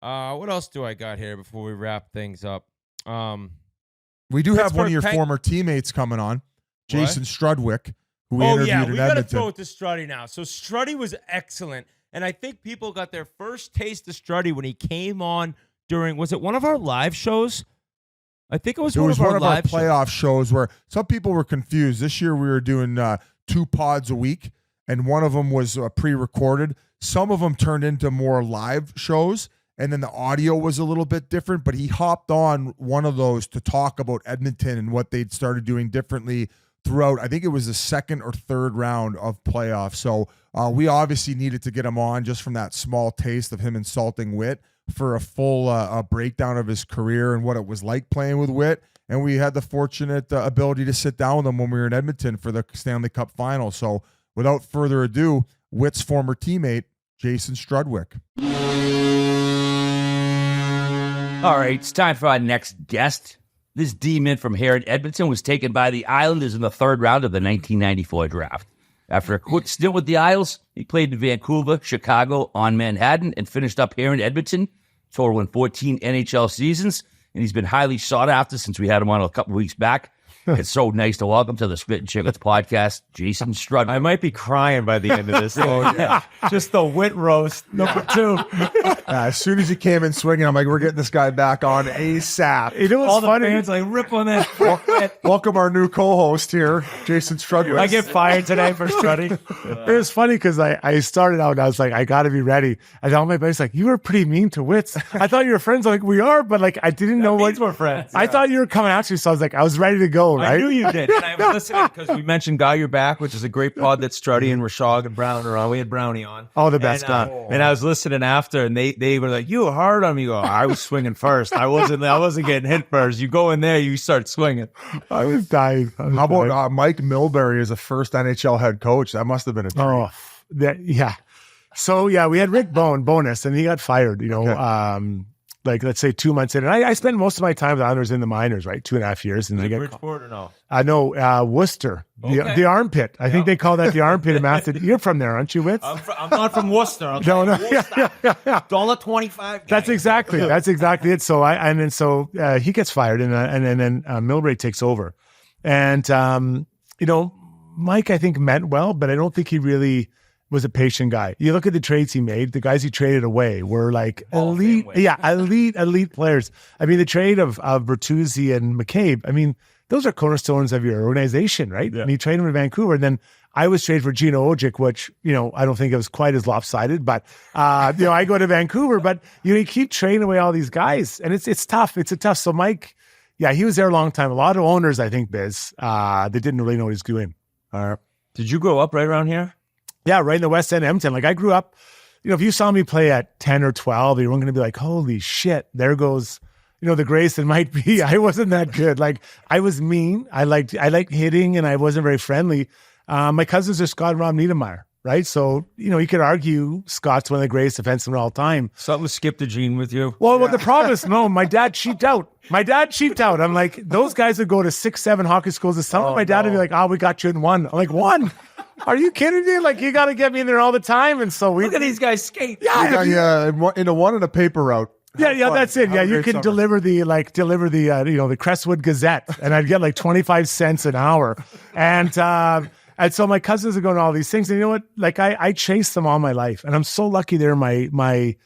What else do I got here before we wrap things up? We do have one of Pittsburgh your Peng- former teammates coming on, Jason Strudwick, who we Oh interviewed yeah, in we got to Edmonton. throw it to Struddy now. So Struddy was excellent, and I think people got their first taste of Struddy when he came on was it one of our live shows? I think it was It one was of our one of our live shows. playoff shows where some people were confused. This year we were doing 2 pods a week, and one of them was pre-recorded. Some of them turned into more live shows, and then the audio was a little bit different, but he hopped on one of those to talk about Edmonton and what they'd started doing differently throughout. I think it was the second or third round of playoffs. So we obviously needed to get him on just from that small taste of him insulting Whit for a full breakdown of his career and what it was like playing with Whit. And we had the fortunate ability to sit down with him when we were in Edmonton for the Stanley Cup final. So without further ado, Whit's former teammate, Jason Strudwick. All right, it's time for our next guest. This D-man from here in Edmonton was taken by the Islanders in the 3rd round of the 1994 draft. After a quick stint with the Isles, he played in Vancouver, Chicago, on Manhattan, and finished up here in Edmonton, totaling 14 NHL seasons. And he's been highly sought after since we had him on a couple weeks back. It's so nice to welcome to the Spittin Chiclets podcast, Jason Strudwick. I might be crying by the end of this. Just the wit roast number 2. As soon as he came in swinging, I'm like, we're getting this guy back on ASAP. You know what's All the funny? fans like rip on that. Welcome our new co-host here, Jason Strudwick. I get fired today for strutting. It was funny because I started out and I was like, I got to be ready. And all my buddies like, you were pretty mean to Wits. I thought you were friends. I'm like, we are, but like, I didn't know what. We're friends. I thought you were coming at you, so I was like, I was ready to go. Right? I knew you did. And I was listening because we mentioned Guy You're Back, which is a great pod that Struddy and Rashog and Brown are on. We had Brownie on. Oh, the best And, guy. and I was listening after, and they were like, "You were hard on me." You go, "I was swinging first. I wasn't getting hit first. You go in there, you start swinging." I was dying. How about Mike Milbury as a first NHL head coach? That must have been a treat. Oh, yeah. So yeah, we had Rick Bonus, and he got fired. like let's say 2 months in, and I spent most of my time with the Islanders in the minors, right? 2.5 years, and they get Bridgeport or no? I know Worcester, the armpit. I think they call that the armpit in Massachusetts. You're from there, aren't you, Witz? I'm not from Worcester. I'm No, from yeah, Worcester. yeah. $1.25. That's exactly it. So he gets fired, and then Milbury takes over, and Mike I think meant well, but I don't think he really was a patient guy. You look at the trades he made, the guys he traded away were like elite players. I mean, the trade of Bertuzzi and McCabe, I mean, those are cornerstones of your organization, right? Yeah. And he traded him to Vancouver. And then I was traded for Gino Ojic, which, I don't think it was quite as lopsided, but, I go to Vancouver, but, you keep trading away all these guys, and it's tough. It's tough. So Mike, he was there a long time. A lot of owners, I think, Biz, they didn't really know what he was doing. Did you grow up right around here? Yeah, right in the West End, Edmonton. Like I grew up, if you saw me play at 10 or 12, you weren't going to be like, holy shit, there goes, the grace that might be. I wasn't that good. Like I was mean. I liked hitting, and I wasn't very friendly. My cousins are Scott and Rob Niedermeyer, right? So, you could argue Scott's one of the greatest defensemen of all time. Something skipped a gene with you. Well, the problem is, no, my dad cheaped out. I'm like, those guys would go to 6-7 hockey schools this summer. My dad would be like, we got you in one. I'm like, one? Are you kidding me? Like, you got to get me in there all the time. And so look at these guys skate. Yeah, in a one and a paper route. Yeah, that's it. Yeah, you can deliver the the Crestwood Gazette, and I'd get like 25 cents an hour. And so my cousins are going to all these things. And you know what? Like I chased them all my life. And I'm so lucky they're my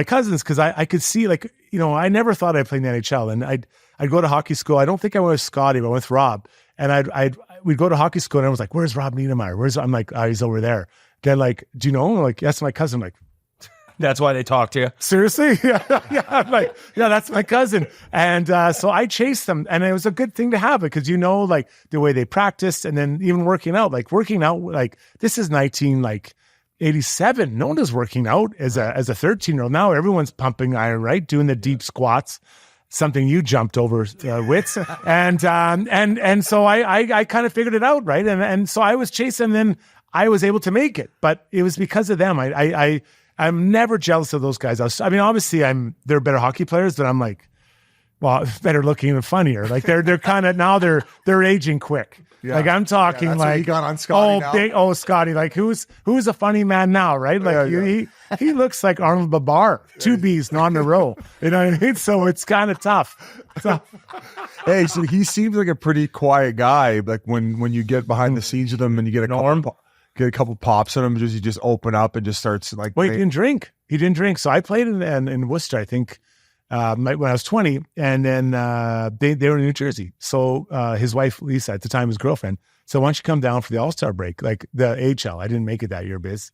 cousins, because I could see, like, I never thought I'd play in the NHL. And I'd go to hockey school. I don't think I went with Scotty, but I went with Rob. And we'd go to hockey school, and I was like, where's Rob Niedermeyer? I'm like, he's over there. They're like, do you know him? I'm like, that's my cousin. I'm like, that's why they talk to you. Seriously? Yeah. I'm like, that's my cousin. And so I chased them, and it was a good thing to have it, because like the way they practiced, and then even working out, like this is 1987. No one is working out as a 13-year-old. Now everyone's pumping iron, right? Doing the deep squats. Something you jumped over, Wits, and so I kind of figured it out, right? And so I was chasing, and then I was able to make it, but it was because of them. I'm never jealous of those guys. Obviously they're better hockey players, but I'm like, well, better looking and funnier. Like they're kind of now they're aging quick. Yeah. Like I'm talking that's like what he got on Scotty now. Scotty, like who's a funny man now, right? Like he looks like Arnold Babar, 2 B's, not in a row. You know what I mean? So it's kind of tough. Hey, so he seems like a pretty quiet guy. Like when you get behind the scenes with him and you get a couple pops on him, he just open up and just starts like. Well, he didn't drink. So I played in Worcester, I think. When I was 20, and then they were in New Jersey. So his wife, Lisa, at the time his girlfriend, so why don't you come down for the All-Star break, like the AHL. I didn't make it that year, Biz.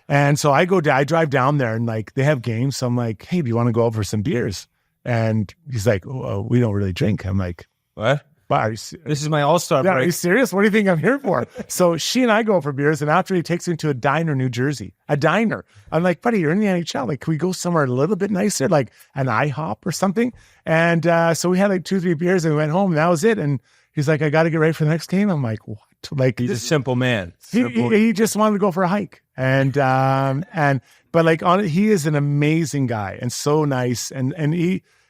And so I drive down there, and like they have games. So I'm like, hey, do you want to go out for some beers? And he's like, we don't really drink. I'm like, what? This is my All-Star break. Are you serious? What do you think I'm here for? So she and I go for beers, and after he takes me to a diner in New Jersey, a diner. I'm like, buddy, you're in the NHL. Like, can we go somewhere a little bit nicer, like an IHOP or something? And so we had like 2-3 beers, and we went home, and that was it. And he's like, I got to get ready for the next game. I'm like, what? Like, he's a simple man. He just wanted to go for a hike. But he is an amazing guy and so nice. And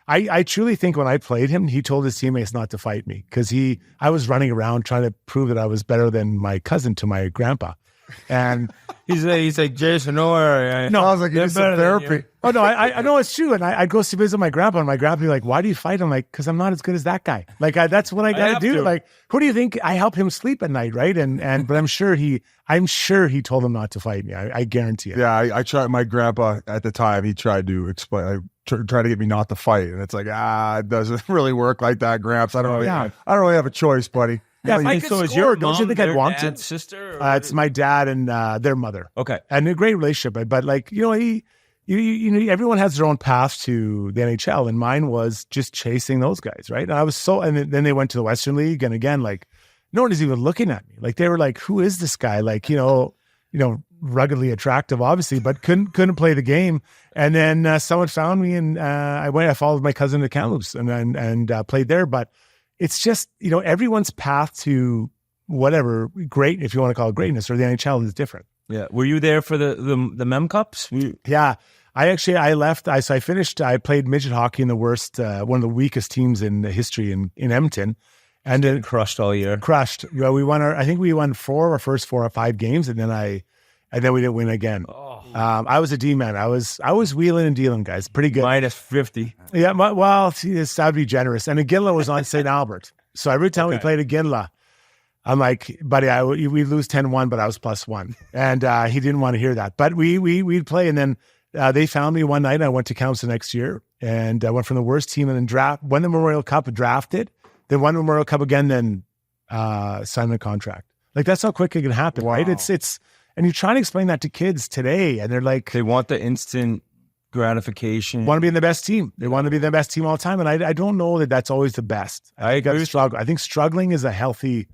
I truly think when I played him, he told his teammates not to fight me, because I was running around trying to prove that I was better than my cousin to my grandpa. And he's like, Jason, no, I was like, it's therapy. Oh no, I know it's true. And I'd go to visit my grandpa, and my grandpa would be like, why do you fight him? Like, because I'm not as good as that guy. Like, that's what I got to do. Like, who do you think? I help him sleep at night, right? But I'm sure he told him not to fight me. I guarantee it. Yeah, I tried. My grandpa at the time, he tried to explain. Try to get me not to fight, and it's like, it doesn't really work like that, Gramps. I don't really have a choice, buddy. Yeah, if I could score, your don't you think I'd want to? Sister? It's my dad and their mother. Okay, and a great relationship. But like, everyone has their own path to the NHL, and mine was just chasing those guys, right? And I was and then they went to the Western League, and again, like, no one is even looking at me. Like, they were like, who is this guy? Like, ruggedly attractive, obviously, but couldn't play the game. And then someone found me, and I followed my cousin to Kamloops and played there. But it's just, everyone's path to whatever great, if you want to call it greatness, or the NHL is different. Yeah. Were you there for the Mem Cups? Yeah. I left. I finished. I played midget hockey in the worst, one of the weakest teams in the history in Edmonton, and then Crushed all year. crushed. You know, we won I think we won our first 4 or 5 games, and then we didn't win again. I was a D man. I was wheeling and dealing, guys. Pretty good. Minus 50. Yeah. Well, that would be generous. And Iginla was on St. Albert, so every time we played Iginla, I'm like, buddy, we lose 10-1, but I was +1, and he didn't want to hear that. But we'd play, and then. They found me one night. I went to Kamloops the next year, and I went from the worst team and then won the Memorial Cup, drafted, then won the Memorial Cup again, then signed a contract. Like, that's how quick it can happen, right? It's and you try to explain that to kids today, and they're like, They want the instant gratification. want to be in the best team. They want to be the best team all the time, and I don't know that that's always the best. I agree with struggle. I think struggling is a healthy.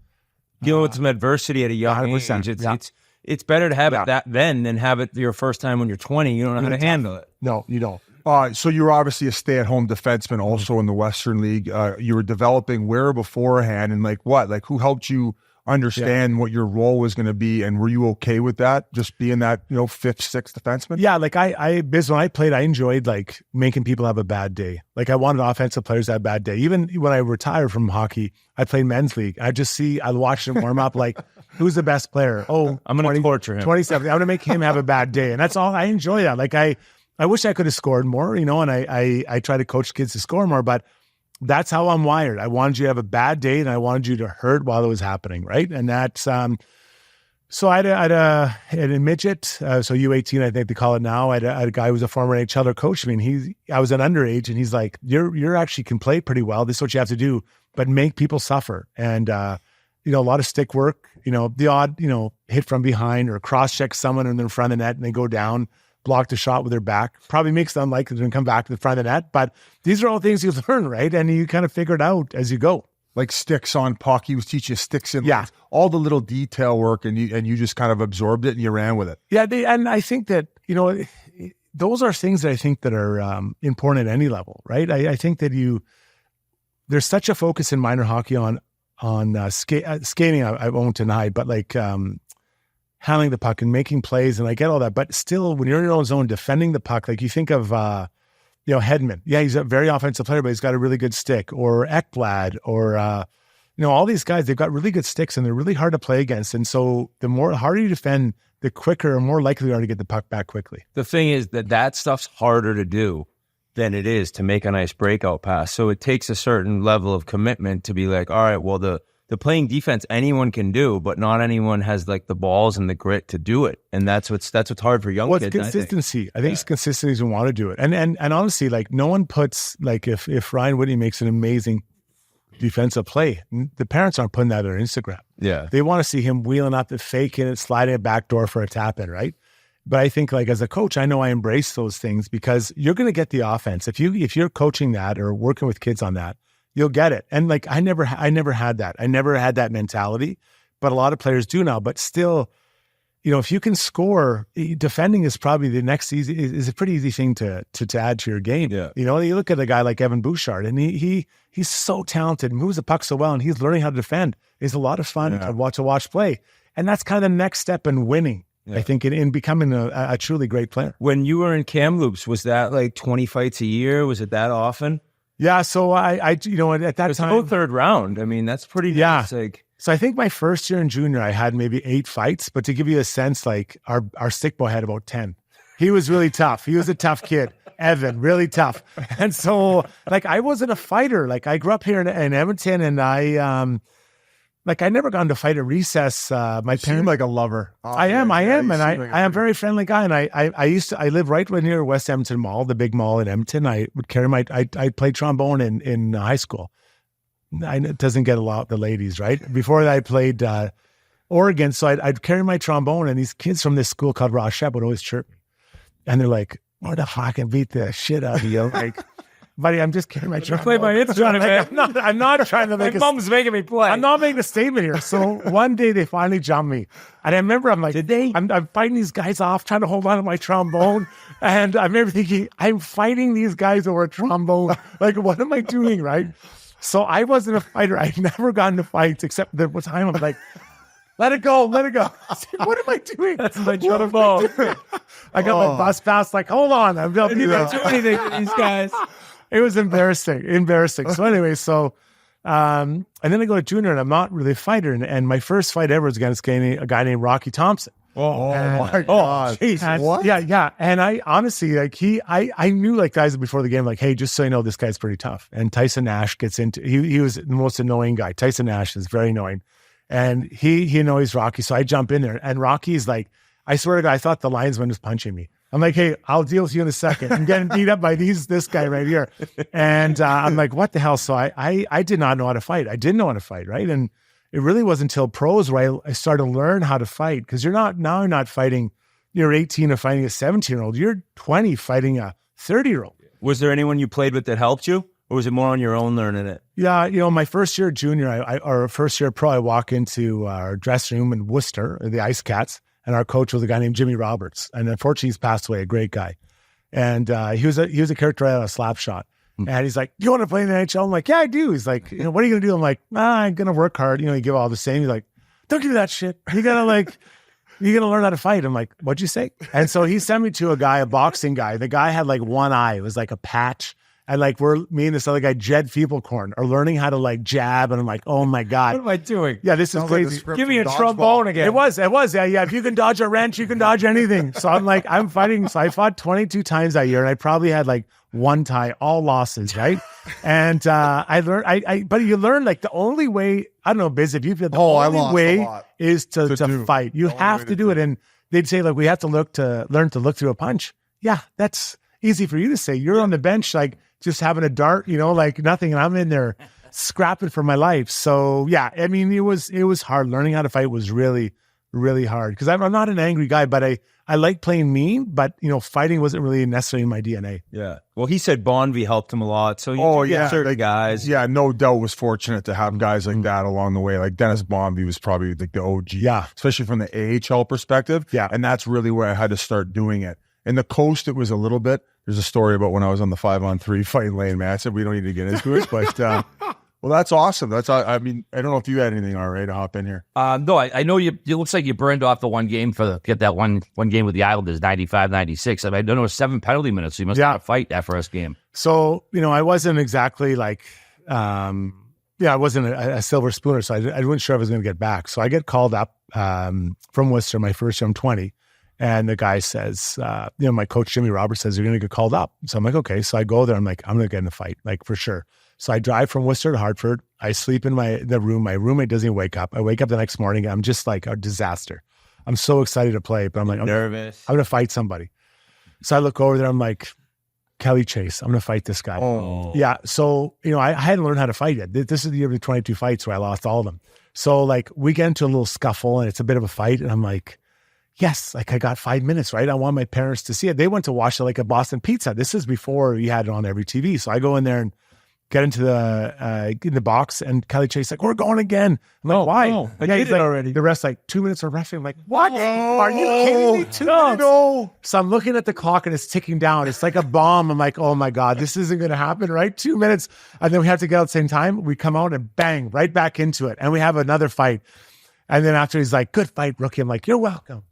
Deal with some adversity at a young 100%, age. It's better to have it that then than have it your first time when you're 20. You don't know how to handle it. No, you don't. So you were obviously a stay-at-home defenseman also in the Western League. You were developing where beforehand, and who helped you understand what your role was going to be, and were you okay with that, just being that 5th, 6th defenseman? Yeah, like Biz, when I played, I enjoyed like making people have a bad day. Like, I wanted offensive players to have a bad day. Even when I retired from hockey, I played men's league. I'd watch them warm up, like, who's the best player? Oh, I'm going to torture him. 27. I'm going to make him have a bad day. And that's all. I enjoy that. Like, I wish I could have scored more, and I try to coach kids to score more, but that's how I'm wired. I wanted you to have a bad day, and I wanted you to hurt while it was happening, right? And that's so I had a midget, so U18, I think they call it now. I had a guy who was a former NHLer coach. I mean, I was an underage, and he's like, "You're actually can play pretty well. This is what you have to do, but make people suffer." And a lot of stick work. The odd hit from behind or cross check someone in the front of the net, and they go down. Block the shot with their back, probably makes it unlikely to come back to the front of the net. But these are all things you learn, right? And you kind of figure it out as you go. Like sticks on puck, he was teaching you sticks in, all the little detail work, and you just kind of absorbed it and you ran with it. Yeah, and I think that those are things that I think that are important at any level, right? I think that there's such a focus in minor hockey on skating. I won't deny, but like. Handling the puck and making plays, and I get all that, but still, when you're in your own zone, defending the puck, like you think of, Hedman. Yeah, he's a very offensive player, but he's got a really good stick. Or Ekblad, or all these guys, they've got really good sticks, and they're really hard to play against. And so, the harder you defend, the quicker or more likely you are to get the puck back quickly. The thing is that stuff's harder to do than it is to make a nice breakout pass. So it takes a certain level of commitment to be like, all right, well, the playing defense anyone can do, but not anyone has like the balls and the grit to do it, and that's what's hard for young kids. It's consistency. I think it's consistency to want to do it, and honestly, like no one puts like if Ryan Whitney makes an amazing defensive play, the parents aren't putting that on Instagram. Yeah, they want to see him wheeling up the fake in it, sliding it back door for a tap in, right? But I think like as a coach, I know I embrace those things because you're going to get the offense if you're coaching that or working with kids on that. You'll get it. And like, I never had that. I never had that mentality, but a lot of players do now. But still, if you can score, defending is probably the next is a pretty easy thing to add to your game. Yeah. You look at a guy like Evan Bouchard, and he's so talented, moves the puck so well, and he's learning how to defend. It's a lot of fun to watch play. And that's kind of the next step in winning. Yeah. I think in becoming a truly great player. When you were in Kamloops, was that like 20 fights a year? Was it that often? Yeah, so I at that time, third round. I mean, that's pretty. Yeah. Like, so I think my first year in junior, I had maybe 8 fights. But to give you a sense, like our stick boy had about 10. He was really tough. He was a tough kid, Evan, really tough. And so, like, I wasn't a fighter. Like, I grew up here in Edmonton, and I never got into fight at recess. My parents seem like a lover. I am, and I am a very friendly guy. And I live right near West Edmonton Mall, the big mall in Edmonton. I would carry I played trombone in high school. It doesn't get a lot the ladies, right? Before that, I played Oregon, so I'd carry my trombone, and these kids from this school called Rochette would always chirp me, and they're like, "What the fuck, and beat the shit out of you?" Like. Buddy, I'm just kidding. Play my instrument, man. I'm not trying to make. My mom's making me play. I'm not making a statement here. So one day they finally jumped me, and I remember I'm like, did they? I'm fighting these guys off, trying to hold on to my trombone, and I remember thinking, I'm fighting these guys over a trombone. Like, what am I doing, right? So I wasn't a fighter. I'd never gotten into fights except the time I'm like let it go. I was like, what am I doing? That's my trouble. I got my bus pass. Like, hold on. I'm going to do anything to these guys. It was embarrassing. So anyway, and then I go to junior, and I'm not really a fighter. And my first fight ever was against a guy named Rocky Thompson. my God. And, What? Yeah. And I honestly, like I knew like guys before the game, like, hey, just so you know, this guy's pretty tough. And Tyson Nash gets into, he was the most annoying guy. Tyson Nash is very annoying. And he annoys Rocky. So I jump in there, and Rocky's like, I swear to God, I thought the linesman was punching me. I'm like, hey, I'll deal with you in a second. I'm getting beat up by this guy right here. And I'm like, what the hell? So I did not know how to fight. I didn't know how to fight, right? And it really wasn't until pros where I started to learn how to fight, because you're not fighting, you're 18 and fighting a 17-year-old. You're 20 fighting a 30-year-old. Was there anyone you played with that helped you? Or was it more on your own learning it? Yeah, my first year junior, or first year pro, I walk into our dressing room in Worcester, the Ice Cats, and our coach was a guy named Jimmy Roberts. And unfortunately, he's passed away, a great guy. And he was a character out of Slapshot. And he's like, you want to play in the NHL? I'm like, yeah, I do. He's like, what are you going to do? I'm like, I'm going to work hard. You give all the same. He's like, don't do that shit. You got to you're going to learn how to fight. I'm like, what'd you say? And so he sent me to a boxing guy. The guy had like one eye. It was like a patch. And like me and this other guy, Jed Feeblecorn, are learning how to like jab. And I'm like, oh my God. What am I doing? Yeah, this is crazy. Give me a trombone again. It was. Yeah. If you can dodge a wrench, you can dodge anything. So I'm fighting. So I fought 22 times that year, and I probably had like one tie, all losses, right? And I learned, but you learn like the only way, I don't know, Biz, if you feel the only way is to fight. You have to do it. And they'd say, like, we have to learn to look through a punch. Yeah, that's easy for you to say. You're on the bench, like, just having a dart, like nothing. And I'm in there scrapping for my life. So yeah, I mean, it was hard. Learning how to fight was really, really hard, because I'm not an angry guy, but I like playing mean, but fighting wasn't really necessarily in my DNA. Yeah. Well, he said Bonvie helped him a lot. So certain guys. Yeah, no doubt was fortunate to have guys like that along the way. Like Dennis Bonvie was probably like the OG. Yeah. Especially from the AHL perspective. Yeah. And that's really where I had to start doing it. In the coast, it was a little bit. There's a story about when I was on the 5-on-3 fighting Laine, man. I said we don't need to get into it, but well, that's awesome. I mean, I don't know if you had anything, RA, to hop in here. No, I know you. It looks like you burned off the one game get that one game with the Islanders, 95-96. I mean, I don't know, 7 penalty minutes. So you must have to fight that first game. So I wasn't exactly like, I wasn't a silver spooner, so I wasn't sure I was going to get back. So I get called up from Worcester, my first year. I'm 20. And the guy says, my coach, Jimmy Roberts, says, you're going to get called up. So I'm like, okay. So I go there. I'm like, I'm going to get in a fight, like for sure. So I drive from Worcester to Hartford. I sleep in the room. My roommate doesn't even wake up. I wake up the next morning. I'm just like a disaster. I'm so excited to play, but I'm like, nervous. I'm going to fight somebody. So I look over there. I'm like, Kelly Chase. I'm going to fight this guy. Oh. Yeah. So, I hadn't learned how to fight yet. This is the year of the 22 fights where I lost all of them. So like we get into a little scuffle, and it's a bit of a fight. And I'm like, yes, like I got 5 minutes, right? I want my parents to see it. They went to watch it like a Boston Pizza. This is before you had it on every TV. So I go in there and get into the box, and Kelly Chase like, we're going again. I'm like, why? No, I did it already. The rest like 2 minutes of refing. I'm like, what? Are you kidding me? 2 minutes? No. So I'm looking at the clock, and it's ticking down. It's like a bomb. I'm like, oh my God, this isn't going to happen, right? 2 minutes. And then we have to get out at the same time. We come out and bang, right back into it. And we have another fight. And then after he's like, good fight, rookie. I'm like, you're welcome.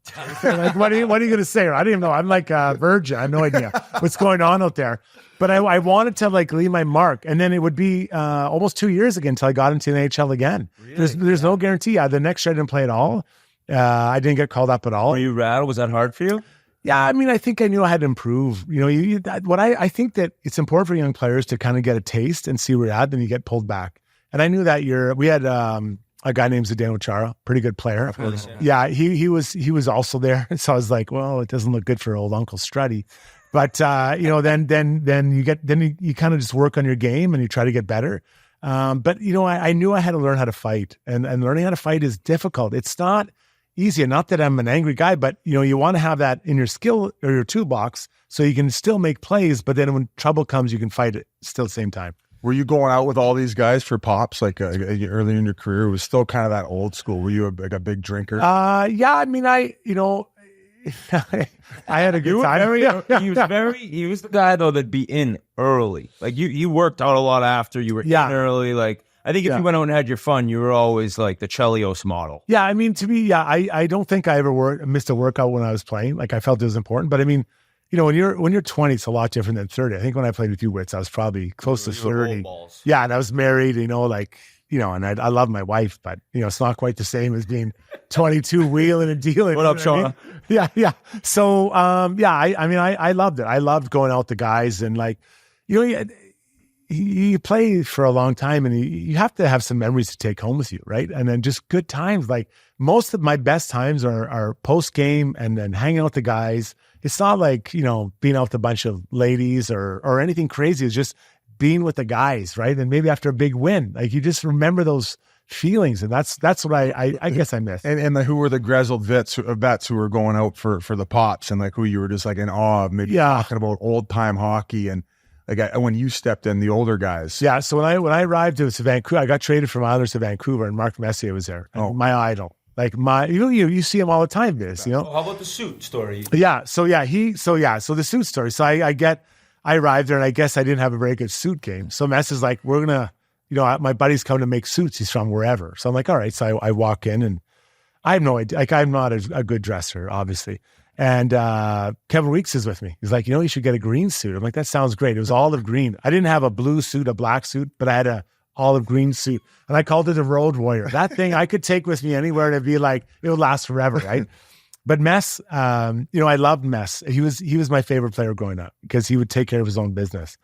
Like, what are you going to say? I don't even know. I'm like a virgin. I have no idea what's going on out there. But I wanted to like leave my mark. And then it would be almost 2 years again until I got into the NHL again. Really? There's no guarantee. The next year I didn't play at all. I didn't get called up at all. Were you rattled? Was that hard for you? Yeah, I mean, I think I knew I had to improve. I think that it's important for young players to kind of get a taste and see where you're at, then you get pulled back. And I knew that year we had a guy named Zdeno Chara, pretty good player. Of course, yeah, he was also there. So I was like, well, it doesn't look good for old Uncle Struddy. But then you kind of just work on your game and you try to get better. But I knew I had to learn how to fight, and learning how to fight is difficult. It's not easy. And not that I'm an angry guy, but you want to have that in your skill or your toolbox so you can still make plays. But then when trouble comes, you can fight it still at the same time. Were you going out with all these guys for pops like early in your career? It was still kind of that old school. Were you a big drinker? Yeah. I mean, I had a good time. He was the guy though that'd be in early. Like you worked out a lot after you were in early. Like I think if you went out and had your fun, you were always like the Chelios model. Yeah, I mean, to me, I don't think I ever missed a workout when I was playing. Like I felt it was important, but I mean, when you're 20, it's a lot different than 30. I think when I played with you, Wits, I was probably close to 30. Yeah, and I was married. And I love my wife, but it's not quite the same as being 22 wheeling and dealing. What up, Sean? Yeah. So, I loved it. I loved going out with the guys and you play for a long time and you have to have some memories to take home with you, right? And then just good times. Like most of my best times are post game and then hanging out with the guys. It's not like, being out with a bunch of ladies or anything crazy. It's just being with the guys, right? And maybe after a big win, like you just remember those feelings. And that's what I guess I miss. And who were the grizzled vets who were going out for the pops and like who you were just like in awe of, maybe talking about old time hockey and like when you stepped in, the older guys. Yeah. So when I arrived to Vancouver, I got traded from Islanders to Vancouver, and Mark Messier was there. My idol. Like you see him all the time, Biz, So how about the suit story? Yeah. So the suit story. So I arrived there and I guess I didn't have a very good suit game. So Mess is like, we're going to, my buddy's come to make suits. He's from wherever. So I'm like, all right. So I walk in and I have no idea. Like I'm not a good dresser, obviously. And Kevin Weeks is with me. He's like, you should get a green suit. I'm like, that sounds great. It was olive green. I didn't have a blue suit, a black suit, but I had a olive green suit. And I called it a Road Warrior. That thing I could take with me anywhere and it'd be like, it would last forever, right? But Mess, I loved Mess. He was my favorite player growing up because he would take care of his own business.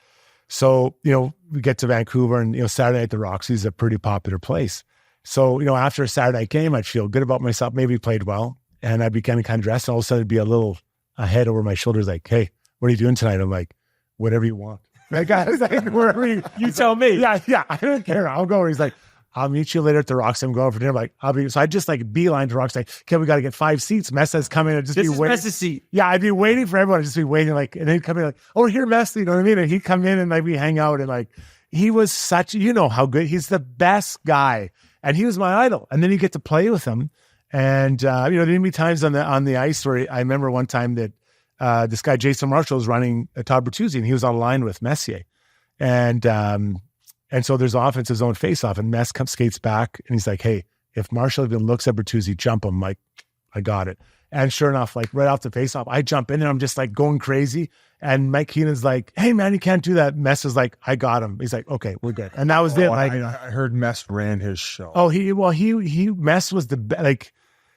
So, we get to Vancouver and, Saturday night at the Roxy is a pretty popular place. So, after a Saturday night game, I'd feel good about myself. Maybe played well. And I'd be kind of dressed, and all of a sudden it'd be a little head over my shoulders, like, "Hey, what are you doing tonight?" I'm like, "Whatever you want." That guy was like, "Wherever you tell me." Yeah, I don't care. I'll go. He's like, "I'll meet you later at the Roxy. I'm going for dinner." I'm like, "I'll be." So I just beeline to Roxy. Like, "Okay, we got to get 5 seats." Mess has come in and just be waiting. Mess's seat. Yeah, I'd be waiting for everyone. I'd just be waiting, and then he'd come in like, "Oh, here, Mess." You know what I mean? And he'd come in and we hang out and he was such. How good he's the best guy, and he was my idol. And then you get to play with him. And, there'd be times on the ice where I remember one time that this guy, Jason Marshall, was running Todd Bertuzzi, and he was on line with Messier. And so there's offensive zone face-off, and Mess skates back, and he's like, "Hey, if Marshall even looks at Bertuzzi, jump him." Like, I got it. And sure enough, right off the face-off, I jump in, and I'm just going crazy. And Mike Keenan's like, "Hey, man, you can't do that." Mess is like, "I got him." He's like, "Okay, we're good." And that was it. I heard Mess ran his show. Oh, he Mess was the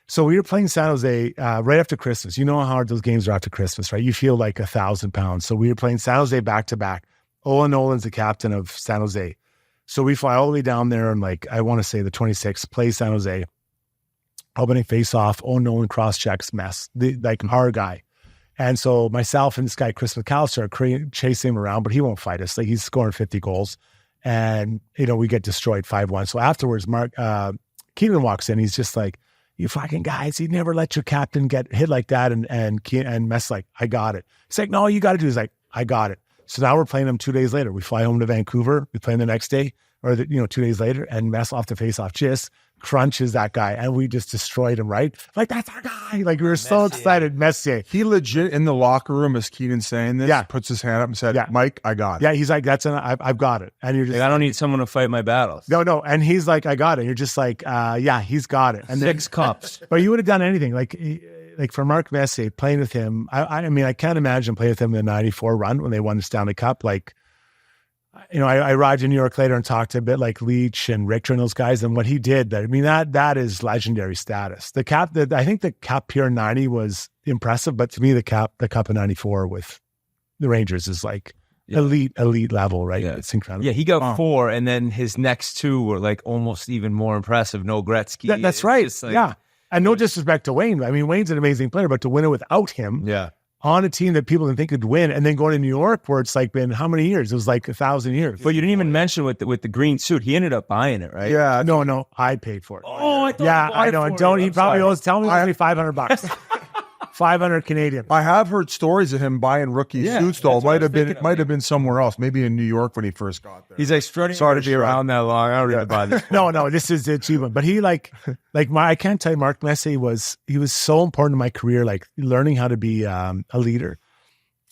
So we were playing San Jose right after Christmas. You know how hard those games are after Christmas, right? You feel like 1,000 pounds. So we were playing San Jose back-to-back. Owen Nolan's the captain of San Jose. So we fly all the way down there and I want to say the 26th, play San Jose. Opening face-off, Owen Nolan cross-checks Mess, our guy. And so myself and this guy, Chris McAllister, are chasing him around, but he won't fight us. He's scoring 50 goals. And, we get destroyed 5-1. So afterwards, Mark Keenan walks in. He's just like, "You fucking guys, you never let your captain get hit like that." And Mess like, "I got it." He's like, "No, all you got to do is I got it." So now we're playing them 2 days later. We fly home to Vancouver. We play them the next day or 2 days later, and Mess off the face-off just crunches that guy, and we just destroyed him, right? Like, that's our guy. We were so excited. Messier. He legit in the locker room, as Keenan's saying this, puts his hand up and said, "Mike, I got it." Yeah, he's like, I've got it. And you're just I don't need someone to fight my battles. No. And he's like, "I got it." You're just like, yeah, he's got it. And 6 cups. But you would have done anything. Like for Mark Messier, playing with him, I mean, I can't imagine playing with him in the 94 run when they won the Stanley Cup. I arrived in New York later and talked to a bit like Leach and Richter and those guys, and what he did. That is legendary status. I think the Cup here in 90 was impressive, but to me, the Cup in 94 with the Rangers is elite level, right? Yeah. It's incredible. Yeah, he got 4, and then his next 2 were almost even more impressive. No Gretzky. That's right. Yeah. And no disrespect to Wayne. I mean, Wayne's an amazing player, but to win it without him. Yeah. On a team that people didn't think could win, and then going to New York where it's been how many years? It was 1,000 years. But you didn't even mention with the green suit, he ended up buying it, right? Yeah, no, I paid for it. Oh, I thought yeah, I know. And don't he probably owes? Tell me, only $500, 500 Canadian. I have heard stories of him buying rookie suits, though. Might have been somewhere else, maybe in New York when he first got there. He's strutting. Sorry to be around that long. I don't really buy this. No, this is the achievement. But he I can't tell you, Mark Messier was so important in my career, learning how to be a leader.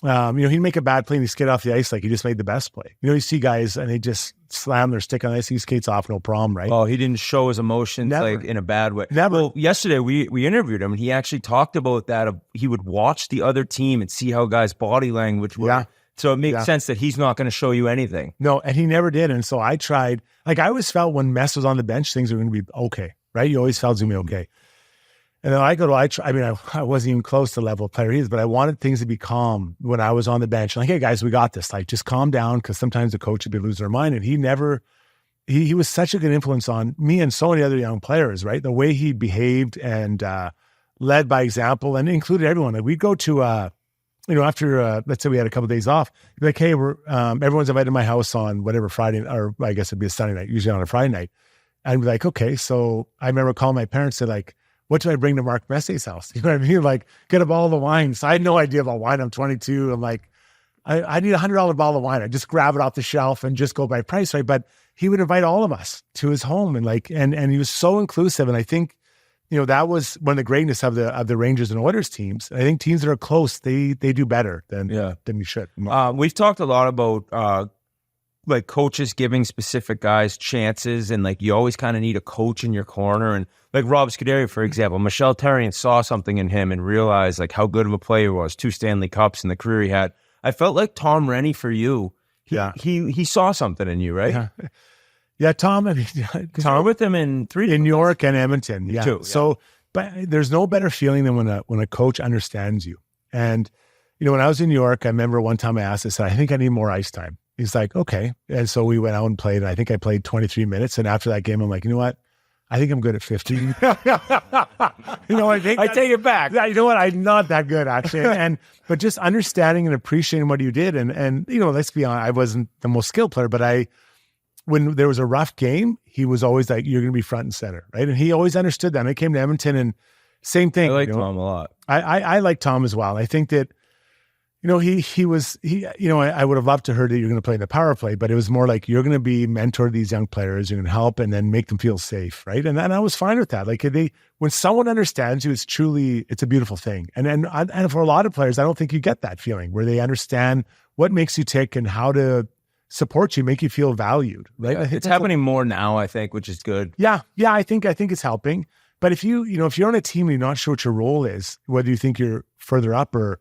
he'd make a bad play and he'd skate off the ice like he just made the best play. You see guys and they just slam their stick on the ice, he skates off, no problem, right? Oh, he didn't show his emotions Never. like in a bad way. Never. Well, yesterday we interviewed him and he actually talked about that. He would watch the other team and see how guys' body language was. Yeah. So it makes sense that he's not going to show you anything. No, and he never did. And so I tried, like I always felt when Mess was on the bench, things were going to be okay, right? You always felt it was going to be okay. And then I wasn't even close to the level of player he is, but I wanted things to be calm when I was on the bench. Like, hey guys, we got this. Like, just calm down, because sometimes the coach would be losing their mind. And he was such a good influence on me and so many other young players, right? The way he behaved and led by example and included everyone. Like we'd go to, after, let's say we had a couple of days off, he'd be like, hey, we're everyone's invited to my house on whatever Friday, or I guess it'd be a Sunday night, usually on a Friday night. And I'd be like, okay. So I remember calling my parents and like, what do I bring to Mark Messier's house? You know what I mean? Like, get a bottle of wine. So I had no idea about wine. I'm 22. I'm like, I need $100 bottle of wine. I just grab it off the shelf and just go by price, right? But he would invite all of us to his home and he was so inclusive. And I think, that was one of the greatness of the Rangers and Oilers teams. I think teams that are close, they do better than you should. We've talked a lot about like coaches giving specific guys chances, and like you always kind of need a coach in your corner. And like Rob Scuderi, for example, Michel Therrien saw something in him and realized like how good of a player he was, 2 Stanley Cups in the career he had. I felt like Tom Rennie for you. He saw something in you, right? Yeah, Tom. Tom with him in New York and Edmonton. Yeah. Too, yeah. So, but there's no better feeling than when a coach understands you. And when I was in New York, I remember one time I asked, I said, I think I need more ice time. He's like, okay. And so we went out and played, and I think I played 23 minutes. And after that game, I'm like, you know what? I think I'm good at 15. I take it back. You know what? I'm not that good actually. But just understanding and appreciating what you did. And let's be honest, I wasn't the most skilled player, but when there was a rough game, he was always like, you're going to be front and center. Right. And he always understood that. And I came to Edmonton and same thing. I like Tom a lot. I like Tom as well. I think that, I would have loved to heard that you're going to play in the power play, but it was more like you're going to be mentor to these young players, you're going to help and then make them feel safe, right? And I was fine with that. Like when someone understands you, it's a beautiful thing. And for a lot of players, I don't think you get that feeling where they understand what makes you tick and how to support you, make you feel valued, right? I think it's happening more now, I think, which is good. Yeah, I think it's helping. But if if you're on a team and you're not sure what your role is, whether you think you're further up or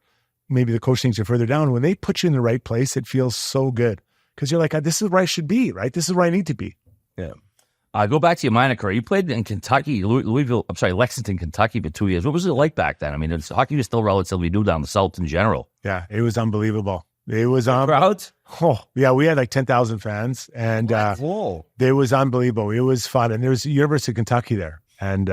maybe the coach thinks you're further down, when they put you in the right place, it feels so good because you're like, this is where I should be, right? This is where I need to be. Yeah. Go back to your minor career. You played in Kentucky, Lexington, Kentucky for 2 years. What was it like back then? I mean, hockey was still relatively new down the South in general. Yeah, it was unbelievable. It was crowds. Oh yeah, we had like 10,000 fans, and it was unbelievable. It was fun, and there was University of Kentucky there, and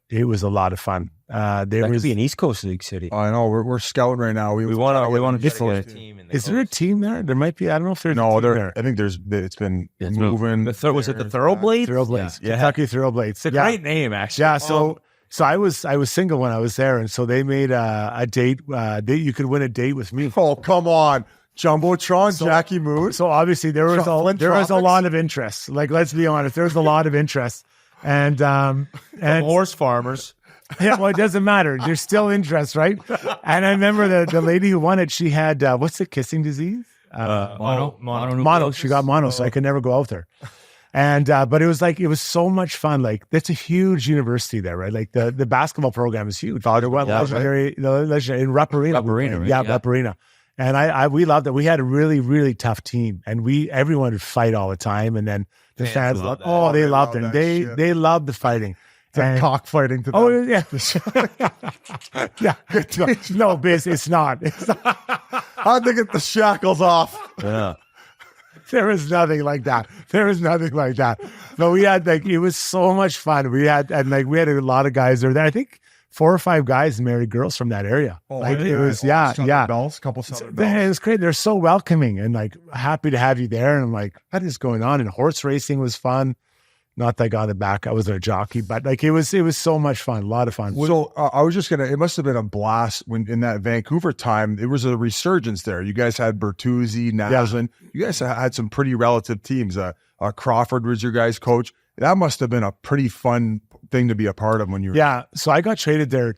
it was a lot of fun. That could be an East Coast League city. I know we're scouting right now. We want to get a team. Is there a team there? There might be. I don't know if there's. No, there. I think it's been moving. Was it the Thoroughblades? Thoroughblades. Yeah. Kentucky Thoroughblades. It's a great name, actually. Yeah. So I was single when I was there, and so they made a date. You could win a date with me. Oh, come on. Jumbotron, Jackie Moon. So obviously there was a lot of interest. Like, let's be honest, there was a lot of interest, and horse farmers. Yeah, well, it doesn't matter. There's still interest, right? And I remember the lady who won it. She had what's the kissing disease? Mono. She got mono, so I could never go out with her. And but it was so much fun. Like, that's a huge university there, right? Like the basketball program is huge. Legendary in Rupp Arena. Rupp Arena. And we loved it. We had a really, really tough team, and everyone would fight all the time. And then the fans loved it. Oh, they loved it. They loved the fighting. It's cockfighting to them. Oh, yeah. Yeah. No, Biz, it's not. How'd they get the shackles off? Yeah. There was nothing like that. So we had it was so much fun. We had a lot of guys there. I think 4 or 5 guys married girls from that area. Oh, it was, Bells, couple Southern Bells. It was great. They're so welcoming and happy to have you there. And I'm like, what is going on? And horse racing was fun. Not that I got it back. I wasn't a jockey, but it was so much fun. A lot of fun. So I was just it must have been a blast when in that Vancouver time, it was a resurgence there. You guys had Bertuzzi, Naslin. Yeah. You guys had some pretty relative teams. Crawford was your guys' coach. That must have been a pretty fun thing to be a part of when you were. Yeah. So I got traded there,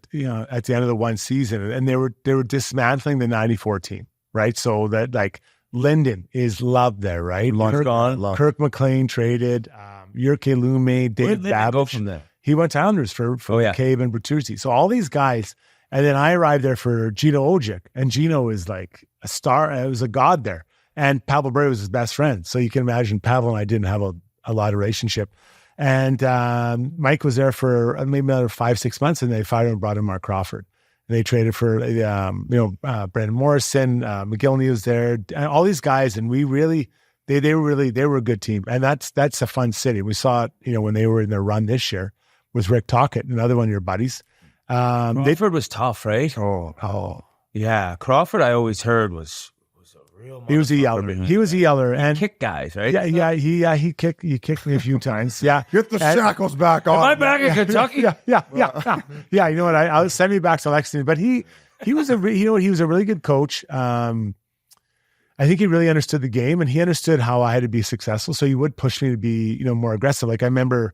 at the end of the one season, and they were dismantling the 94 team. right? So that like Linden is loved there, right? Lunch gone. Kirk McLean traded, Jurke Lume, Where Dave did they go Babbage. from there? He went to Islanders for Cave and Bertuzzi. So all these guys, and then I arrived there for Gino Ojic, and Gino is like a star. It was a god there. And Pavel Bure was his best friend. So you can imagine Pavel and I didn't have a lot of relationship. And Mike was there for maybe another 5-6 months, and they fired him and brought in Mark Crawford. And they traded for Brandon Morrison, McGillney was there, and all these guys, and we really they were a good team, and that's a fun city. We saw it, when they were in their run this year with Rick Tocchet, another one of your buddies. Crawford was tough, right? Oh, Yeah, Crawford I always heard was a real. he was a yeller. He was a yeller, and kick guys, right? he kicked me a few times. Yeah, Get the shackles back on. Am I back in Kentucky? Yeah. You know what? I'll send me back to Lexington, but he was he was a really good coach. I think he really understood the game, and he understood how I had to be successful. So he would push me to be, more aggressive. Like I remember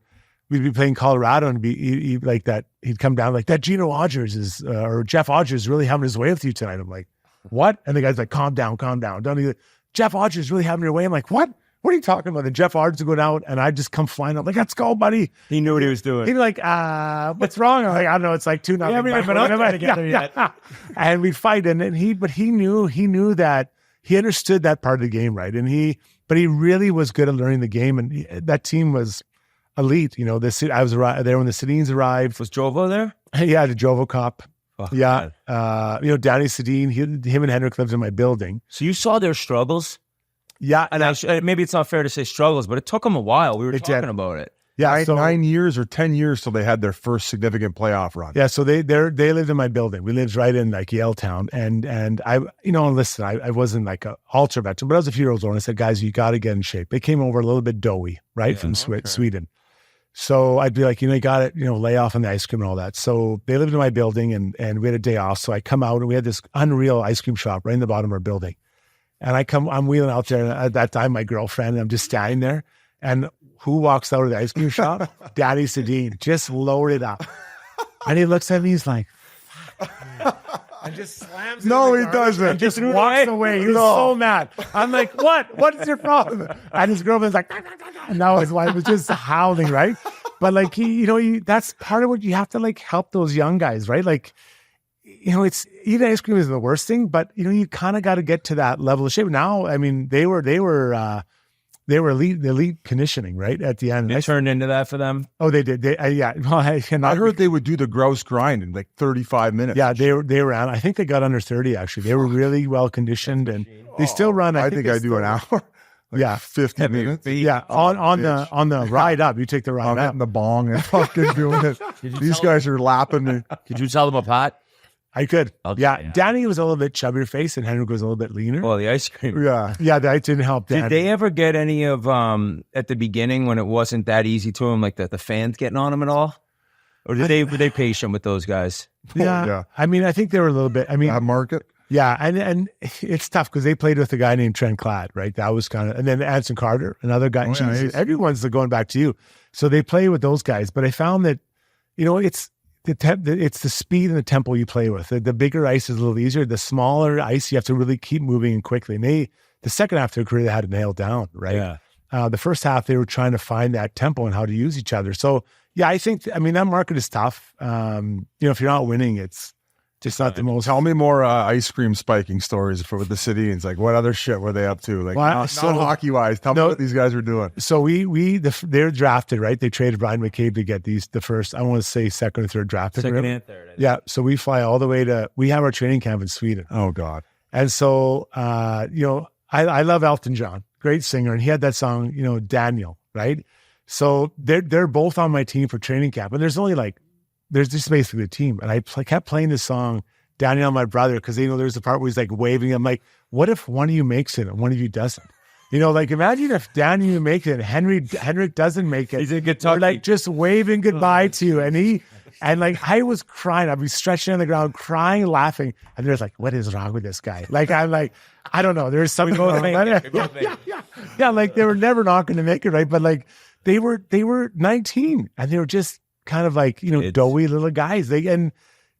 we'd be playing Colorado, and he like that. He'd come down like that. Gino Odgers is or Jeff Odgers is really having his way with you tonight. I'm like, what? And the guy's like, calm down. Don't you? Jeff Odgers is really having your way. I'm like, what? What are you talking about? And Jeff Odgers would go out, and I'd just come flying up like, let's go, buddy. He knew what he was doing. He'd be like, what's wrong? I'm like, I don't know. It's like 2-0. We haven't even been out there together yet. And we'd fight, but he knew that he understood that part of the game, right? But he really was good at learning the game, and that team was elite. I was there when the Sedins arrived. Was Jovo there? Yeah, the Jovo Cop. Oh, yeah, God. Danny Sedin. Him and Henrik lived in my building. So you saw their struggles? Yeah, And maybe it's not fair to say struggles, but it took them a while. We were It talking did. about it. yeah. 9 years or 10 years till they had their first significant playoff run. Yeah, so they lived in my building. We lived right in like Yale Town, and I listen, I wasn't like an ultra veteran, but I was a few years old. And I said, guys, you got to get in shape. They came over a little bit doughy, right, from Sweden. So I'd be like, you got it, lay off on the ice cream and all that. So they lived in my building, and we had a day off. So I come out, and we had this unreal ice cream shop right in the bottom of our building. And I'm wheeling out there, and at that time, my girlfriend, and I'm just standing there, and who walks out of the ice cream shop? Daddy Sedin, just loaded up. And he looks at me, he's like, and just slams it No, in the he garbage doesn't. and just walks away. He was so mad. I'm like, what? What's your problem? And his girlfriend's like, and now his wife was just howling, right? But like that's part of what you have to like help those young guys, right? Like, it's eating ice cream is the worst thing, but you kind of got to get to that level of shape. Now, I mean, they were elite conditioning, right? At the end. It turned into that for them. Oh, they did. Yeah. Well, I heard they would do the grouse grind in like 35 minutes. Yeah, they were on. I think they got under 30 actually. They were really well conditioned, and they still run. I think I do an hour. Yeah, 50 minutes. Yeah, on the ride up. You take the ride I'm up. hitting the bong and fucking doing it. These guys are lapping me. Could you tell them apart? I could. Okay, Yeah, yeah. Danny was a little bit chubbier face, and Henrik was a little bit leaner. Well, the ice cream. Yeah. Yeah, that didn't help. Did Danny. they ever get any of at the beginning when it wasn't that easy to them, like the fans getting on them at all? Or were they patient with those guys? Yeah. yeah. I mean, I think they were a little bit. I mean, That market. yeah, and it's tough because they played with a guy named Trent Cladd, right? That was kind of, and then Anson Carter, another guy. Oh, yeah, Jesus, he's- everyone's going back to you, so they play with those guys. But I found that, it's the speed and the tempo you play with. The bigger ice is a little easier. The smaller ice, you have to really keep moving and quickly. And the second half of their career, they had it nailed down, right? Yeah. The first half, they were trying to find that tempo and how to use each other. So yeah, I think that market is tough. If you're not winning, it's just not the most. Tell me more ice cream spiking stories with the Sedins. Like, what other shit were they up to? Like, Well, not so- hockey wise. Tell me what these guys were doing. So they're drafted, right? They traded Brian McCabe to get the first, I want to say second or third draft pick. Second and third. Yeah. So we fly all the way we have our training camp in Sweden. Oh God. And so, I love Elton John, great singer. And he had that song, Daniel, right? So they're both on my team for training camp. And there's just basically a team. And I kept playing this song, Daniel, my brother, because there's the part where he's like waving. I'm like, what if one of you makes it and one of you doesn't? Imagine if Daniel makes it and Henrik doesn't make it. He's in Kentucky. We're like just waving goodbye to you. And I was crying. I'd be stretching on the ground, crying, laughing. And there's like, what is wrong with this guy? I'm like, I don't know. There's something wrong. Yeah, like they were never not going to make it, right? But like they were 19 and they were just kind of like, doughy little guys.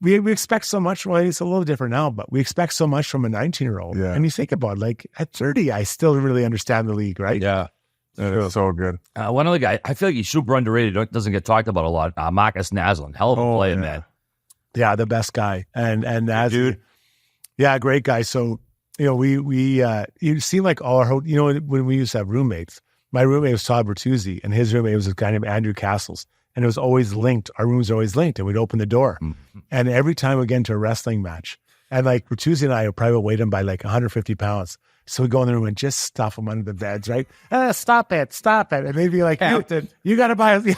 we expect so much. Well, it's a little different now, but we expect so much from a 19-year-old. Yeah. And you think about like at 30, I still really understand the league, right? Yeah. It was so good. One other guy, I feel like he's super underrated. Doesn't get talked about a lot. Marcus Naslund, hell of a player, man. Yeah, the best guy. And as Dude. Yeah, great guy. So, we you seem like all our whole, when we used to have roommates, my roommate was Todd Bertuzzi, and his roommate was a guy named Andrew Castles. And it was always linked. Our rooms were always linked, and we'd open the door. And every time we get into a wrestling match, and like Bertuzzi and I would probably weight him by like 150 pounds. So we go in the room and just stuff him under the beds, right? Stop it. And they'd be like, you got to buy us, you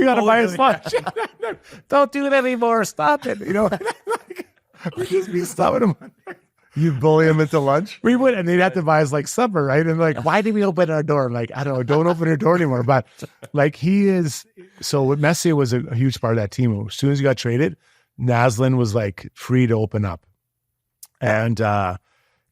got to buy us lunch. Don't do it anymore. Stop it. We'd just be stuffing him. You bully him into lunch? We would, and they'd have to buy us like supper, right? And like, why did we open our door? I'm like, I don't know, don't open your door anymore. But like so Messier was a huge part of that team. As soon as he got traded, Naslund was like free to open up. And,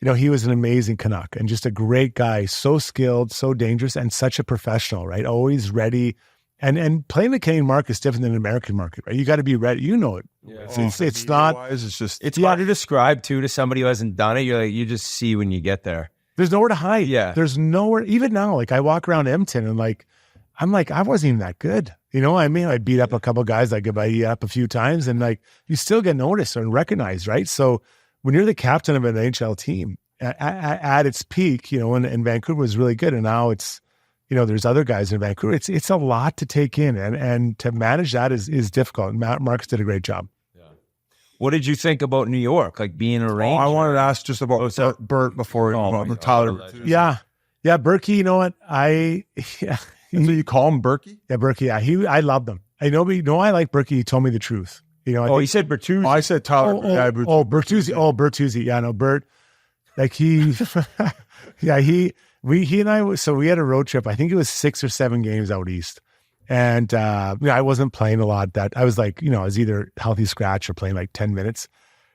he was an amazing Canuck and just a great guy, so skilled, so dangerous, and such a professional, right? Always ready. And playing the Canadian market is different than the American market, right? You got to be ready. You know it. Yeah. It's not. It's just It's hard to describe too to somebody who hasn't done it. You just see when you get there. There's nowhere to hide. Yeah. There's nowhere. Even now, like I walk around Edmonton and like, I'm like, I wasn't even that good. I beat up a couple of guys. I get beat up a few times, and like you still get noticed and recognized, right? So when you're the captain of an NHL team at its peak, and Vancouver was really good, and now it's. There's other guys in Vancouver. It's a lot to take in, and to manage that is difficult. Marcus did a great job. Yeah. What did you think about New York, like being a Ranger? I wanted to ask just about Bert before Tyler. Yeah, Berkey. You know what? So you call him Berkey? Yeah, Berkey. Yeah, I loved him. I know. I like Berkey. He told me the truth. He said Bertuzzi. I said Tyler. Bertuzzi. Bertuzzi. Yeah, no, Bert. Like he, he and I, so we had a road trip. I think it was 6 or 7 games out east. And, I wasn't playing a lot that I was like, I was either healthy scratch or playing like 10 minutes.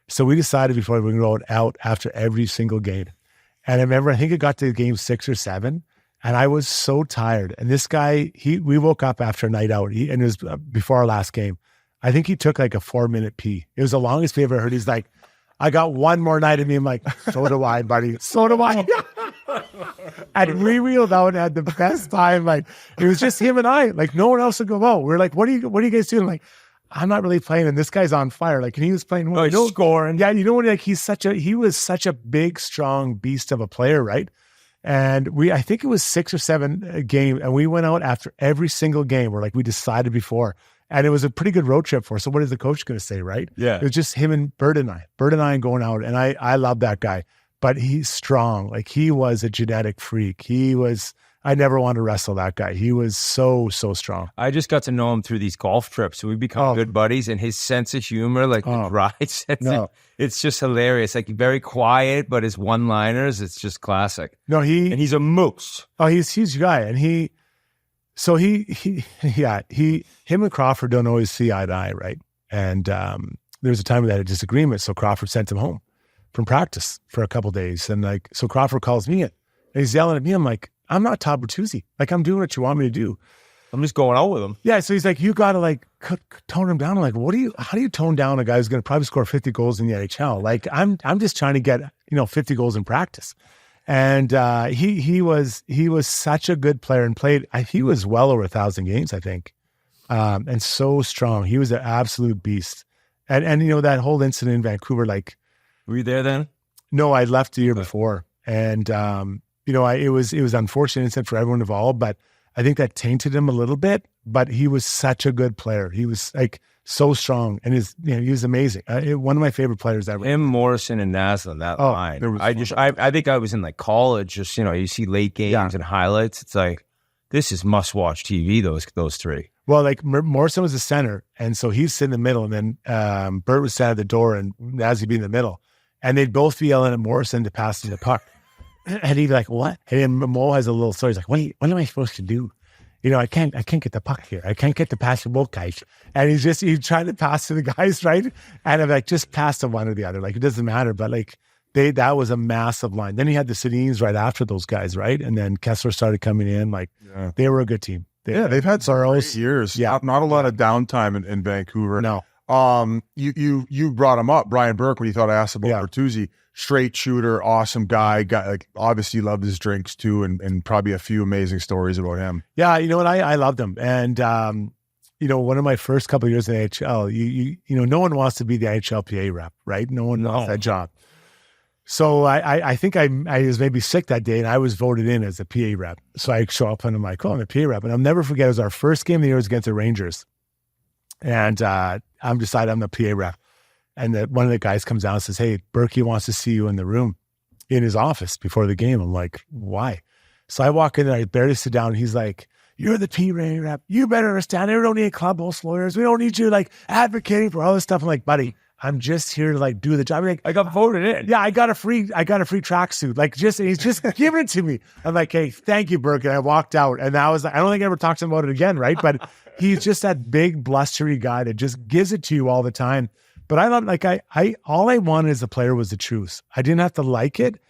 So we decided before we rode out after every single game. And I remember, I think it got to game 6 or 7 and I was so tired. And this guy, we woke up after a night out and it was before our last game. I think he took like a 4-minute pee. It was the longest pee I ever heard. He's like, I got one more night in me. I'm like, so do I, buddy. So do I. And we wheeled out and had the best time. Like it was just him and I. Like no one else would go out. We're like, what are you guys doing? Like, I'm not really playing, and this guy's on fire. Like, and he was playing scoring. Yeah, like he was such a big, strong beast of a player, right? And I think it was 6 or 7 game, and we went out after every single game. We're like, we decided before. And it was a pretty good road trip for us. So what is the coach going to say, right? Yeah. It was just him and Bert and I going out. And I love that guy. But he's strong. Like he was a genetic freak. I never wanted to wrestle that guy. He was so, so strong. I just got to know him through these golf trips. So we become good buddies, and his sense of humor, like the dry sense, it's just hilarious. Like very quiet, but his one-liners, it's just classic. No, and he's a moose. Oh, he's a huge guy. And him and Crawford don't always see eye to eye, right? And there was a time we had a disagreement, so Crawford sent him home from practice for a couple of days. And like, so Crawford calls me in, and he's yelling at me. I'm like, I'm not Todd Bertuzzi. Like, I'm doing what you want me to do. I'm just going out with him. Yeah, so he's like, you got to like tone him down. I'm like, how do you tone down a guy who's going to probably score 50 goals in the NHL? Like, I'm just trying to get 50 goals in practice. And he was such a good player and played. He was well over 1,000 games, I think, and so strong. He was an absolute beast. And that whole incident in Vancouver, like, were you there then? No, I left the year before, and it was unfortunate incident for everyone involved, but I think that tainted him a little bit. But he was such a good player. He was like so strong, and he was amazing. One of my favorite players ever. Him, Morrison, and Naslund, that line. I think I was in like college. Just you see late games and highlights. It's like this is must-watch TV. Those three. Well, like Morrison was the center, and so he's sitting in the middle, and then Bert was standing at the door, and Nazzy be in the middle, and they'd both be yelling at Morrison to pass him the puck, and he'd be like, "What?" And then Mo has a little story. He's like, "Wait, what am I supposed to do? I can't get the puck here. I can't get the pass to both guys." And he's trying to pass to the guys, right? And I'm like, just pass to one or the other. Like, it doesn't matter. But like, that was a massive line. Then he had the Sedins right after those guys, right? And then Kessler started coming in. Like, they were a good team. They've had some great years. Yeah. Not a lot of downtime in Vancouver. No. You brought him up, Brian Burke, when you thought I asked about Bertuzzi. Straight shooter, awesome guy. Like obviously loved his drinks too, and probably a few amazing stories about him. Yeah, you know what? I loved him, and one of my first couple of years in the NHL, you know, no one wants to be the NHLPA rep, right? No one wants that job. So I think I was maybe sick that day, and I was voted in as a PA rep. So I show up and I'm like, I'm a PA rep, and I'll never forget. It was our first game of the year against the Rangers, and I'm decided I'm the PA rep. And one of the guys comes down and says, "Hey, Berkey wants to see you in the room, in his office before the game." I'm like, "Why?" So I walk in there, I barely sit down. And he's like, "You're the PA rep. You better understand. We don't need clubhouse lawyers. We don't need you like advocating for all this stuff." I'm like, "Buddy, I'm just here to like do the job." I'm like, I got voted in. Yeah, I got a free tracksuit. Like he's just giving it to me. I'm like, "Hey, thank you, Burke." And I walked out, and I was like, I don't think I ever talked to him about it again, right? But he's just that big blustery guy that just gives it to you all the time. But I thought, like, I all I wanted as a player was the truth. I didn't have to like it,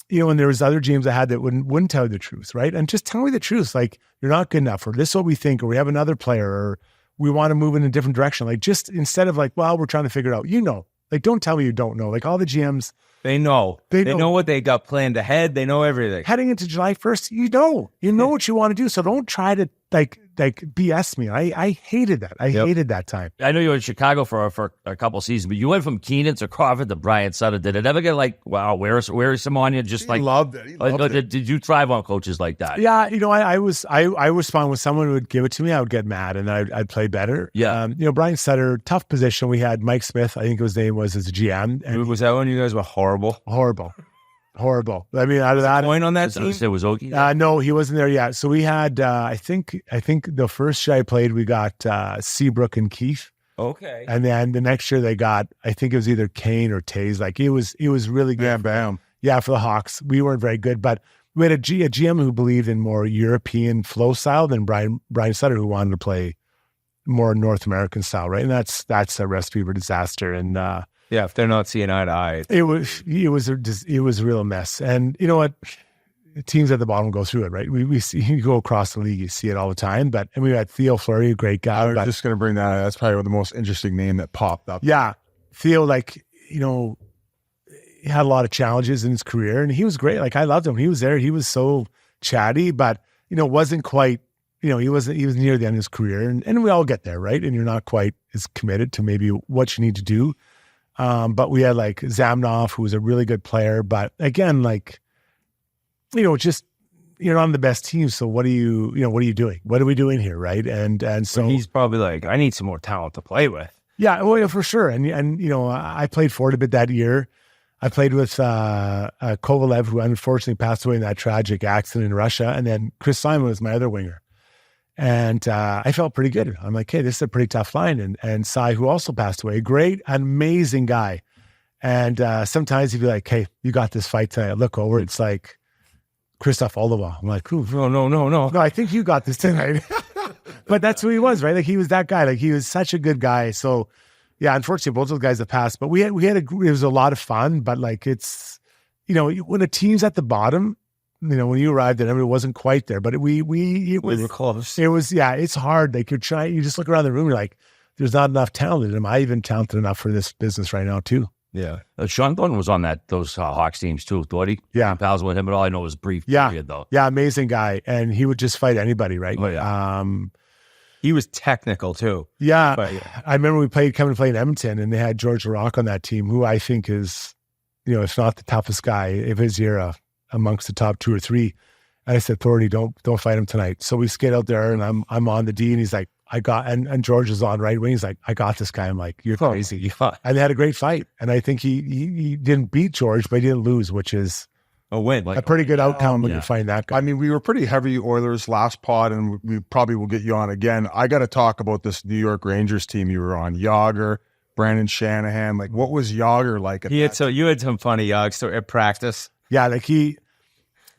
you know. And there was other GMs I had that wouldn't tell you the truth, right? And just tell me the truth, like you're not good enough, or this is what we think, or we have another player, or we want to move in a different direction. Like just instead of like, well, we're trying to figure it out. You know, like don't tell me you don't know. Like all the GMs, they know. They know what they got planned ahead. They know everything. Heading into July 1st, you know what you want to do. So don't try to like BS me. I hated that. I hated that time. I know you were in Chicago for a couple seasons, but you went from Keenan to Crawford to Brian Sutter. Did it ever get like, wow, where's Simonian? Just like loved it. He loved it. Did you thrive on coaches like that? Yeah, you know, I was fine when someone would give it to me. I would get mad and I'd play better. Yeah, you know, Brian Sutter, tough position. We had Mike Smith, I think his name was, as a GM. And was that when you guys were horrible? Horrible. I mean, out of that point on that team, it was Okie. No, he wasn't there yet. So we had, I think the first year I played, we got Seabrook and Keefe. Okay. And then the next year they got, I think it was either Kane or Taze. Like it was really good. Bam. Yeah, for the Hawks. We weren't very good, but we had a GM who believed in more European flow style than Brian Sutter, who wanted to play more North American style, right? And that's a recipe for disaster. And yeah, if they're not seeing eye to eye, it was a real mess. And you know what? Teams at the bottom go through it, right? We see, you go across the league, you see it all the time. But and we had Theo Fleury, a great guy. I was just going to bring that up. That's probably the most interesting name that popped up. Yeah, Theo, like, you know, he had a lot of challenges in his career, and he was great. Like I loved him. He was there. He was so chatty, but you know, wasn't quite. You know, he was near the end of his career, and we all get there, right? And you're not quite as committed to maybe what you need to do. But we had like Zamnov, who was a really good player, but again, like, you know, just you're not on the best team. So what are you doing? What are we doing here, right? And so but he's probably like, I need some more talent to play with. Yeah, well, yeah, for sure. And you know, I played Ford a bit that year. I played with Kovalev, who unfortunately passed away in that tragic accident in Russia, and then Chris Simon was my other winger. And I felt pretty good. I'm like, hey, this is a pretty tough line. And Cy, who also passed away, great, amazing guy. And sometimes he'd be like, hey, you got this fight tonight. I look over, it's like Christoph Oliva. I'm like, ooh, no. No, I think you got this tonight. But that's who he was, right? Like he was that guy. Like he was such a good guy. So yeah, unfortunately, both those guys have passed. But it was a lot of fun. But like it's, you know, when a team's at the bottom, you know, when you arrived there, it wasn't quite there, but we were close. It was, yeah, it's hard. Like you just look around the room, you're like, there's not enough talent in him. I even talented enough for this business right now too. Yeah. Sean Thornton was on those Hawks teams too, thought he? Yeah. Pals with him, but all I know was brief yeah. period though. Yeah, amazing guy. And he would just fight anybody, right? Oh, yeah. He was technical too. Yeah. But, yeah. I remember coming to play in Edmonton, and they had George Larocque on that team, who I think is, you know, if not the toughest guy of his era, amongst the top 2 or 3. And I said, Thorny, don't fight him tonight. So we skate out there, and I'm on the D, and he's like, and George is on right wing. He's like, I got this guy. I'm like, you're crazy. And they had a great fight. And I think he didn't beat George, but he didn't lose, which is a win. A pretty good outcome when you find that guy. I mean, we were pretty heavy Oilers last pod, and we probably will get you on again. I got to talk about this New York Rangers team you were on. Yager, Brandon Shanahan. Like, what was Yager like? You had some funny Yags at practice. Yeah,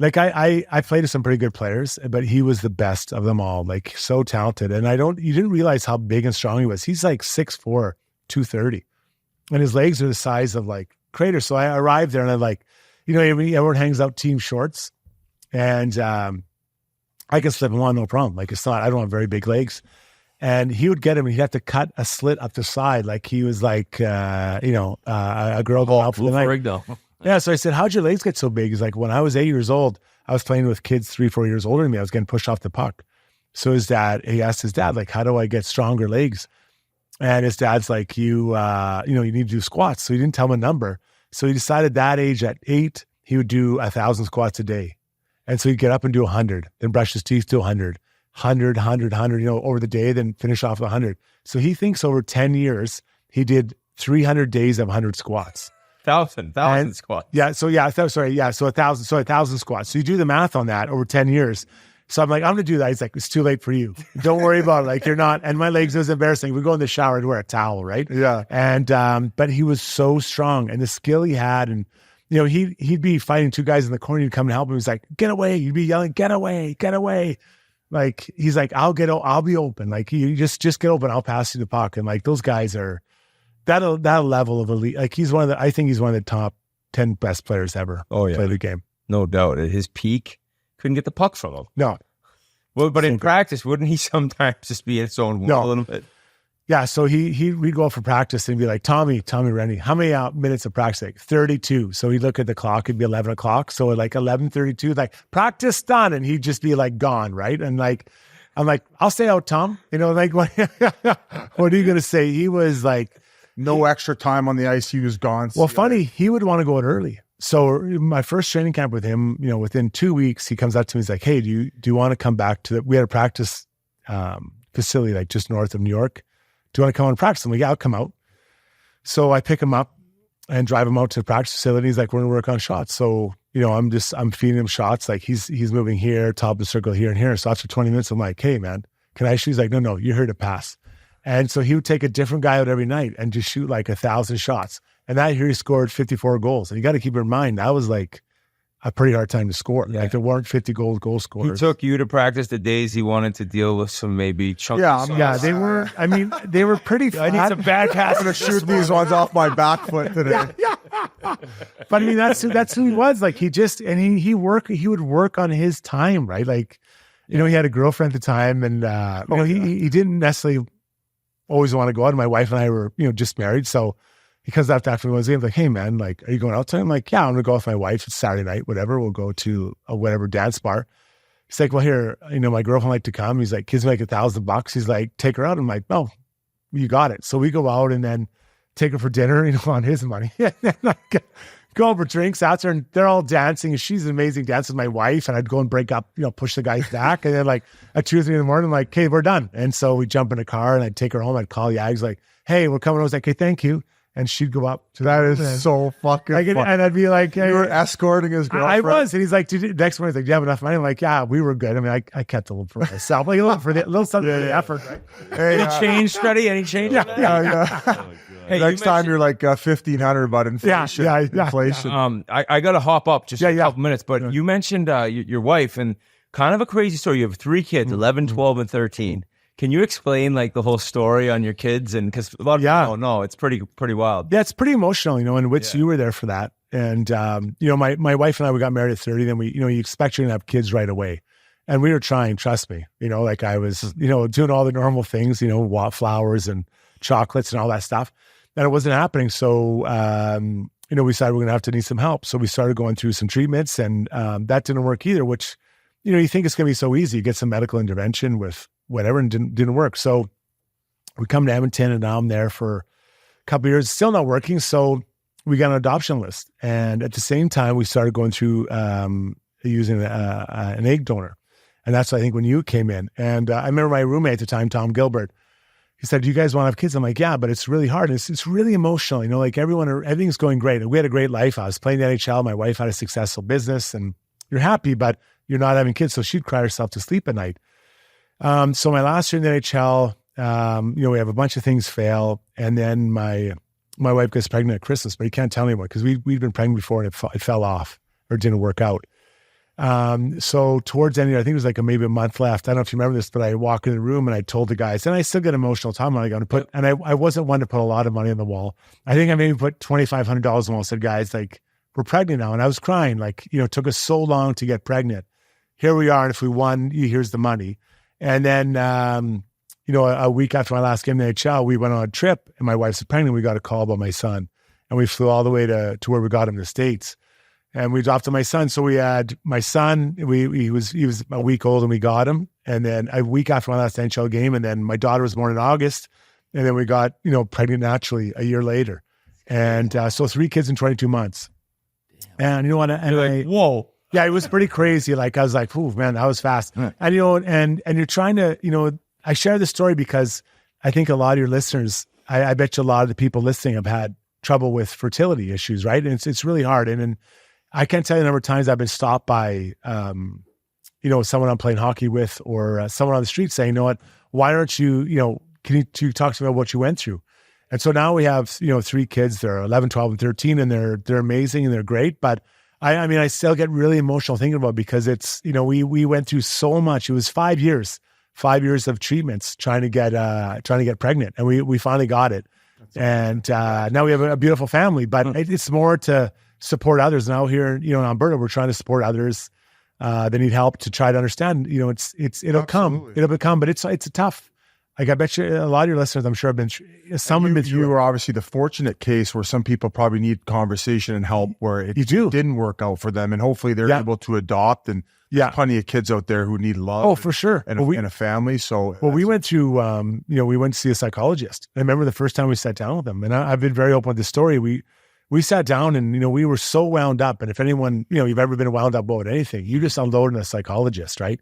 I played with some pretty good players, but he was the best of them all. Like so talented, and you didn't realize how big and strong he was. He's like 6'4", 230, and his legs are the size of like craters. So I arrived there, and I'm like, you know, everyone hangs out team shorts, and I can slip in one no problem. Like it's not, I don't have very big legs, And he would get him and he'd have to cut a slit up the side. Like he was like, a girl going out for the night. Yeah. So I said, how'd your legs get so big? He's like, when I was 8 years old, I was playing with kids 3-4 years older than me. I was getting pushed off the puck. So he asked his dad, like, how do I get stronger legs? And his dad's like, you need to do squats. So he didn't tell him a number. So he decided that age at 8, he would do 1,000 squats a day. And so he'd get up and do 100, then brush his teeth to 100, 100, over the day, then finish off 100. So he thinks over 10 years, he did 300 days of 100 squats. 1,000 squats. Yeah. So 1,000. So 1,000 squats. So you do the math on that over 10 years. So I'm like, I'm going to do that. He's like, it's too late for you. Don't worry about it. Like, you're not. And my legs, it was embarrassing. We go in the shower and wear a towel, right? Yeah. And, but he was so strong and the skill he had. And, he'd be fighting two guys in the corner. You'd come and help him. He's like, get away. You'd be yelling, get away, get away. Like, he's like, I'll be open. Like, you just get open. I'll pass you the puck. And like, those guys are that level of elite. Like, I think he's one of the top 10 best players ever. Oh, yeah. Play the game. No doubt. At his peak, couldn't get the puck from him. No. Well, but in practice, wouldn't he sometimes just be in his own world a little bit? Yeah, so we'd go out for practice and be like, Tommy, Rennie, how many minutes of practice? Like 32. So he'd look at the clock, it'd be 11 o'clock. So at like 11:32, like, practice done. And he'd just be like gone, right? And like, I'm like, I'll stay out, Tom. Like, what are you going to say? He was like, no extra time on the ice. He was gone. Well, funny, he would want to go out early. So my first training camp with him, within 2 weeks, he comes up to me. He's like, hey, do you want to come back we had a practice facility like just north of New York. Do you want to come on practice? I'm like, yeah, I'll come out. So I pick him up and drive him out to the practice facility. He's like, we're going to work on shots. So, I'm feeding him shots. Like he's moving here, top of the circle here and here. So after 20 minutes, I'm like, hey man, can I shoot? He's like, no, you're here to pass. And so he would take a different guy out every night and just shoot like 1,000 shots. And that year he scored 54 goals. And you got to keep in mind, that was like a pretty hard time to score. Yeah. Like there weren't 50 goal scorers. He took you to practice the days he wanted to deal with some maybe chunky Yeah, they were pretty flat. I need some bad passes to shoot these ones off my back foot today. But I mean, that's who he was. Like he would work on his time, right? Like, he had a girlfriend at the time and, he didn't necessarily always want to go out. And my wife and I were, just married. So he comes up after one game, like, hey man, like, are you going out tonight? I'm like, yeah, I'm going to go with my wife. It's Saturday night, whatever. We'll go to a whatever dance bar. He's like, well, here, my girlfriend like to come. He's like, kids make $1,000. He's like, take her out. I'm like, no, you got it. So we go out and then take her for dinner, on his money. Go over drinks after, and they're all dancing. And she's an amazing dancer with my wife. And I'd go and break up, push the guys back. And then like at 2 or 3 in the morning, I'm like, okay, we're done. And so we jump in a car and I'd take her home. I'd call Yags like, hey, we're coming. I was like, okay, thank you. And she'd go up. That is so fucking fun. And I'd be like, hey, you were escorting his girlfriend. I was. And he's like, next morning, he's like, do you have enough money? I'm like, yeah, we were good. I mean, I kept a little for myself. Like a little something for the effort. Right? Hey, any change, Struddy? Any change? Yeah. Hey, next time you're like 1,500, but inflation. Yeah. Inflation. I got to hop up just a couple minutes, but you mentioned your wife and kind of a crazy story. You have 3 kids, 11, 12, and 13. Can you explain like the whole story on your kids? And because a lot of people don't know, it's pretty wild. Yeah, it's pretty emotional, and Wits, you were there for that. And, my wife and I, we got married at 30, then we, you expect you're going to have kids right away. And we were trying, trust me, like I was, doing all the normal things, flowers and chocolates and all that stuff. And it wasn't happening. So, we decided we're going to need some help. So we started going through some treatments and that didn't work either, which, you think it's going to be so easy. You get some medical intervention with whatever and didn't work. So we come to Edmonton and now I'm there for a couple of years, still not working. So we got an adoption list. And at the same time, we started going through using an egg donor. And that's, I think, when you came in. And I remember my roommate at the time, Tom Gilbert, he said, do you guys want to have kids? I'm like, yeah, but it's really hard. It's really emotional. Like everything's going great. And we had a great life. I was playing the NHL. My wife had a successful business and you're happy, but you're not having kids. So she'd cry herself to sleep at night. So my last year in the NHL, we have a bunch of things fail. And then my wife gets pregnant at Christmas, but you can't tell anyone because we'd been pregnant before and it fell off or didn't work out. So towards the end of the year, I think it was like maybe a month left. I don't know if you remember this, but I walk in the room and I told the guys, and I still get emotional. Tom, I'm going to put, and I wasn't one to put a lot of money on the wall. I think I maybe put $2,500 on the wall and said, guys, like, we're pregnant now. And I was crying, like, it took us so long to get pregnant. Here we are. And if we won, here's the money. And then, a week after my last game in the NHL, we went on a trip, and my wife's pregnant. We got a call about my son, and we flew all the way to where we got him, the States. And we dropped my son. So we had my son, he was a week old and we got him. And then a week after my last NHL game, and then my daughter was born in August. And then we got, pregnant naturally a year later. And so 3 kids in 22 months. And you know what? And whoa. Yeah, it was pretty crazy. Like, I was like, "Ooh, man, that was fast." And and you're trying to, I share this story because I think a lot of your listeners, I bet you a lot of the people listening have had trouble with fertility issues, right? And it's really hard. And I can't tell you the number of times I've been stopped by, someone I'm playing hockey with, or someone on the street saying, "You know what? Why aren't you, can you talk to me about what you went through?" And so now we have, 3 kids. They're 11, 12, and 13, and they're amazing and they're great. But I still get really emotional thinking about it because it's, we went through so much. It was 5 years of treatments trying to get pregnant, and we finally got it. And now we have a beautiful family. But it's more to support others. Now here, in Alberta, we're trying to support others that need help to try to understand. It'll come, but it's a tough. Like, I bet you a lot of your listeners, I'm sure, have been some have been through. You were obviously the fortunate case where some people probably need conversation and help where it didn't work out for them, and hopefully they're able to adopt. And there's plenty of kids out there who need love. Oh, for sure, and a family. So we went through. We went to see a psychologist. I remember the first time we sat down with him, and I've been very open with the story. We sat down, and we were so wound up. And if anyone, you've ever been wound up about anything, you just unload on a psychologist, right?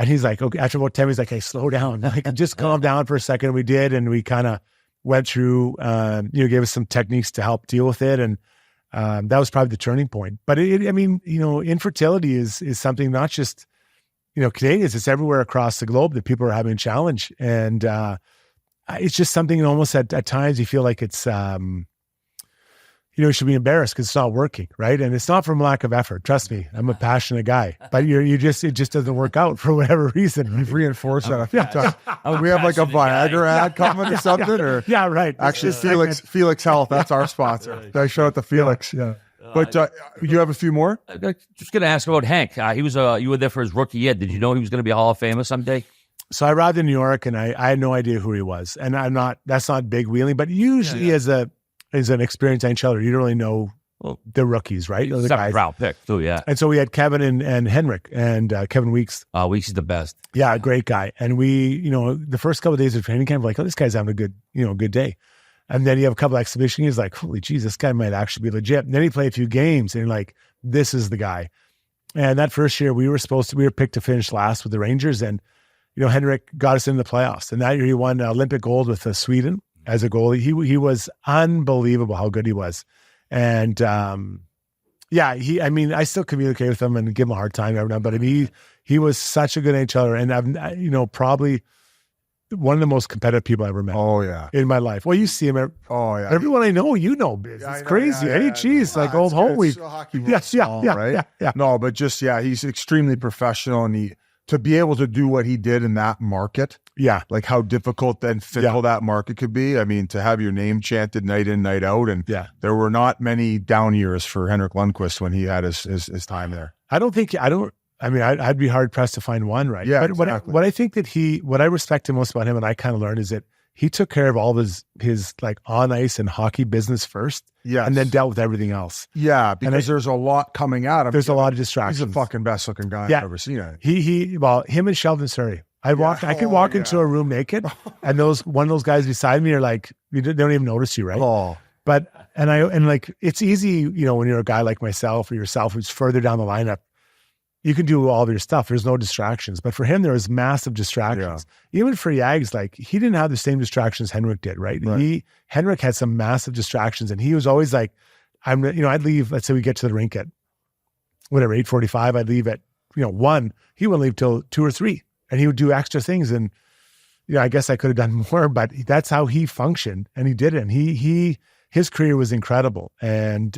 And he's like, okay, after about 10 minutes, he's like, "Hey, slow down. Like, just calm down for a second." We did, and we kind of went through, gave us some techniques to help deal with it. And that was probably the turning point. But infertility is something not just, Canadians, it's everywhere across the globe that people are having a challenge. And it's just something almost at times you feel like it's, you should be embarrassed because it's not working, right? And it's not from lack of effort. Trust me, I'm a passionate guy, but it just doesn't work out for whatever reason. You've reinforced that a few times. We have like a Viagra ad coming or something, or right. Actually, Felix Health, that's our sponsor. I show it to Felix. Yeah. But you have a few more? Just going to ask about Hank. He was you were there for his rookie year. Did you know he was going to be a Hall of Famer someday? So I arrived in New York, and I had no idea who he was, and that's not big wheeling, but usually as an experienced NHLer, you don't really know the rookies, right? The Second round pick too, yeah. And so we had Kevin and Henrik and Kevin Weeks. Weeks is the best. Yeah, great guy. And we, the first couple of days of training camp, we're like, "Oh, this guy's having a good, good day." And then you have a couple of exhibition games, like, "Holy geez, this guy might actually be legit." And then he played a few games, and you're like, "This is the guy." And that first year, we were picked to finish last with the Rangers, and Henrik got us into the playoffs. And that year, he won Olympic gold with Sweden as a goalie. He was unbelievable how good he was. And I still communicate with him and give him a hard time every now, but he was such a good NHLer, and I've probably one of the most competitive people I ever met. Oh yeah, in my life. Well, you see him. Everyone I know, Biz. It's crazy. Hey, geez, like old home week. Yeah. No, but just he's extremely professional, and to be able to do what he did in that market. Yeah. Like how difficult and fickle that market could be. I mean, to have your name chanted night in, night out. And there were not many down years for Henrik Lundqvist when he had his time there. I'd be hard pressed to find one, right? Yeah. But exactly. what I think that what I respect most about him, and I kind of learned, is that he took care of all of his like on ice and hockey business first. Yes. And then dealt with everything else. Yeah. Because there's a lot coming at him. There's a lot of distractions. He's the fucking best looking guy I've ever seen. Him and Sheldon Surrey. I could walk into a room naked, and one of those guys beside me are like, they don't even notice you, right? Oh. But it's easy, when you're a guy like myself or yourself who's further down the lineup, you can do all of your stuff. There's no distractions. But for him, there was massive distractions. Yeah. Even for Yags, like, he didn't have the same distractions Henrik did, right? Henrik had some massive distractions, and he was always like, I'd leave, let's say we get to the rink at whatever, 8:45, I'd leave at 1. He wouldn't leave till 2 or 3. And he would do extra things. And, I guess I could have done more, but that's how he functioned, and he did it. And his career was incredible. And,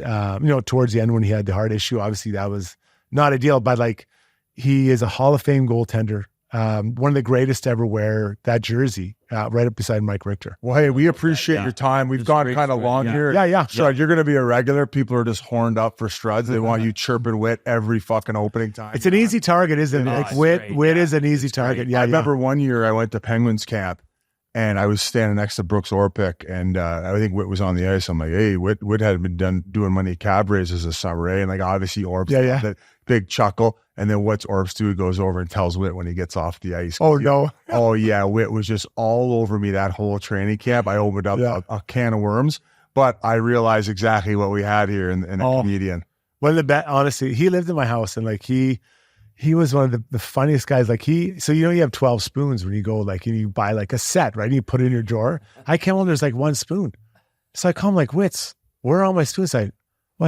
towards the end when he had the heart issue, obviously that was not ideal, but like, he is a Hall of Fame goaltender. One of the greatest to ever wear that jersey, right up beside Mike Richter. Well, hey, we appreciate your time. We've gone kind of long here. Yeah. Strud, you're going to be a regular. People are just horned up for Struds. They want you chirping Whit every fucking opening time. It's an easy target, isn't it? Like, Whit is an easy target. Yeah. I remember one year I went to Penguins camp, And I was standing next to Brooks Orpik, and I think Whit was on the ice. I'm like, hey, Whit had been doing money cab raises this summer, eh? And like obviously Orps, that big chuckle. And then what's Orps do? He goes over and tells Whit when he gets off the ice. Oh no! Oh yeah, Whit was just all over me that whole training camp. I opened up a can of worms, but I realized exactly what we had here in a comedian. One of the best, honestly, he lived in my house, and like he was one of the funniest guys. Like so you have 12 spoons when you go like and you buy like a set, right? And you put it in your drawer. I came home, there's like one spoon. So I call him like, Wits, where are all my spoons? I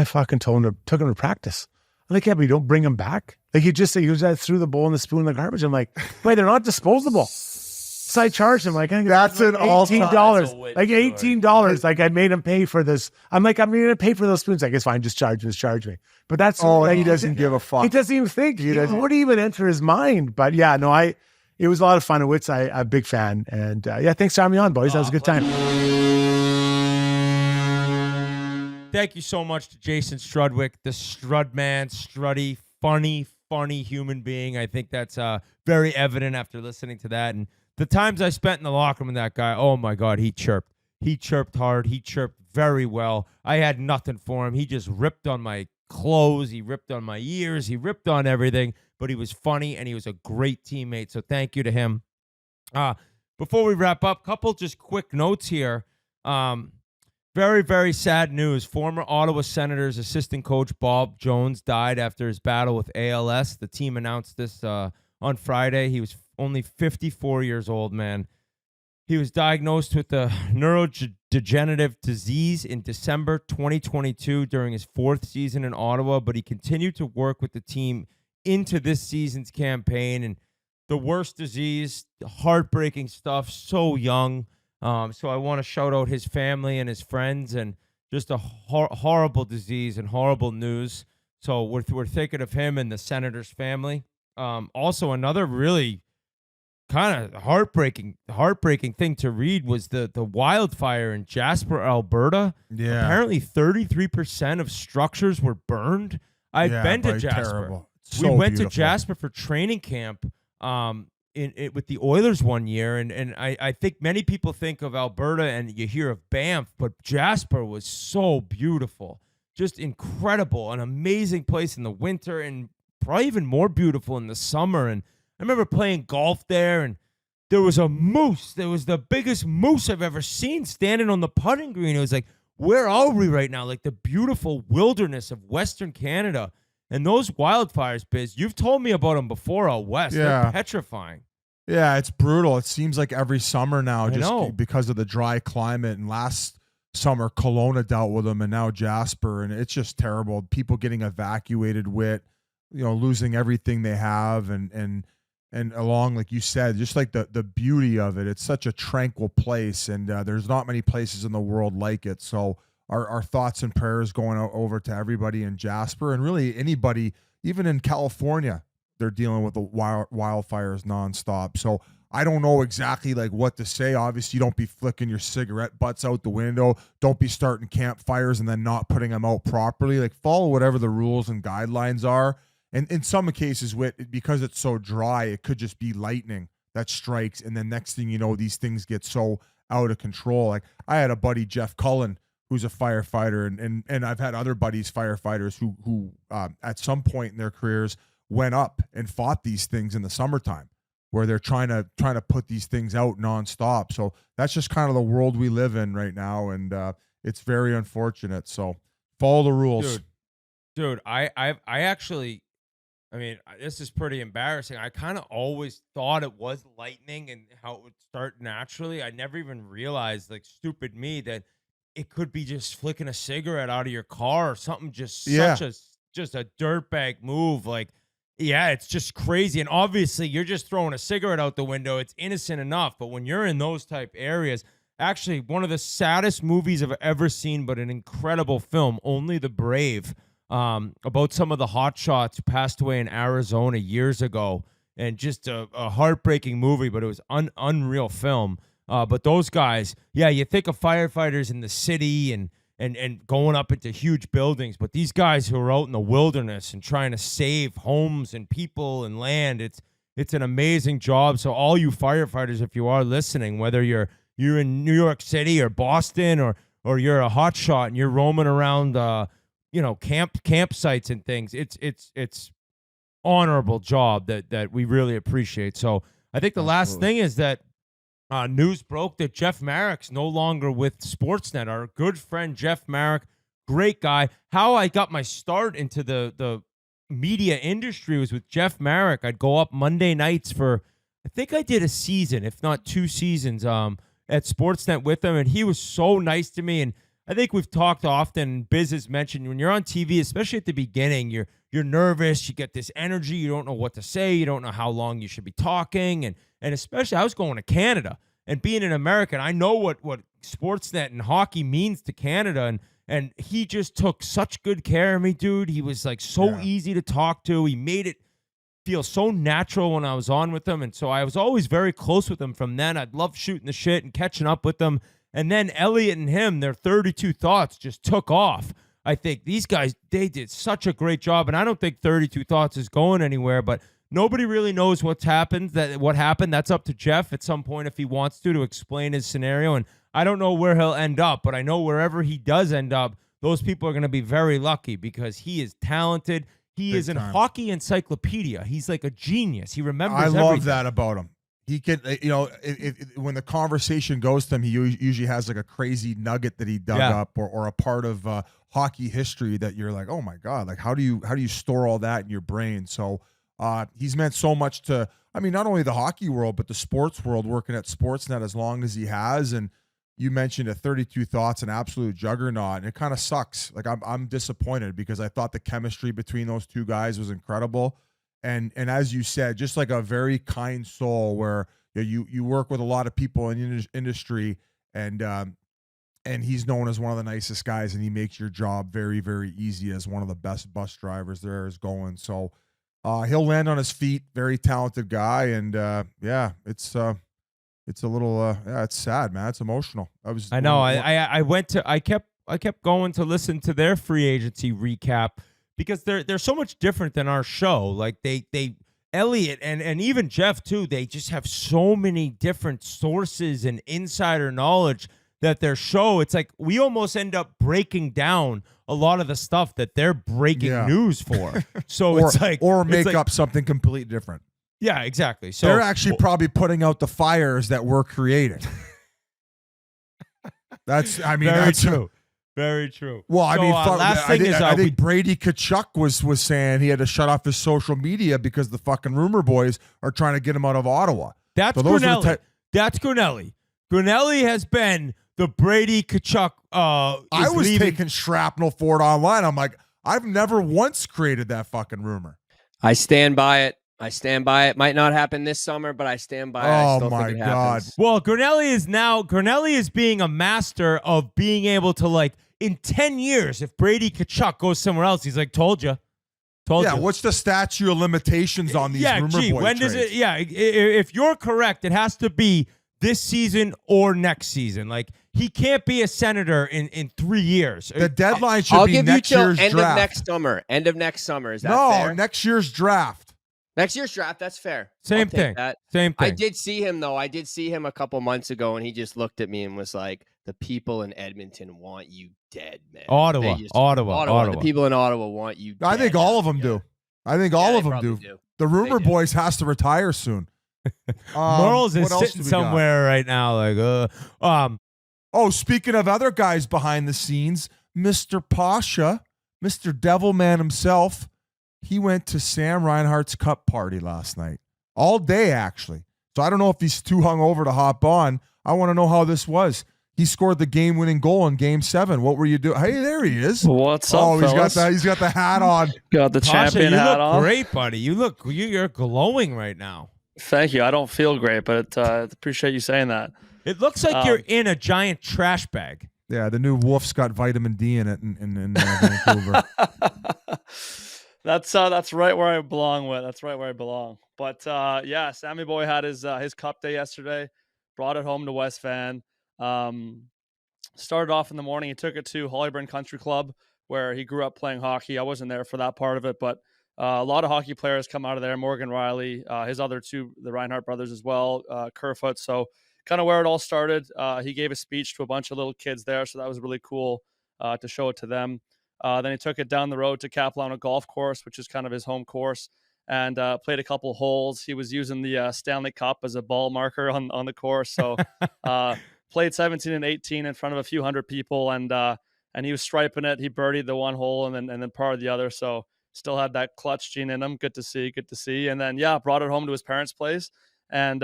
fucking took him to practice. I'm like, yeah, but you don't bring them back. Like you just say, you just threw the bowl and the spoon in the garbage. I'm like, wait, they're not disposable. So I charged him like, that's an $18. Like $18. Like I made him pay for this. I'm like, I'm going to pay for those spoons. Like, it's fine. Just charge me. But that's he doesn't give a fuck. He doesn't even think. He wouldn't even enter his mind. But yeah, no, it was a lot of fun. Wits, I'm a big fan. And thanks for having me on, boys. That was a good time. Thank you so much to Jason Strudwick, the Strudman, Struddy, funny human being. I think that's very evident after listening to that. And the times I spent in the locker room with that guy, oh my God, he chirped. He chirped hard. He chirped very well. I had nothing for him. He just ripped on my clothes. He ripped on my ears. He ripped on everything. But he was funny, and he was a great teammate. So thank you to him. Before we wrap up, couple just quick notes here. Very, very sad news. Former Ottawa Senators assistant coach Bob Jones died after his battle with ALS. The team announced this on Friday. He was only 54 years old, man. He was diagnosed with a neurodegenerative disease in December 2022 during his fourth season in Ottawa, but he continued to work with the team into this season's campaign. And the worst disease, heartbreaking stuff, so young. So I want to shout out his family and his friends, and just a horrible disease and horrible news. So we're thinking of him and the Senators family. Also, another really kind of heartbreaking thing to read was the wildfire in Jasper, Alberta. Yeah. Apparently 33% of structures were burned. I've been to Jasper. Terrible. We So went beautiful. to Jasper for training camp with the Oilers one year, and I think many people think of Alberta and you hear of Banff, but Jasper was so beautiful. Just incredible, an amazing place in the winter, and probably even more beautiful in the summer. And I remember playing golf there, and there was a moose. There was the biggest moose I've ever seen standing on the putting green. It was like, where are we right now? Like the beautiful wilderness of Western Canada. And those wildfires, Biz, you've told me about them before out west. Yeah. They're petrifying. Yeah, it's brutal. It seems like every summer now, I know. because of the dry climate. And last summer, Kelowna dealt with them, and now Jasper, and it's just terrible. People getting evacuated with, losing everything they have, and along, like you said, just like the beauty of it. It's such a tranquil place, and there's not many places in the world like it. So our thoughts and prayers going over to everybody in Jasper, and really anybody, even in California, they're dealing with the wildfires nonstop. So I don't know exactly like what to say. Obviously, don't be flicking your cigarette butts out the window. Don't be starting campfires and then not putting them out properly. Like, follow whatever the rules and guidelines are. And in some cases, because it's so dry, it could just be lightning that strikes, and then next thing you know, these things get so out of control. Like, I had a buddy, Jeff Cullen, who's a firefighter, and I've had other buddies, firefighters, who at some point in their careers went up and fought these things in the summertime, where they're trying to put these things out nonstop. So that's just kind of the world we live in right now, and it's very unfortunate. So follow the rules, dude. I actually, I mean, this is pretty embarrassing. I kind of always thought it was lightning and how it would start naturally. I never even realized, like stupid me, that it could be just flicking a cigarette out of your car or something. Just a dirtbag move. Like, yeah, it's just crazy. And obviously, you're just throwing a cigarette out the window. It's innocent enough. But when you're in those type areas, actually, one of the saddest movies I've ever seen, but an incredible film, Only the Brave, about some of the hotshots who passed away in Arizona years ago. And just a heartbreaking movie, but it was unreal film. But those guys, yeah, you think of firefighters in the city and going up into huge buildings, but these guys who are out in the wilderness and trying to save homes and people and land, It's an amazing job. So all you firefighters, if you are listening, whether you're in New York City or Boston or you're a hotshot and you're roaming around, campsites and things, it's honorable job that we really appreciate. So I think the last thing is that news broke that Jeff Marek's no longer with Sportsnet. Our good friend Jeff Marek, great guy. How I got my start into the media industry was with Jeff Marek. I'd go up Monday nights for, I think I did a season, if not 2 seasons, at Sportsnet with him, and he was so nice to me. And I think we've talked often, Biz has mentioned, when you're on TV, especially at the beginning, you're nervous, you get this energy, you don't know what to say, you don't know how long you should be talking, and especially I was going to Canada, and being an American, I know what Sportsnet and hockey means to Canada, and he just took such good care of me, dude. He was like so easy to talk to. He made it feel so natural when I was on with him, and so I was always very close with him from then. I'd love shooting the shit and catching up with them. And then Elliot and him, their 32 Thoughts just took off. I think these guys, they did such a great job, and I don't think 32 Thoughts is going anywhere, but nobody really knows what happened. That's up to Jeff at some point if he wants to explain his scenario, and I don't know where he'll end up, but I know wherever he does end up, those people are going to be very lucky because he is talented. He is a hockey encyclopedia. He's like a genius. He remembers everything. I love that about him. He can, when the conversation goes to him, he usually has like a crazy nugget that he dug up or a part of hockey history that you're like, oh my God, like how do you store all that in your brain? So he's meant so much to, I mean, not only the hockey world, but the sports world, working at Sportsnet as long as he has. And you mentioned a 32 Thoughts, an absolute juggernaut, and it kind of sucks. Like I'm disappointed because I thought the chemistry between those two guys was incredible. And as you said, just like a very kind soul where you work with a lot of people in the industry, and he's known as one of the nicest guys, and he makes your job very, very easy as one of the best bus drivers there is going. So he'll land on his feet, very talented guy, and it's a little it's sad, man. It's emotional. I kept going to listen to their free agency recap, because they're so much different than our show. Like they Elliot and even Jeff too, they just have so many different sources and insider knowledge that their show, it's like we almost end up breaking down a lot of the stuff that they're breaking news for. So or make up something completely different. Yeah, exactly. So they're actually probably putting out the fires that we're creating. That's true. Very true. Well, I mean, last thing I think Brady Tkachuk was saying he had to shut off his social media because the fucking rumor boys are trying to get him out of Ottawa. That's Grinelli. That's Grinelli. Grinelli has been the Brady Tkachuk. I was taking shrapnel for it online. I'm like, I've never once created that fucking rumor. I stand by it. Might not happen this summer, but I stand by it. I still think it happens. Well, Grinelli is being a master of being able to, like, in 10 years, if Brady Tkachuk goes somewhere else, he's like, told you. What's the statute of limitations on these rumor boy when trades? does it? Yeah, if you're correct, it has to be this season or next season. Like, he can't be a Senator in 3 years. The deadline should be next year's draft. End of next summer. Is that fair? No, next year's draft. Next year's draft, that's fair. Same thing. I did see him, though. I did see him a couple months ago, and he just looked at me and was like, the people in Edmonton want you dead, man. Ottawa. The people in Ottawa want you dead. I think all of them do. I think all of them do. The rumor boys has to retire soon. Morals is sitting somewhere right now. Speaking of other guys behind the scenes, Mr. Pasha, Mr. Devilman himself, he went to Sam Reinhart's cup party last night. All day, actually. So I don't know if he's too hungover to hop on. I want to know how this was. He scored the game-winning goal in Game 7. What were you doing? Hey, there he is. What's up, fellas? He's got the hat on. Got the Pasha, champion hat on. You look great, buddy. You're glowing right now. Thank you. I don't feel great, but appreciate you saying that. It looks like you're in a giant trash bag. Yeah, the new Wolf's got vitamin D in it in Vancouver. That's right where I belong with. That's right where I belong. But Sammy Boy had his cup day yesterday. Brought it home to West Van. Started off in the morning. He took it to Hollyburn Country Club, where he grew up playing hockey. I wasn't there for that part of it, but a lot of hockey players come out of there. Morgan Riley, his other two, the Reinhart brothers as well, Kerfoot. So kind of where it all started. He gave a speech to a bunch of little kids there, so that was really cool to show it to them. Then he took it down the road to Capilano Golf Course, which is kind of his home course, and played a couple holes. He was using the Stanley Cup as a ball marker on the course. So played 17 and 18 in front of a few hundred people, and he was striping it. He birdied the one hole and then parred the other. So still had that clutch gene in him. Good to see. And then, brought it home to his parents' place, and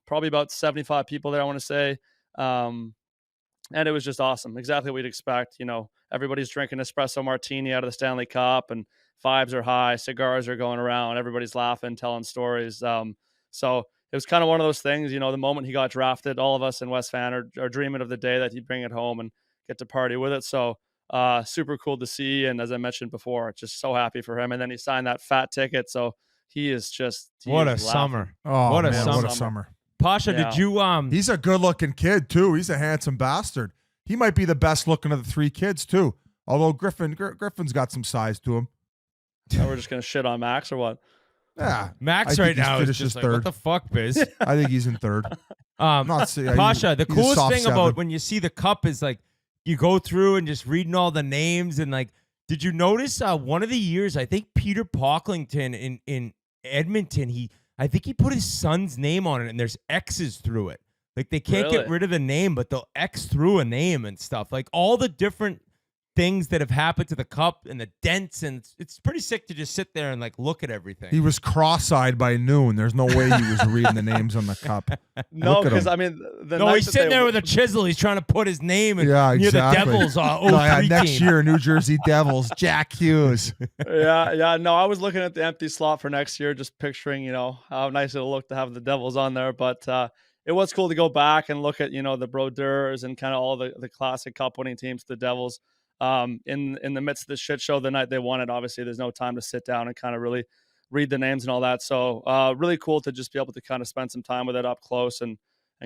probably about 75 people there, I want to say. And it was just awesome. Exactly what we'd expect. You know, everybody's drinking espresso martini out of the Stanley Cup, and vibes are high, cigars are going around, everybody's laughing, telling stories. So it was kind of one of those things, you know, the moment he got drafted, all of us in West Van are dreaming of the day that he'd bring it home and get to party with it. So super cool to see. And as I mentioned before, just so happy for him. And then he signed that fat ticket. So he is just what a summer. Oh, what a man, summer. what a summer. Pasha, Yeah. did you He's a good-looking kid too. He's a handsome bastard. He might be the best looking of the three kids too. Although Griffin's got some size to him. Now we're just gonna shit on Max or what? Yeah, Max I right think he's now is finished just his like, what third. the fuck, Biz? I think he's in third. Not say- Pasha, the he's a coolest soft thing seven. about when you see the cup is like you go through and just reading all the names and like, did you notice one of the years, I think Peter Pocklington in Edmonton, I think he put his son's name on it and there's X's through it. Like they can't get Really? rid of the name, but they'll X through a name and stuff. Like all the different things that have happened to the cup and the dents, and it's pretty sick to just sit there and like look at everything. He was cross-eyed by noon. There's no way he was reading the names on the cup. No, Look at because him. I mean, the No, night he's that sitting they- there with a chisel. He's trying to put his name in Yeah, near exactly. the Devils. Next team. year, New Jersey Devils, Jack Hughes. yeah. No, I was looking at the empty slot for next year, just picturing, you know, how nice it'll look to have the Devils on there. But it was cool to go back and look at, you know, the Brodeurs and kind of all the classic cup winning teams, the Devils. In the midst of the shit show the night they won it, obviously there's no time to sit down and kind of really read the names and all that. So really cool to just be able to kind of spend some time with it up close and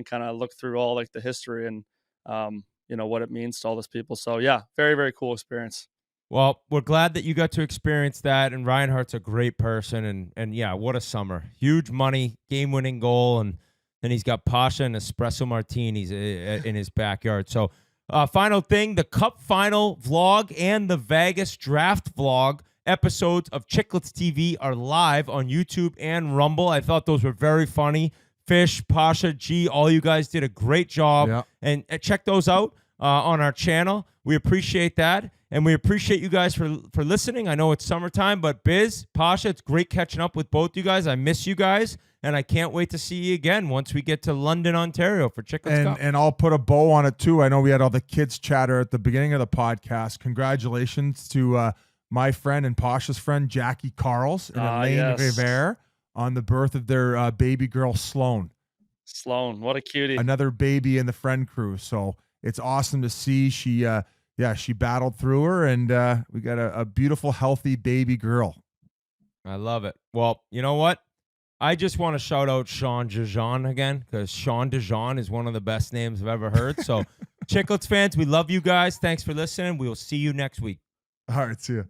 kind of look through all like the history and you know what it means to all those people. So yeah, very, very cool experience. Well, we're glad that you got to experience that, and Reinhart's a great person, and yeah, what a summer. Huge money, game-winning goal, and then he's got Pasha and espresso martinis in his backyard. So final thing, the Cup Final vlog and the Vegas Draft vlog episodes of Chiclets TV are live on YouTube and Rumble. I thought those were very funny. Fish, Pasha, G, all you guys did a great job. Yeah. And check those out on our channel. We appreciate that. And we appreciate you guys for listening. I know it's summertime, but Biz, Pasha, it's great catching up with both you guys. I miss you guys, and I can't wait to see you again once we get to London, Ontario for Chiclets Cup. And I'll put a bow on it too. I know we had all the kids chatter at the beginning of the podcast. Congratulations to my friend and Pasha's friend, Jackie Carls and Laine yes. Rivera on the birth of their baby girl, Sloan. Sloan, what a cutie. Another baby in the friend crew. So it's awesome to see. She battled through her, and we got a beautiful, healthy baby girl. I love it. Well, you know what? I just want to shout out Sean Dejean again, because Sean Dejean is one of the best names I've ever heard. So, Chiclets fans, we love you guys. Thanks for listening. We will see you next week. All right, see you.